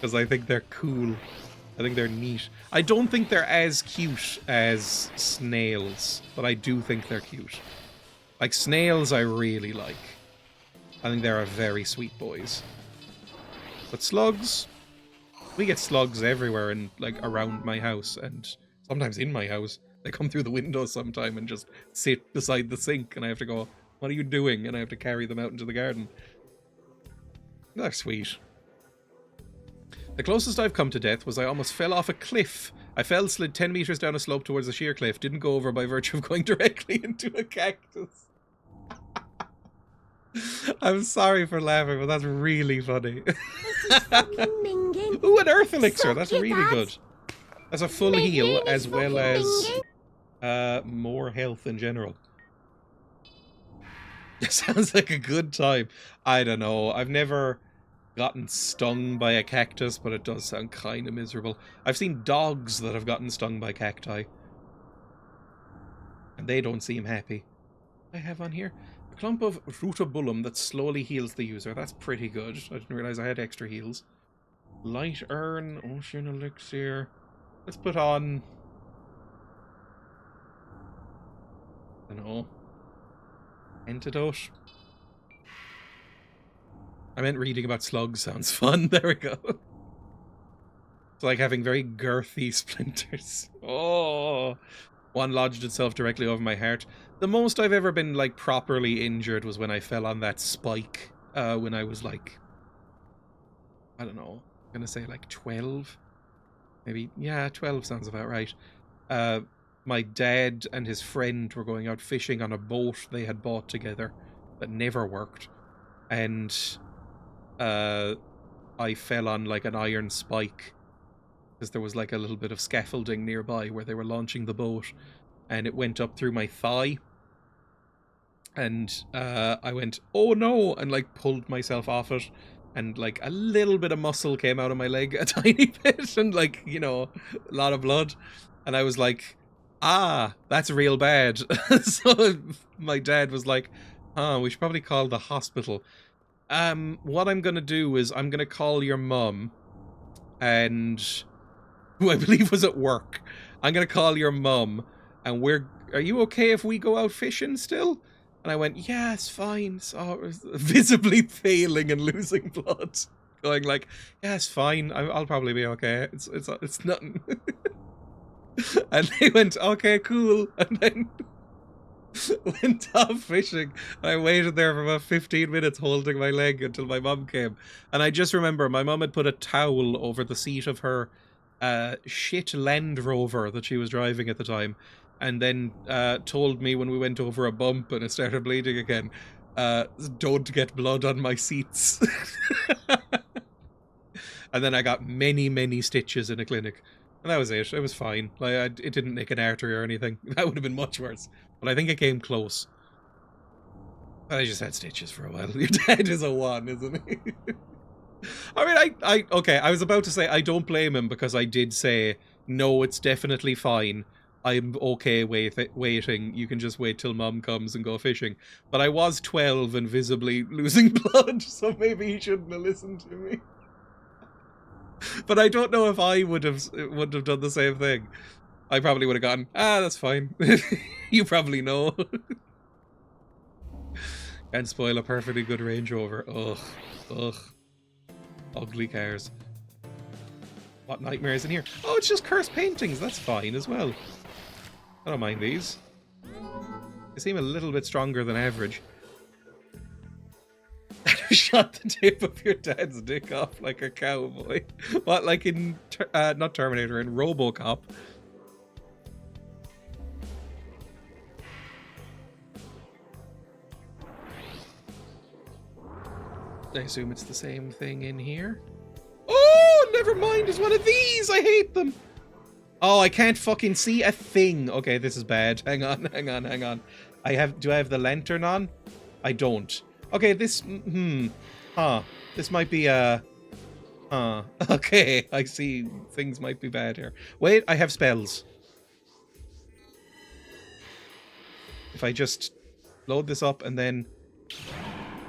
Because I think they're cool. I think they're neat. I don't think they're as cute as snails, but I do think they're cute. Like, snails I really like. I think they're very sweet boys. But slugs, we get slugs everywhere and like around my house and sometimes in my house. They come through the window sometime and just sit beside the sink and I have to go, what are you doing? And I have to carry them out into the garden. They're sweet. The closest I've come to death was I almost fell off a cliff. I fell, slid 10 meters down a slope towards a sheer cliff, didn't go over by virtue of going directly into a cactus. I'm sorry for laughing, but that's really funny. Ooh, an earth elixir. That's really good. That's a full heal as well as more health in general. It sounds like a good time. I don't know. I've never gotten stung by a cactus, but it does sound kind of miserable. I've seen dogs that have gotten stung by cacti. And they don't seem happy. I have on here a clump of rutabullum that slowly heals the user. That's pretty good. I didn't realize I had extra heals. Light urn, ocean elixir. Let's put on, I don't know, antidote. I meant reading about slugs sounds fun. There we go. It's like having very girthy splinters. Oh, one lodged itself directly over my heart. The most I've ever been like properly injured was when I fell on that spike when I was like, I don't know, I'm gonna say like 12. Maybe, yeah, 12 sounds about right. My dad and his friend were going out fishing on a boat they had bought together that never worked. And I fell on like an iron spike because there was like a little bit of scaffolding nearby where they were launching the boat, and it went up through my thigh. And I went, oh no, and like pulled myself off it. And like a little bit of muscle came out of my leg, a tiny bit, and like, you know, a lot of blood. And I was like, ah, that's real bad. So my dad was like, we should probably call the hospital. What I'm gonna do is I'm gonna call your mum, and who I believe was at work. I'm gonna call your mum, and are you okay if we go out fishing still? And I went, yeah, it's fine. So visibly failing and losing blood. Going like, yeah, it's fine. I'll probably be okay. It's nothing. And they went, okay, cool. And then went off fishing. And I waited there for about 15 minutes holding my leg until my mum came. And I just remember my mum had put a towel over the seat of her shit Land Rover that she was driving at the time. And then told me when we went over a bump and it started bleeding again, don't get blood on my seats. And then I got many, many stitches in a clinic. And that was it. It was fine. Like, it didn't nick an artery or anything. That would have been much worse. But I think it came close. But I just had stitches for a while. Your dad is a 1, isn't he? I mean, okay, I was about to say I don't blame him because I did say, no, it's definitely fine. I'm okay waiting. You can just wait till Mum comes and go fishing. But I was 12 and visibly losing blood, so maybe he shouldn't have listened to me. But I don't know if I would have done the same thing. I probably would have gone, that's fine. You probably know. Can't spoil a perfectly good Range Rover. Ugh. Ugly cars. What nightmare is in here? Oh, it's just cursed paintings. That's fine as well. I don't mind these. They seem a little bit stronger than average. Shot the tip of your dad's dick off like a cowboy. What, like in, not Terminator, in RoboCop? I assume it's the same thing in here. Oh, never mind, it's one of these! I hate them! Oh, I can't fucking see a thing. Okay, this is bad. Hang on. Do I have the lantern on? I don't. Okay, this, this might be okay, I see things might be bad here. Wait, I have spells. If I just load this up and then...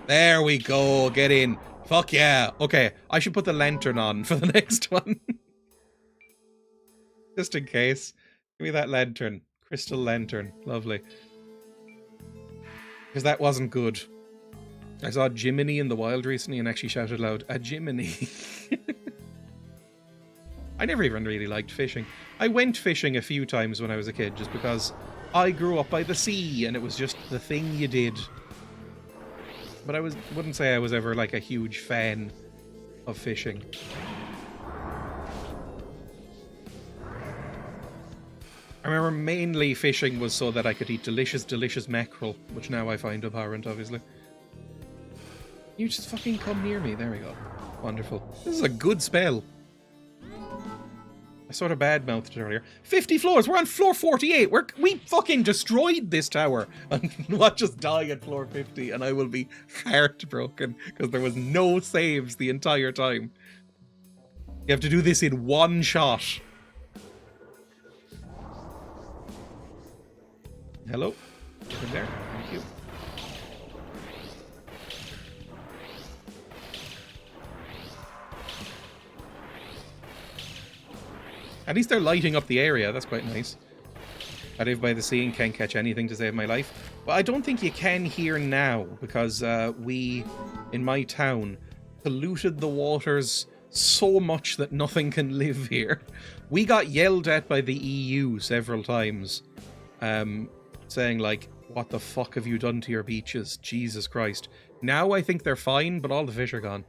There we go, get in. Fuck yeah. Okay, I should put the lantern on for the next one. Just in case. Give me that lantern. Crystal lantern. Lovely. Because that wasn't good. I saw Jiminy in the wild recently and actually shouted loud, a Jiminy. I never even really liked fishing. I went fishing a few times when I was a kid just because I grew up by the sea and it was just the thing you did. But I wouldn't say I was ever like a huge fan of fishing. I remember mainly fishing was so that I could eat delicious, delicious mackerel, which now I find abhorrent, obviously. You just fucking come near me. There we go. Wonderful. This is a good spell. I sort of bad-mouthed it earlier. 50 floors! We're on floor 48! We fucking destroyed this tower! And watch us die at floor 50, and I will be heartbroken, because there was no saves the entire time. You have to do this in one shot. Hello? In there? Thank you. At least they're lighting up the area, that's quite nice. I live by the sea and can't catch anything to save my life. But I don't think you can here now, because we, in my town, polluted the waters so much that nothing can live here. We got yelled at by the EU several times, saying like, what the fuck have you done to your beaches? Jesus Christ. Now I think they're fine, but all the fish are gone.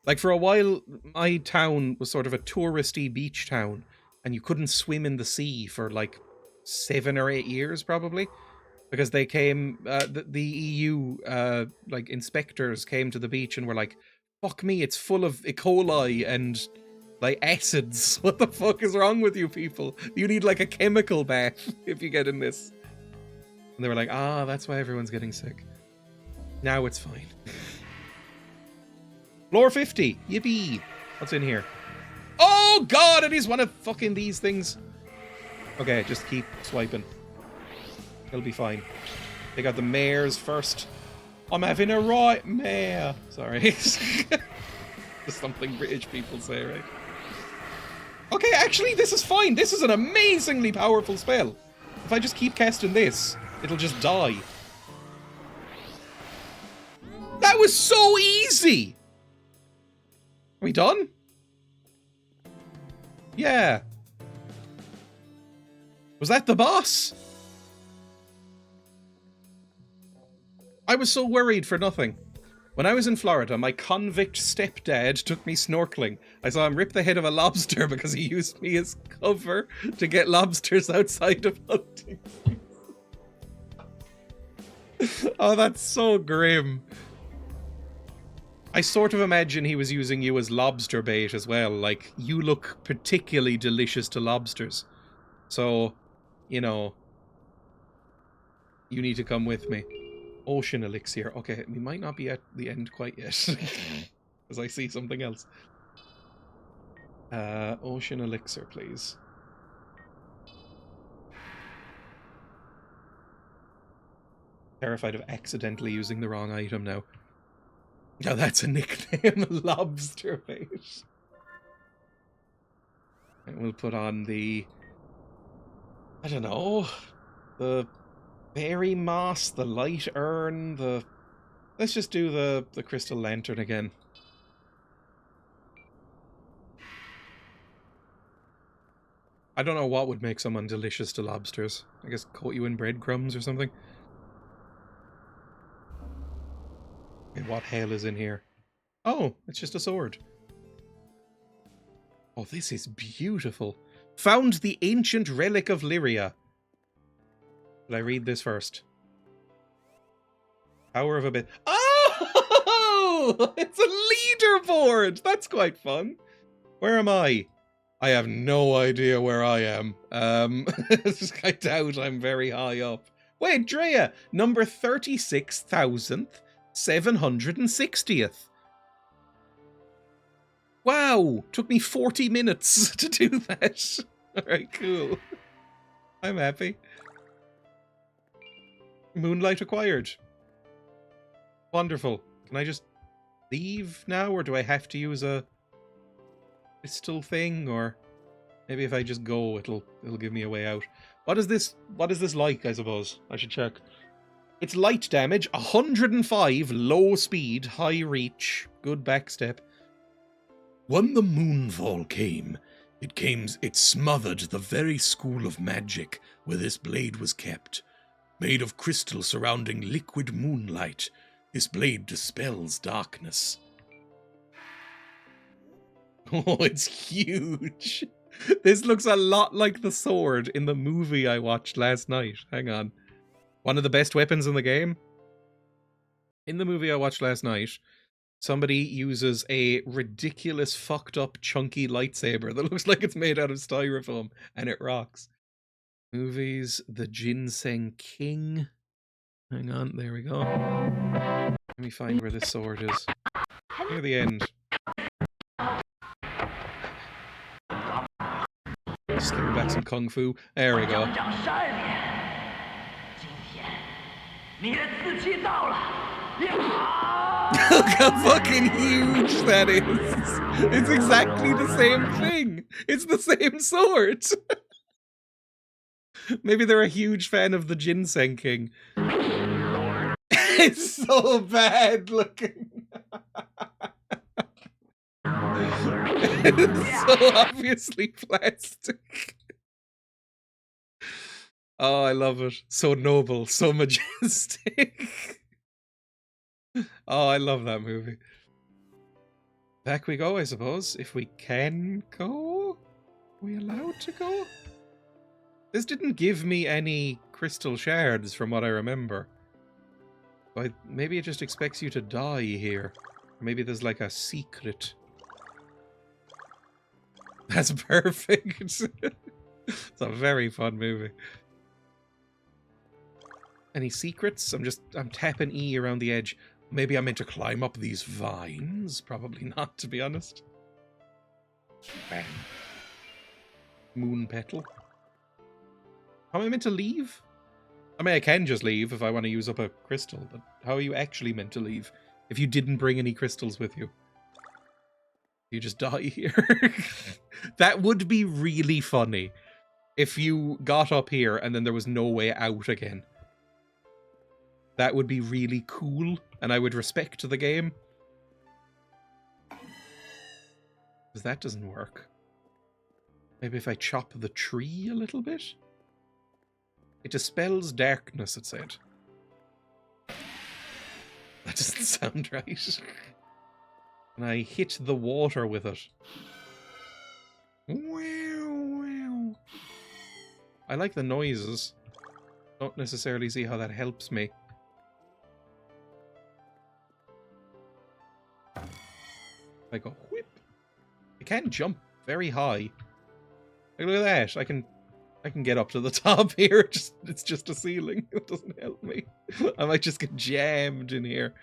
Like, for a while, my town was sort of a touristy beach town, and you couldn't swim in the sea for, like, 7 or 8 years, probably. Because they came, the EU, like, inspectors came to the beach and were like, fuck me, it's full of E. coli and, like, acids. What the fuck is wrong with you people? You need, like, a chemical bath if you get in this. And they were like, that's why everyone's getting sick. Now it's fine. Floor 50! Yippee! What's in here? Oh god, it is one of fucking these things. Okay, just keep swiping. It'll be fine. They got the mares first. I'm having a right mare. Sorry. Just something British people say, right? Okay, actually, this is fine. This is an amazingly powerful spell. If I just keep casting this, it'll just die. was so easy! Are we done? Yeah. Was that the boss? I was so worried for nothing. When I was in Florida, my convict stepdad took me snorkeling. I saw him rip the head of a lobster because he used me as cover to get lobsters outside of hunting. Oh, that's so grim. I sort of imagine he was using you as lobster bait as well. Like, you look particularly delicious to lobsters. So, you know, you need to come with me. Ocean elixir. Okay, we might not be at the end quite yet. Because I see something else. Ocean elixir, please. Terrified of accidentally using the wrong item now. Now that's a nickname, lobster bait. And we'll put on the, I don't know, the berry moss, the light urn, the... Let's just do the crystal lantern again. I don't know what would make someone delicious to lobsters. I guess coat you in breadcrumbs or something. Okay, what hell is in here? Oh, it's just a sword. Oh, this is beautiful. Found the ancient relic of Lyria. Did I read this first? Power of a bit. Oh! It's a leaderboard! That's quite fun. Where am I? I have no idea where I am. I doubt I'm very high up. Wait, Dreya! Number 36,760th. Wow! Took me 40 minutes to do that. Alright, cool. I'm happy. Moonlight acquired. Wonderful. Can I just leave now, or do I have to use a crystal thing, or maybe if I just go, it'll give me a way out. What is this like, I suppose? I should check. It's light damage, 105, low speed, high reach, good backstep. When the moonfall came, it smothered the very school of magic where this blade was kept. Made of crystal surrounding liquid moonlight, this blade dispels darkness. Oh, it's huge. This looks a lot like the sword in the movie I watched last night. Hang on. One of the best weapons in the game? In the movie I watched last night, somebody uses a ridiculous, fucked up, chunky lightsaber that looks like it's made out of styrofoam, and it rocks. Movies, The Ginseng King. Hang on, there we go. Let me find where this sword is. Near the end. Just give me back some kung fu. There we go. Look how fucking huge that is. It's exactly the same thing. It's the same sword. Maybe they're a huge fan of the Ginseng King. It's so bad looking. It's so obviously plastic. Oh, I love it. So noble, so majestic. Oh, I love that movie. Back we go, I suppose. If we can go? Are we allowed to go? This didn't give me any crystal shards from what I remember. Maybe it just expects you to die here. Maybe there's like a secret. That's perfect. It's a very fun movie. Any secrets? I'm tapping E around the edge. Maybe I'm meant to climb up these vines? Probably not, to be honest. Bang. Moon petal. How am I meant to leave? I mean, I can just leave if I want to use up a crystal, but how are you actually meant to leave if you didn't bring any crystals with you? You just die here. That would be really funny if you got up here and then there was no way out again. that would be really cool, and I would respect the game. Because that doesn't work. Maybe if I chop the tree a little bit? It dispels darkness, it said. That doesn't sound right. And I hit the water with it. Wow, wow. I like the noises. Don't necessarily see how that helps me. I go whip. I can jump very high. Like, look at that. I can get up to the top here. It's just a ceiling. It doesn't help me. I might just get jammed in here.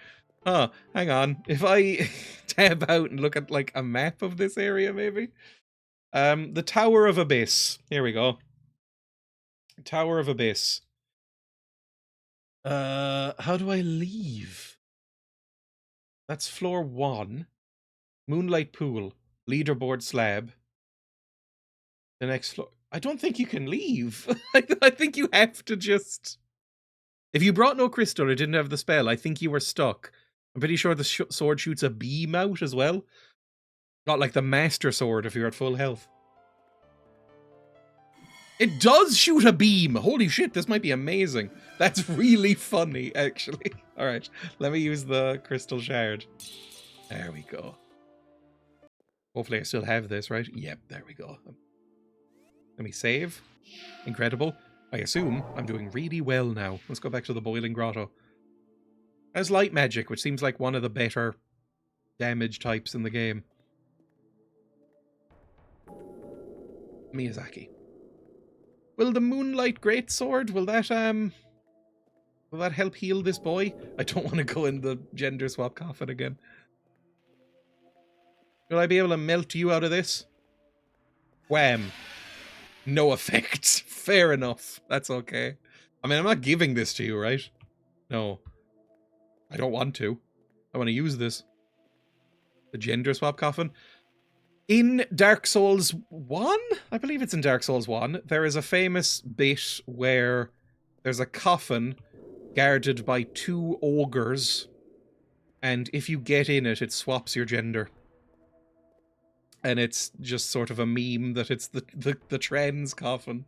Oh, hang on. If I tab out and look at like a map of this area, maybe. The Tower of Abyss. Here we go. Tower of Abyss. How do I leave? That's floor 1. Moonlight Pool. Leaderboard slab. The next floor. I don't think you can leave. I think you have to just... If you brought no crystal or didn't have the spell, I think you were stuck. I'm pretty sure the sword shoots a beam out as well. Not like the Master Sword if you're at full health. It does shoot a beam! Holy shit, this might be amazing. That's really funny, actually. Alright, let me use the crystal shard. There we go. Hopefully I still have this, right? Yep, there we go. Let me save. Incredible. I assume I'm doing really well now. Let's go back to the Boiling Grotto. As light magic, which seems like one of the better damage types in the game. Miyazaki. Will the Moonlight Greatsword, will that help heal this boy? I don't want to go in the gender swap coffin again. Will I be able to melt you out of this? Wham. No effect. Fair enough. That's okay. I mean, I'm not giving this to you, right? No. I don't want to. I want to use this. The gender swap coffin. In Dark Souls 1? I believe it's in Dark Souls 1. There is a famous bit where there's a coffin guarded by 2 ogres. And if you get in it, it swaps your gender. And it's just sort of a meme that it's the trans coffin.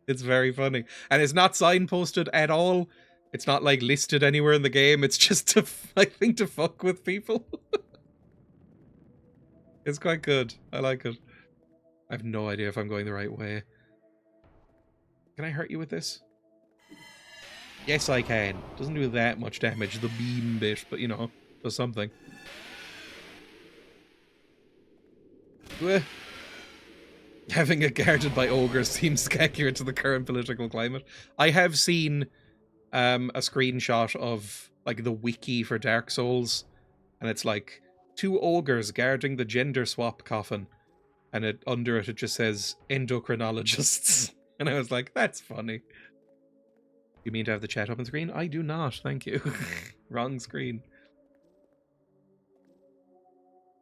It's very funny. And it's not signposted at all. It's not like listed anywhere in the game. It's just to, I think, to fuck with people. It's quite good. I like it. I have no idea if I'm going the right way. Can I hurt you with this? Yes, I can. Doesn't do that much damage, the beam bit, but you know, does something. Having it guarded by ogres seems accurate to the current political climate. I have seen a screenshot of like the wiki for Dark Souls, and it's like 2 ogres guarding the gender swap coffin, and under it just says endocrinologists. And I was like, that's funny. You mean to have the chat up on screen? I do not, thank you. Wrong screen.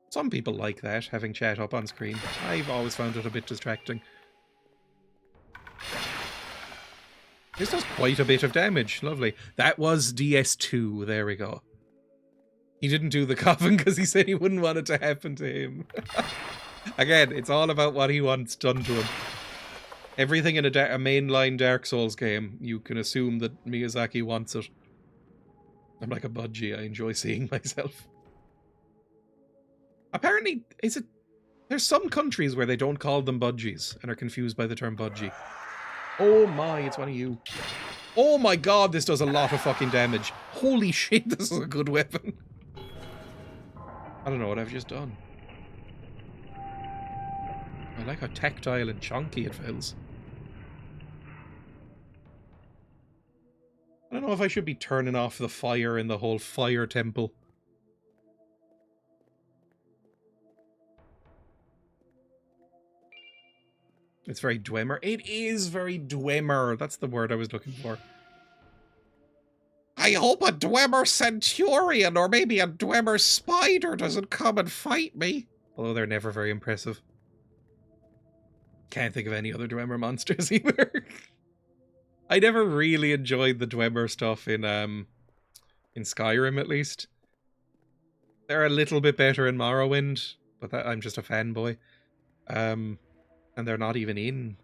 Some people like that, having chat up on screen. I've always found it a bit distracting. This does quite a bit of damage. Lovely. That was DS2. There we go. He didn't do the coffin because he said he wouldn't want it to happen to him. Again, it's all about what he wants done to him. Everything in a mainline Dark Souls game, you can assume that Miyazaki wants it. I'm like a budgie. I enjoy seeing myself. Apparently, there's some countries where they don't call them budgies and are confused by the term budgie. Oh my, it's one of you. Oh my god, this does a lot of fucking damage. Holy shit, this is a good weapon. I don't know what I've just done. I like how tactile and chunky it feels. I don't know if I should be turning off the fire in the whole fire temple. It's very Dwemer. It is very Dwemer. That's the word I was looking for. I hope a Dwemer Centurion or maybe a Dwemer Spider doesn't come and fight me. Although they're never very impressive. Can't think of any other Dwemer monsters either. I never really enjoyed the Dwemer stuff in in Skyrim at least. They're a little bit better in Morrowind, but I'm just a fanboy. And they're not even in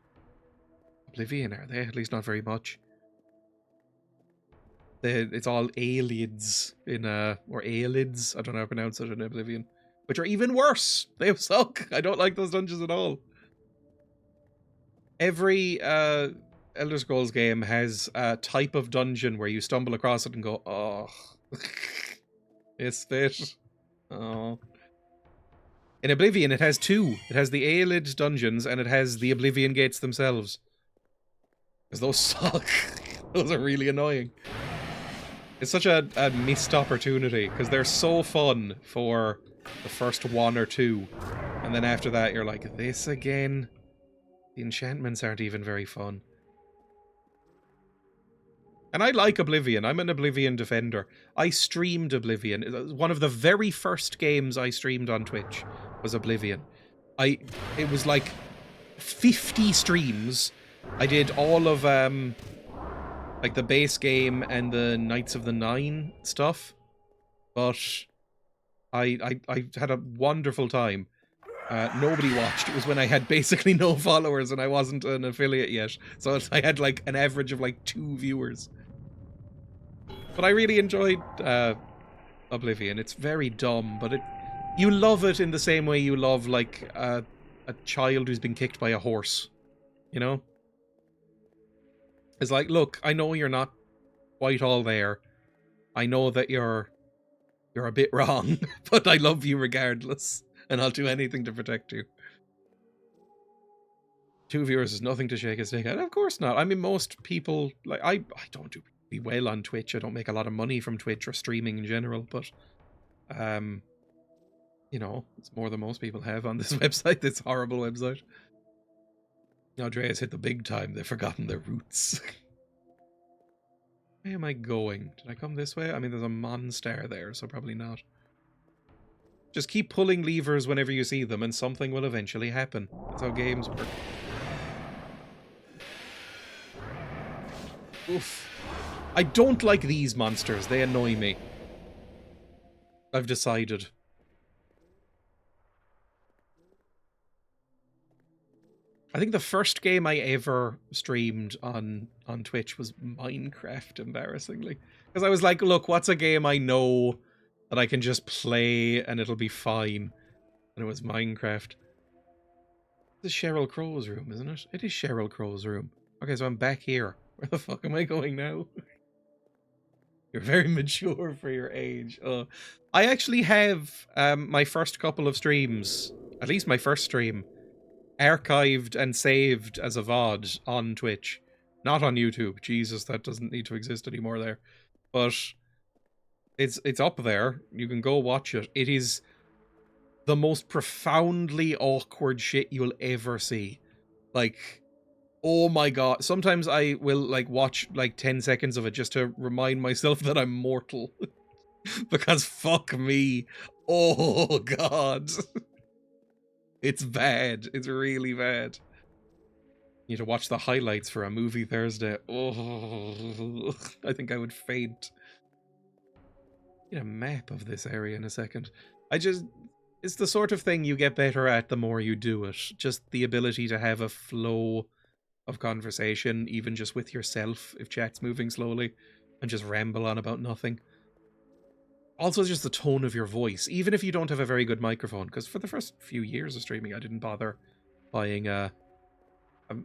Oblivion, are they? At least not very much. It's all Aelids in or Aelids, I don't know how to pronounce it, in Oblivion, which are even worse. They suck. I don't like those dungeons at all. Every Elder Scrolls game has a type of dungeon where you stumble across it and go, oh, it's bit. Oh. In Oblivion, it has two. It has the Aelid dungeons and it has the Oblivion gates themselves. Because those suck. Those are really annoying. It's such a missed opportunity because they're so fun for the first one or two. And then after that, you're like, this again? The enchantments aren't even very fun. And I like Oblivion. I'm an Oblivion defender. I streamed Oblivion. One of the very first games I streamed on Twitch was Oblivion. It was like 50 streams. I did all of like the base game and the Knights of the Nine stuff. But I had a wonderful time. Nobody watched. It was when I had basically no followers and I wasn't an affiliate yet. So I had like an average of like 2 viewers. But I really enjoyed Oblivion. It's very dumb, but you love it in the same way you love like a child who's been kicked by a horse. You know? It's like, look, I know you're not quite all there. I know that you're a bit wrong, but I love you regardless. And I'll do anything to protect you. 2 viewers is nothing to shake a stick at. Of course not. I mean, most people, like, I don't do well on Twitch. I don't make a lot of money from Twitch or streaming in general, but, you know, it's more than most people have on this website, this horrible website. Now Dreya's hit the big time. They've forgotten their roots. Where am I going? Did I come this way? I mean, there's a monster there, so probably not. Just keep pulling levers whenever you see them and something will eventually happen. That's how games work. Oof. I don't like these monsters. They annoy me. I've decided. I think the first game I ever streamed on Twitch was Minecraft, embarrassingly. Because I was like, look, what's a game I know that I can just play and it'll be fine? And it was Minecraft. This is Sheryl Crow's room, isn't it? It is Sheryl Crow's room. Okay, so I'm back here. Where the fuck am I going now? You're very mature for your age. I actually have my first couple of streams, at least my first stream, archived and saved as a VOD on Twitch. Not on YouTube. Jesus, that doesn't need to exist anymore there. But it's up there. You can go watch it. It is the most profoundly awkward shit you'll ever see. Like, oh my god. Sometimes I will like watch like 10 seconds of it just to remind myself that I'm mortal. Because fuck me. Oh god. It's bad. It's really bad. You need to watch the highlights for a movie Thursday. Oh, I think I would faint. Get a map of this area in a second. It's the sort of thing you get better at the more you do it. Just the ability to have a flow of conversation, even just with yourself, if chat's moving slowly, and just ramble on about nothing. Also, just the tone of your voice, even if you don't have a very good microphone, because for the first few years of streaming, I didn't bother buying a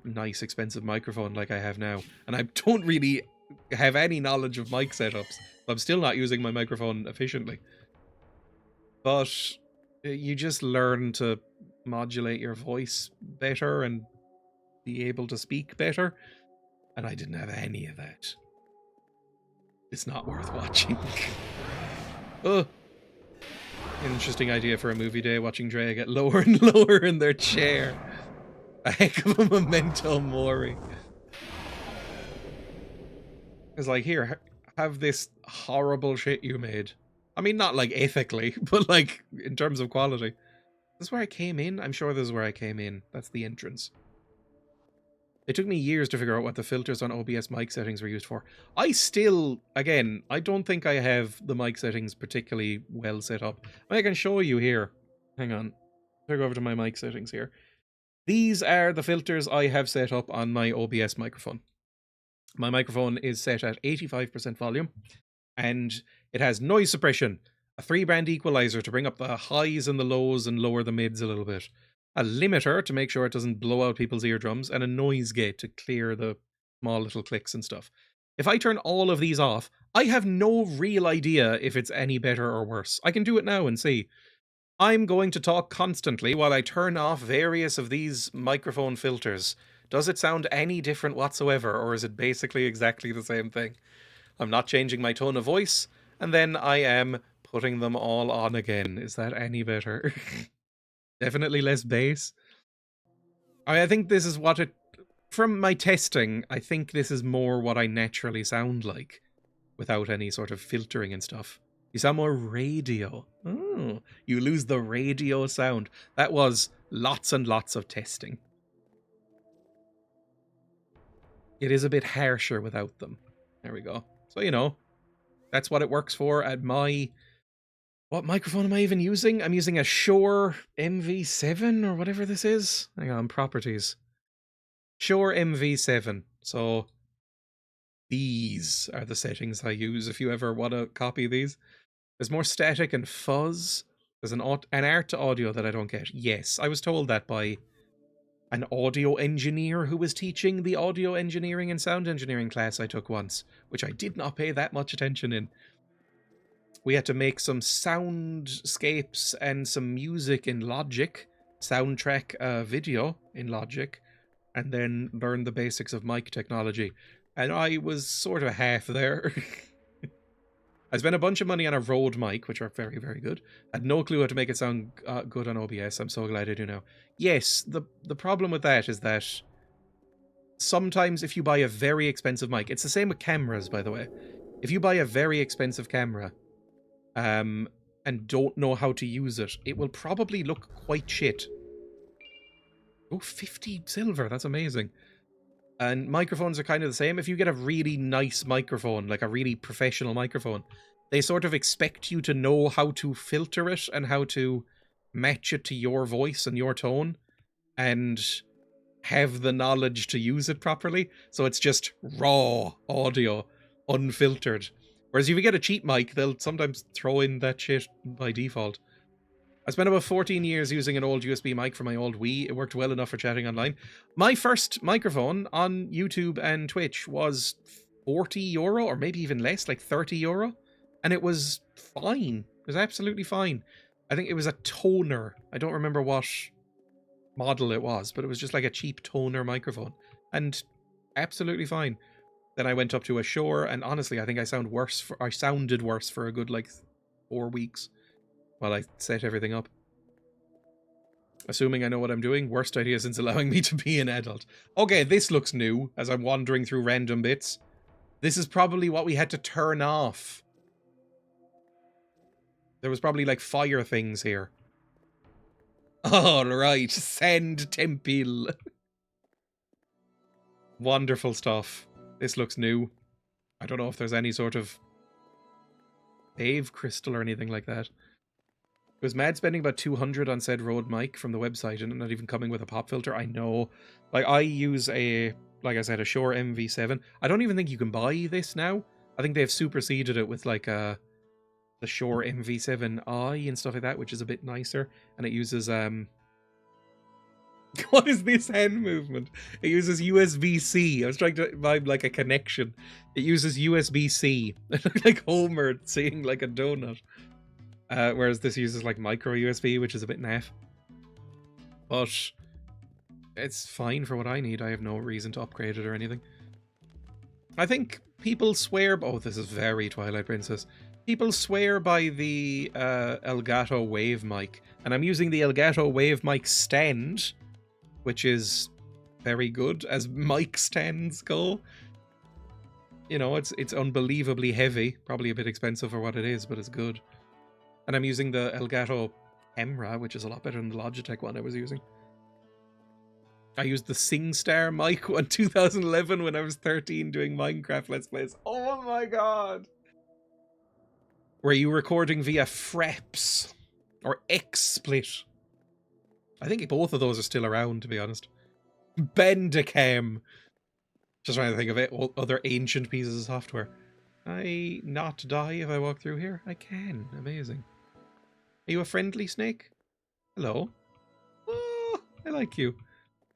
nice, expensive microphone like I have now. And I don't really have any knowledge of mic setups. I'm still not using my microphone efficiently. But you just learn to modulate your voice better and be able to speak better. And I didn't have any of that. It's not worth watching. Oh, interesting idea for a movie day, watching Dreya get lower and lower in their chair. A heck of a memento mori. It's like, here, have this horrible shit you made. I mean, not like ethically, but like in terms of quality. This is where I came in? I'm sure this is where I came in. That's the entrance. It took me years to figure out what the filters on OBS mic settings were used for. I still, again, I don't think I have the mic settings particularly well set up. I can show you here. Hang on. I'll go over to my mic settings here. These are the filters I have set up on my OBS microphone. My microphone is set at 85% volume, and it has noise suppression, a 3-band equalizer to bring up the highs and the lows and lower the mids a little bit, a limiter to make sure it doesn't blow out people's eardrums, and a noise gate to clear the small little clicks and stuff. If I turn all of these off, I have no real idea if it's any better or worse. I can do it now and see. I'm going to talk constantly while I turn off various of these microphone filters. Does it sound any different whatsoever, or is it basically exactly the same thing? I'm not changing my tone of voice, and then I am putting them all on again. Is that any better? Definitely less bass. I think this is what it... From my testing, I think this is more what I naturally sound like, without any sort of filtering and stuff. You sound more radio. Oh, you lose the radio sound. That was lots and lots of testing. It is a bit harsher without them. There we go. So, you know, that's what it works for at my... What microphone am I even using? I'm using a Shure MV7 or whatever this is. Hang on, properties. Shure MV7. So these are the settings I use if you ever want to copy these. There's more static and fuzz. There's an art to audio that I don't get. Yes, I was told that by an audio engineer who was teaching the audio engineering and sound engineering class I took once, which I did not pay that much attention in. We had to make some soundscapes and some music in Logic, soundtrack a video in Logic, and then learn the basics of mic technology. And I was sort of half there. I spent a bunch of money on a Rode mic, which are very, very good. I had no clue how to make it sound good on OBS. I'm so glad I do now. Yes, the problem with that is that sometimes if you buy a very expensive mic, it's the same with cameras, by the way. If you buy a very expensive camera, and don't know how to use it, it will probably look quite shit. Oh, 50 silver, that's amazing. And microphones are kind of the same. If you get a really nice microphone, like a really professional microphone, they sort of expect you to know how to filter it and how to match it to your voice and your tone, and have the knowledge to use it properly. So it's just raw audio, unfiltered. Whereas if you get a cheap mic, they'll sometimes throw in that shit by default. I spent about 14 years using an old USB mic for my old Wii. It worked well enough for chatting online. My first microphone on YouTube and Twitch was €40, or maybe even less, like €30. And it was fine. It was absolutely fine. I think it was a toner. I don't remember what model it was, but it was just like a cheap toner microphone. And absolutely fine. Then I went up to a Shure, and honestly, I think I sounded worse for a good, like, 4 weeks while I set everything up. Assuming I know what I'm doing, worst idea since allowing me to be an adult. Okay, this looks new as I'm wandering through random bits. This is probably what we had to turn off. There was probably, like, fire things here. Alright, send Temple. Wonderful stuff. This looks new. I don't know if there's any sort of Dave crystal or anything like that. It was mad spending about 200 on said Rode mic from the website and not even coming with a pop filter. I know. Like, I use like I said, a Shure MV7. I don't even think you can buy this now. I think they've superseded it with like the Shure MV7i and stuff like that, which is a bit nicer. And it uses what is this hand movement? It uses USB-C. I was trying to vibe like a connection. It uses USB-C. I look like Homer seeing like a donut. Whereas this uses like micro USB, which is a bit naff. But it's fine for what I need. I have no reason to upgrade it or anything. I think people swear... Oh, this is very Twilight Princess. People swear by the Elgato Wave mic. And I'm using the Elgato Wave mic stand, which is very good as mic stands go. You know, it's unbelievably heavy. Probably a bit expensive for what it is, but it's good. And I'm using the Elgato Emra, which is a lot better than the Logitech one I was using. I used the SingStar mic in 2011 when I was 13 doing Minecraft Let's Plays. Oh my god! Were you recording via Fraps or XSplit? I think both of those are still around, to be honest. Bandicam. Just trying to think of it. Other ancient pieces of software. I not die if I walk through here? I can. Amazing. Are you a friendly snake? Hello. Oh, I like you.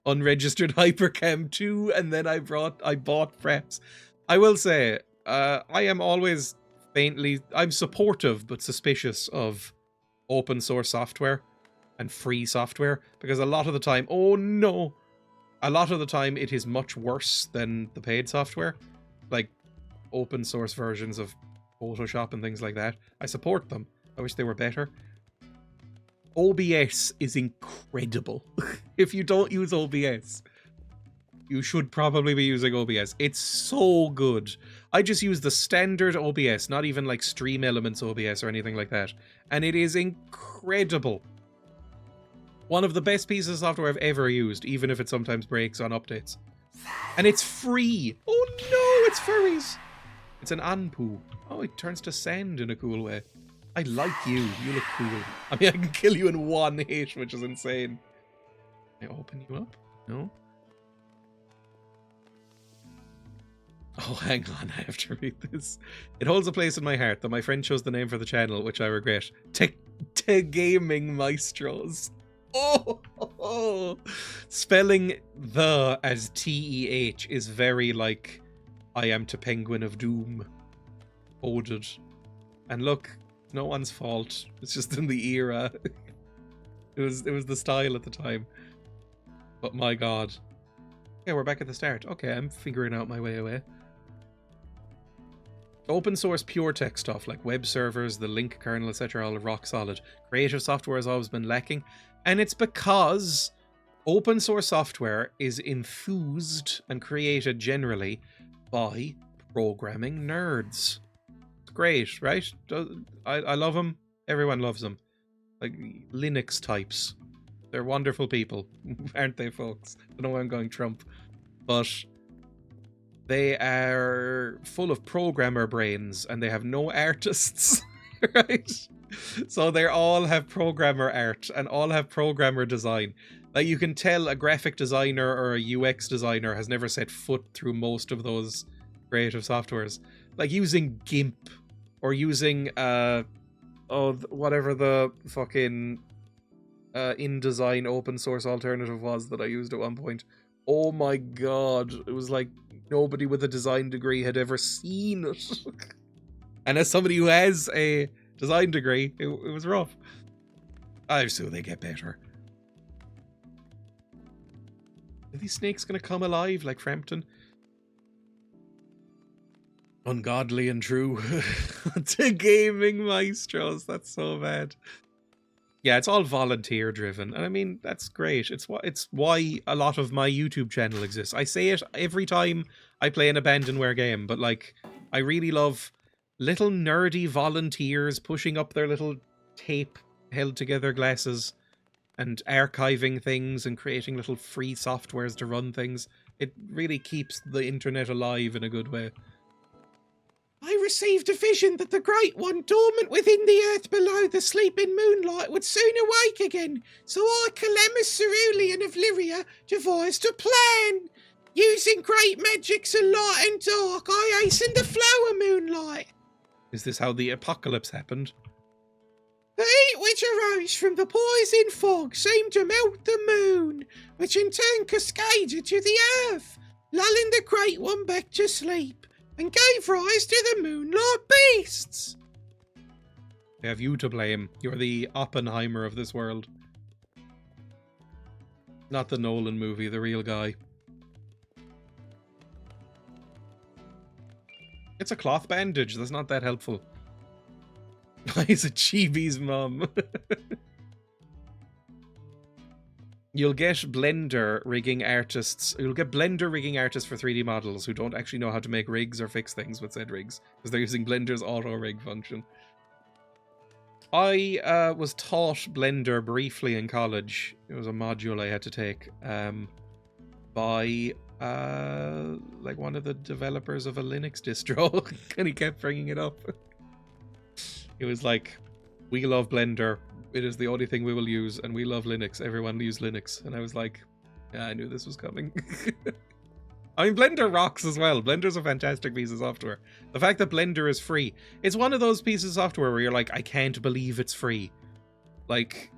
Unregistered Hypercam 2, and then I bought Preps. I will say, I am always I'm supportive but suspicious of open source software and free software, because a lot of the time, oh no, a lot of the time it is much worse than the paid software, like open source versions of Photoshop and things like that. I support them. I wish they were better. OBS is incredible. If you don't use OBS, you should probably be using OBS. It's so good. I just use the standard OBS, not even like Stream Elements OBS or anything like that. And it is incredible. One of the best pieces of software I've ever used, even if it sometimes breaks on updates. And it's free. Oh no, it's furries. It's an anpu. Oh, it turns to sand in a cool way. I like you. You look cool. I mean, I can kill you in one hit, which is insane. Can I open you up? No? Oh, hang on. I have to read this. It holds a place in my heart that my friend chose the name for the channel, which I regret. Te Gaming Maestros. Oh! Spelling the as TEH is very like I am to Penguin of Doom. Coded. And look, no one's fault. It's just in the era. It was the style at the time. But my god. Okay, we're back at the start. Okay, I'm figuring out my way away. Open source pure tech stuff like web servers, the link kernel, etc. all rock solid. Creative software has always been lacking. And it's because open source software is enthused and created generally by programming nerds. Great, right? I love them. Everyone loves them. Like Linux types. They're wonderful people, aren't they, folks? I don't know why I'm going Trump. But they are full of programmer brains and they have no artists, right? So they all have programmer art and all have programmer design. Like you can tell a graphic designer or a UX designer has never set foot through most of those creative softwares. Like using GIMP or using whatever the fucking InDesign open source alternative was that I used at one point. Oh my god, it was like nobody with a design degree had ever seen it. And as somebody who has a design degree, it was rough. I assume they get better. Are these snakes gonna come alive like Frampton? Ungodly and true. To gaming maestros, that's so bad. Yeah, it's all volunteer driven, and I mean that's great. It's why a lot of my YouTube channel exists. I say it every time I play an abandonware game, but like I really love little nerdy volunteers pushing up their little tape held together glasses and archiving things and creating little free softwares to run things. It really keeps the internet alive in a good way. I received a vision that the Great One dormant within the earth below the sleeping moonlight would soon awake again, so I, Calamus Cerulean of Lyria, devised a plan. Using great magics of light and dark, I hastened the flow of moonlight. Is this how the apocalypse happened? The heat which arose from the poison fog seemed to melt the moon, which in turn cascaded to the earth, lulling the Great One back to sleep, and gave rise to the moonlight beasts. They have you to blame. You're the Oppenheimer of this world. Not the Nolan movie, the real guy. It's a cloth bandage, that's not that helpful. He's a Chibi's mum. You'll get Blender rigging artists. You'll get Blender rigging artists for 3D models who don't actually know how to make rigs or fix things with said rigs, because they're using Blender's auto rig function. I was taught Blender briefly in college. It was a module I had to take. by like one of the developers of a Linux distro, and he kept bringing it up. He was like, "We love Blender. It is the only thing we will use, and we love Linux. Everyone use Linux." And I was like, "Yeah, I knew this was coming." I mean, Blender rocks as well. Blender's a fantastic piece of software. The fact that Blender is free, it's one of those pieces of software where you're like, I can't believe it's free. Like,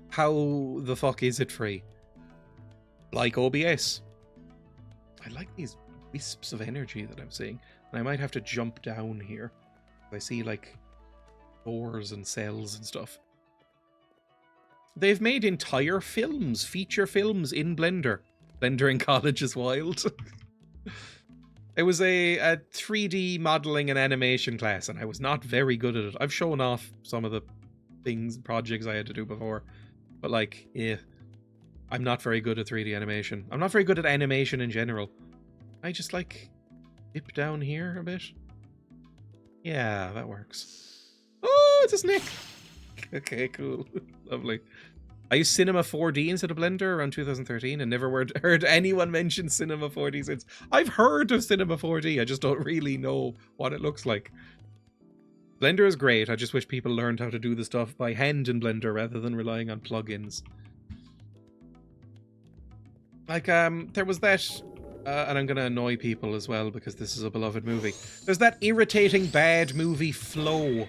how the fuck is it free? Like OBS. I like these wisps of energy that I'm seeing. And I might have to jump down here. I see, like, doors and cells and stuff. They've made entire films, feature films in Blender. Blender in college is wild. It was a 3D modeling and animation class, and I was not very good at it. I've shown off some of the projects I had to do before. But, like, yeah. I'm not very good at 3D animation. I'm not very good at animation in general. I just, like, dip down here a bit. Yeah, that works. Oh, it's a snake! Okay, cool. Lovely. I used Cinema 4D instead of Blender around 2013 and never heard anyone mention Cinema 4D since. I've heard of Cinema 4D, I just don't really know what it looks like. Blender is great, I just wish people learned how to do the stuff by hand in Blender rather than relying on plugins. Like, there was that, and I'm gonna annoy people as well because this is a beloved movie. There's that irritating bad movie Flow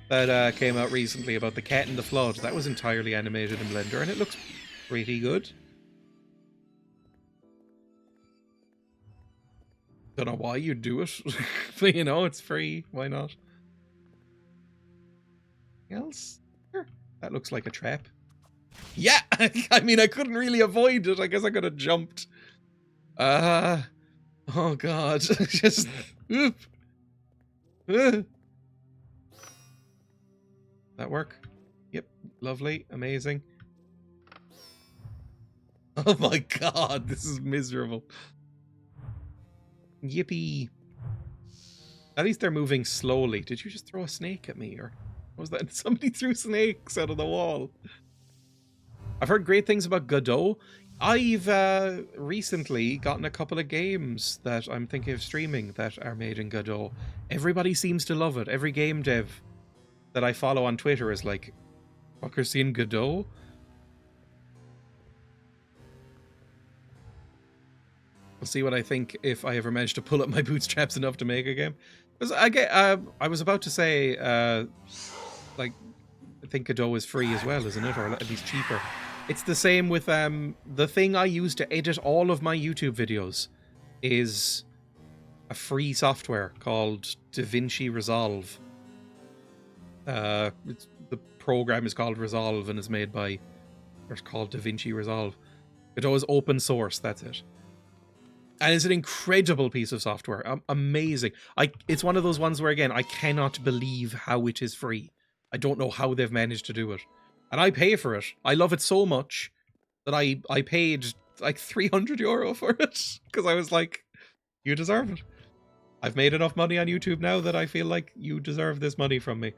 that came out recently about the cat in the flood. That was entirely animated in Blender, and it looks pretty good. Don't know why you'd do it, but you know, it's free. Why not? Anything else? Sure. That looks like a trap. Yeah! I mean, I couldn't really avoid it. I guess I could have jumped. Oh god. Just... Oop. That work? Yep. Lovely. Amazing. Oh my god, this is miserable. Yippee. At least they're moving slowly. Did you just throw a snake at me, or what was that? Somebody threw snakes out of the wall. I've heard great things about Godot. I've recently gotten a couple of games that I'm thinking of streaming that are made in Godot. Everybody seems to love it. Every game dev that I follow on Twitter is like, fucker seen Godot? We'll see what I think if I ever manage to pull up my bootstraps enough to make a game. Because I was about to say, like, I think Godot is free as well, isn't it? Or at least cheaper. It's the same with the thing I use to edit all of my YouTube videos is a free software called DaVinci Resolve. The program is called Resolve and is made by, or it's called DaVinci Resolve. Godot is open source, that's it. And it's an incredible piece of software. Amazing. It's one of those ones where, again, I cannot believe how it is free. I don't know how they've managed to do it. And I pay for it. I love it so much that I paid like €300 for it. Because I was like, you deserve it. I've made enough money on YouTube now that I feel like you deserve this money from me.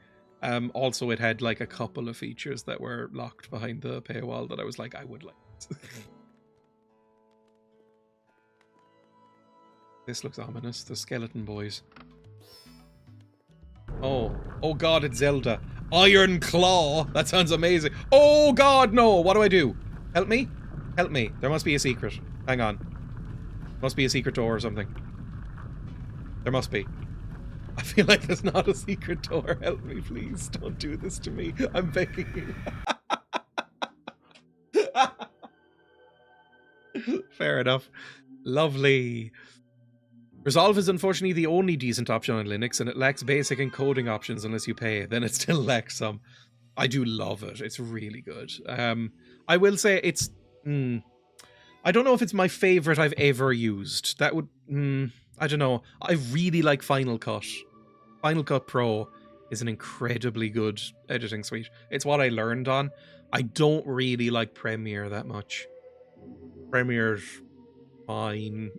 Also, it had like a couple of features that were locked behind the paywall that I was like, I would like it. This looks ominous. The skeleton boys. Oh god, it's Zelda. Iron Claw! That sounds amazing. Oh god, no! What do I do? Help me? Help me. There must be a secret. Hang on. Must be a secret door or something. There must be. I feel like there's not a secret door. Help me, please. Don't do this to me. I'm begging you. Fair enough. Lovely. Resolve is unfortunately the only decent option on Linux, and it lacks basic encoding options unless you pay. Then it still lacks some. I do love it. It's really good. I will say it's... I don't know if it's my favorite I've ever used. That would... I don't know. I really like Final Cut. Final Cut Pro is an incredibly good editing suite. It's what I learned on. I don't really like Premiere that much. Premiere's fine.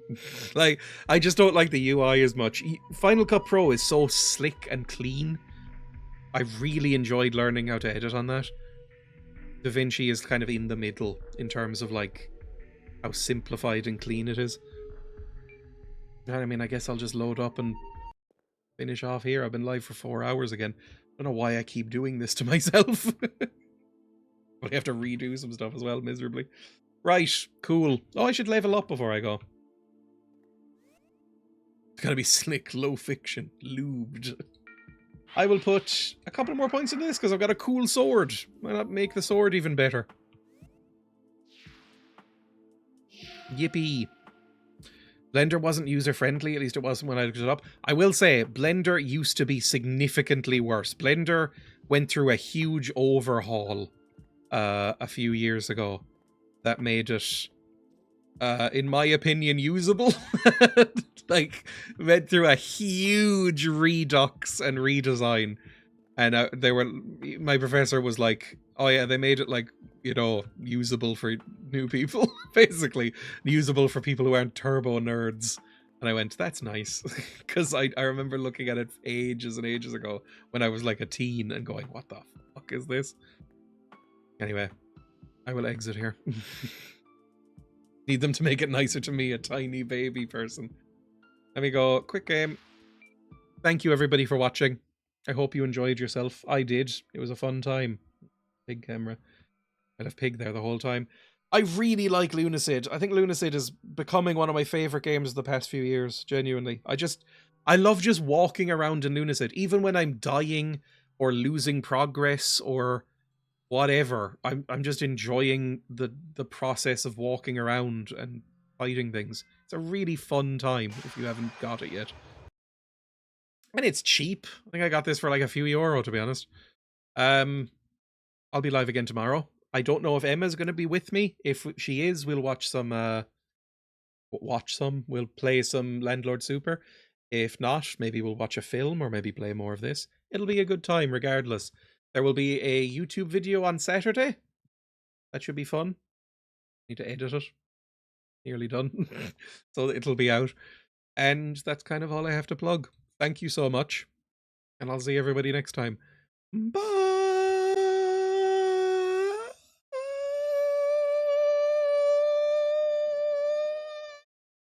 Like, I just don't like the UI as much. Final Cut Pro is so slick and clean. I really enjoyed learning how to edit on that. DaVinci is kind of in the middle in terms of like how simplified and clean it is. You know what I mean? I guess I'll just load up and finish off here. I've been live for 4 hours again. I don't know why I keep doing this to myself. But I have to redo some stuff as well, miserably. Right, cool. Oh, I should level up before I go. It's gotta be slick, low fiction, lubed. I will put a couple more points into this because I've got a cool sword. Why not make the sword even better? Yippee. Blender wasn't user-friendly, at least it wasn't when I looked it up. I will say, Blender used to be significantly worse. Blender went through a huge overhaul a few years ago that made it, in my opinion, usable. Like, went through a huge redux and redesign. And my professor was like, oh yeah, they made it like, you know, usable for new people, basically. Usable for people who aren't turbo nerds. And I went, that's nice. Because I remember looking at it ages and ages ago when I was like a teen and going, what the fuck is this? Anyway, I will exit here. Need them to make it nicer to me, a tiny baby person. Let me go. Quick game. Thank you everybody for watching. I hope you enjoyed yourself. I did. It was a fun time. Big camera. I'd have pig there the whole time. I really like Lunacid. I think Lunacid is becoming one of my favourite games of the past few years, genuinely. I love just walking around in Lunacid, even when I'm dying or losing progress or whatever. I'm just enjoying the process of walking around and fighting things. It's a really fun time if you haven't got it yet. And it's cheap. I think I got this for like a few euro, to be honest. I'll be live again tomorrow. I don't know if Emma's going to be with me. If she is, we'll watch some. We'll play some Landlord Super. If not, maybe we'll watch a film or maybe play more of this. It'll be a good time, regardless. There will be a YouTube video on Saturday. That should be fun. Need to edit it. Nearly done. So it'll be out. And that's kind of all I have to plug. Thank you so much. And I'll see everybody next time. Bye!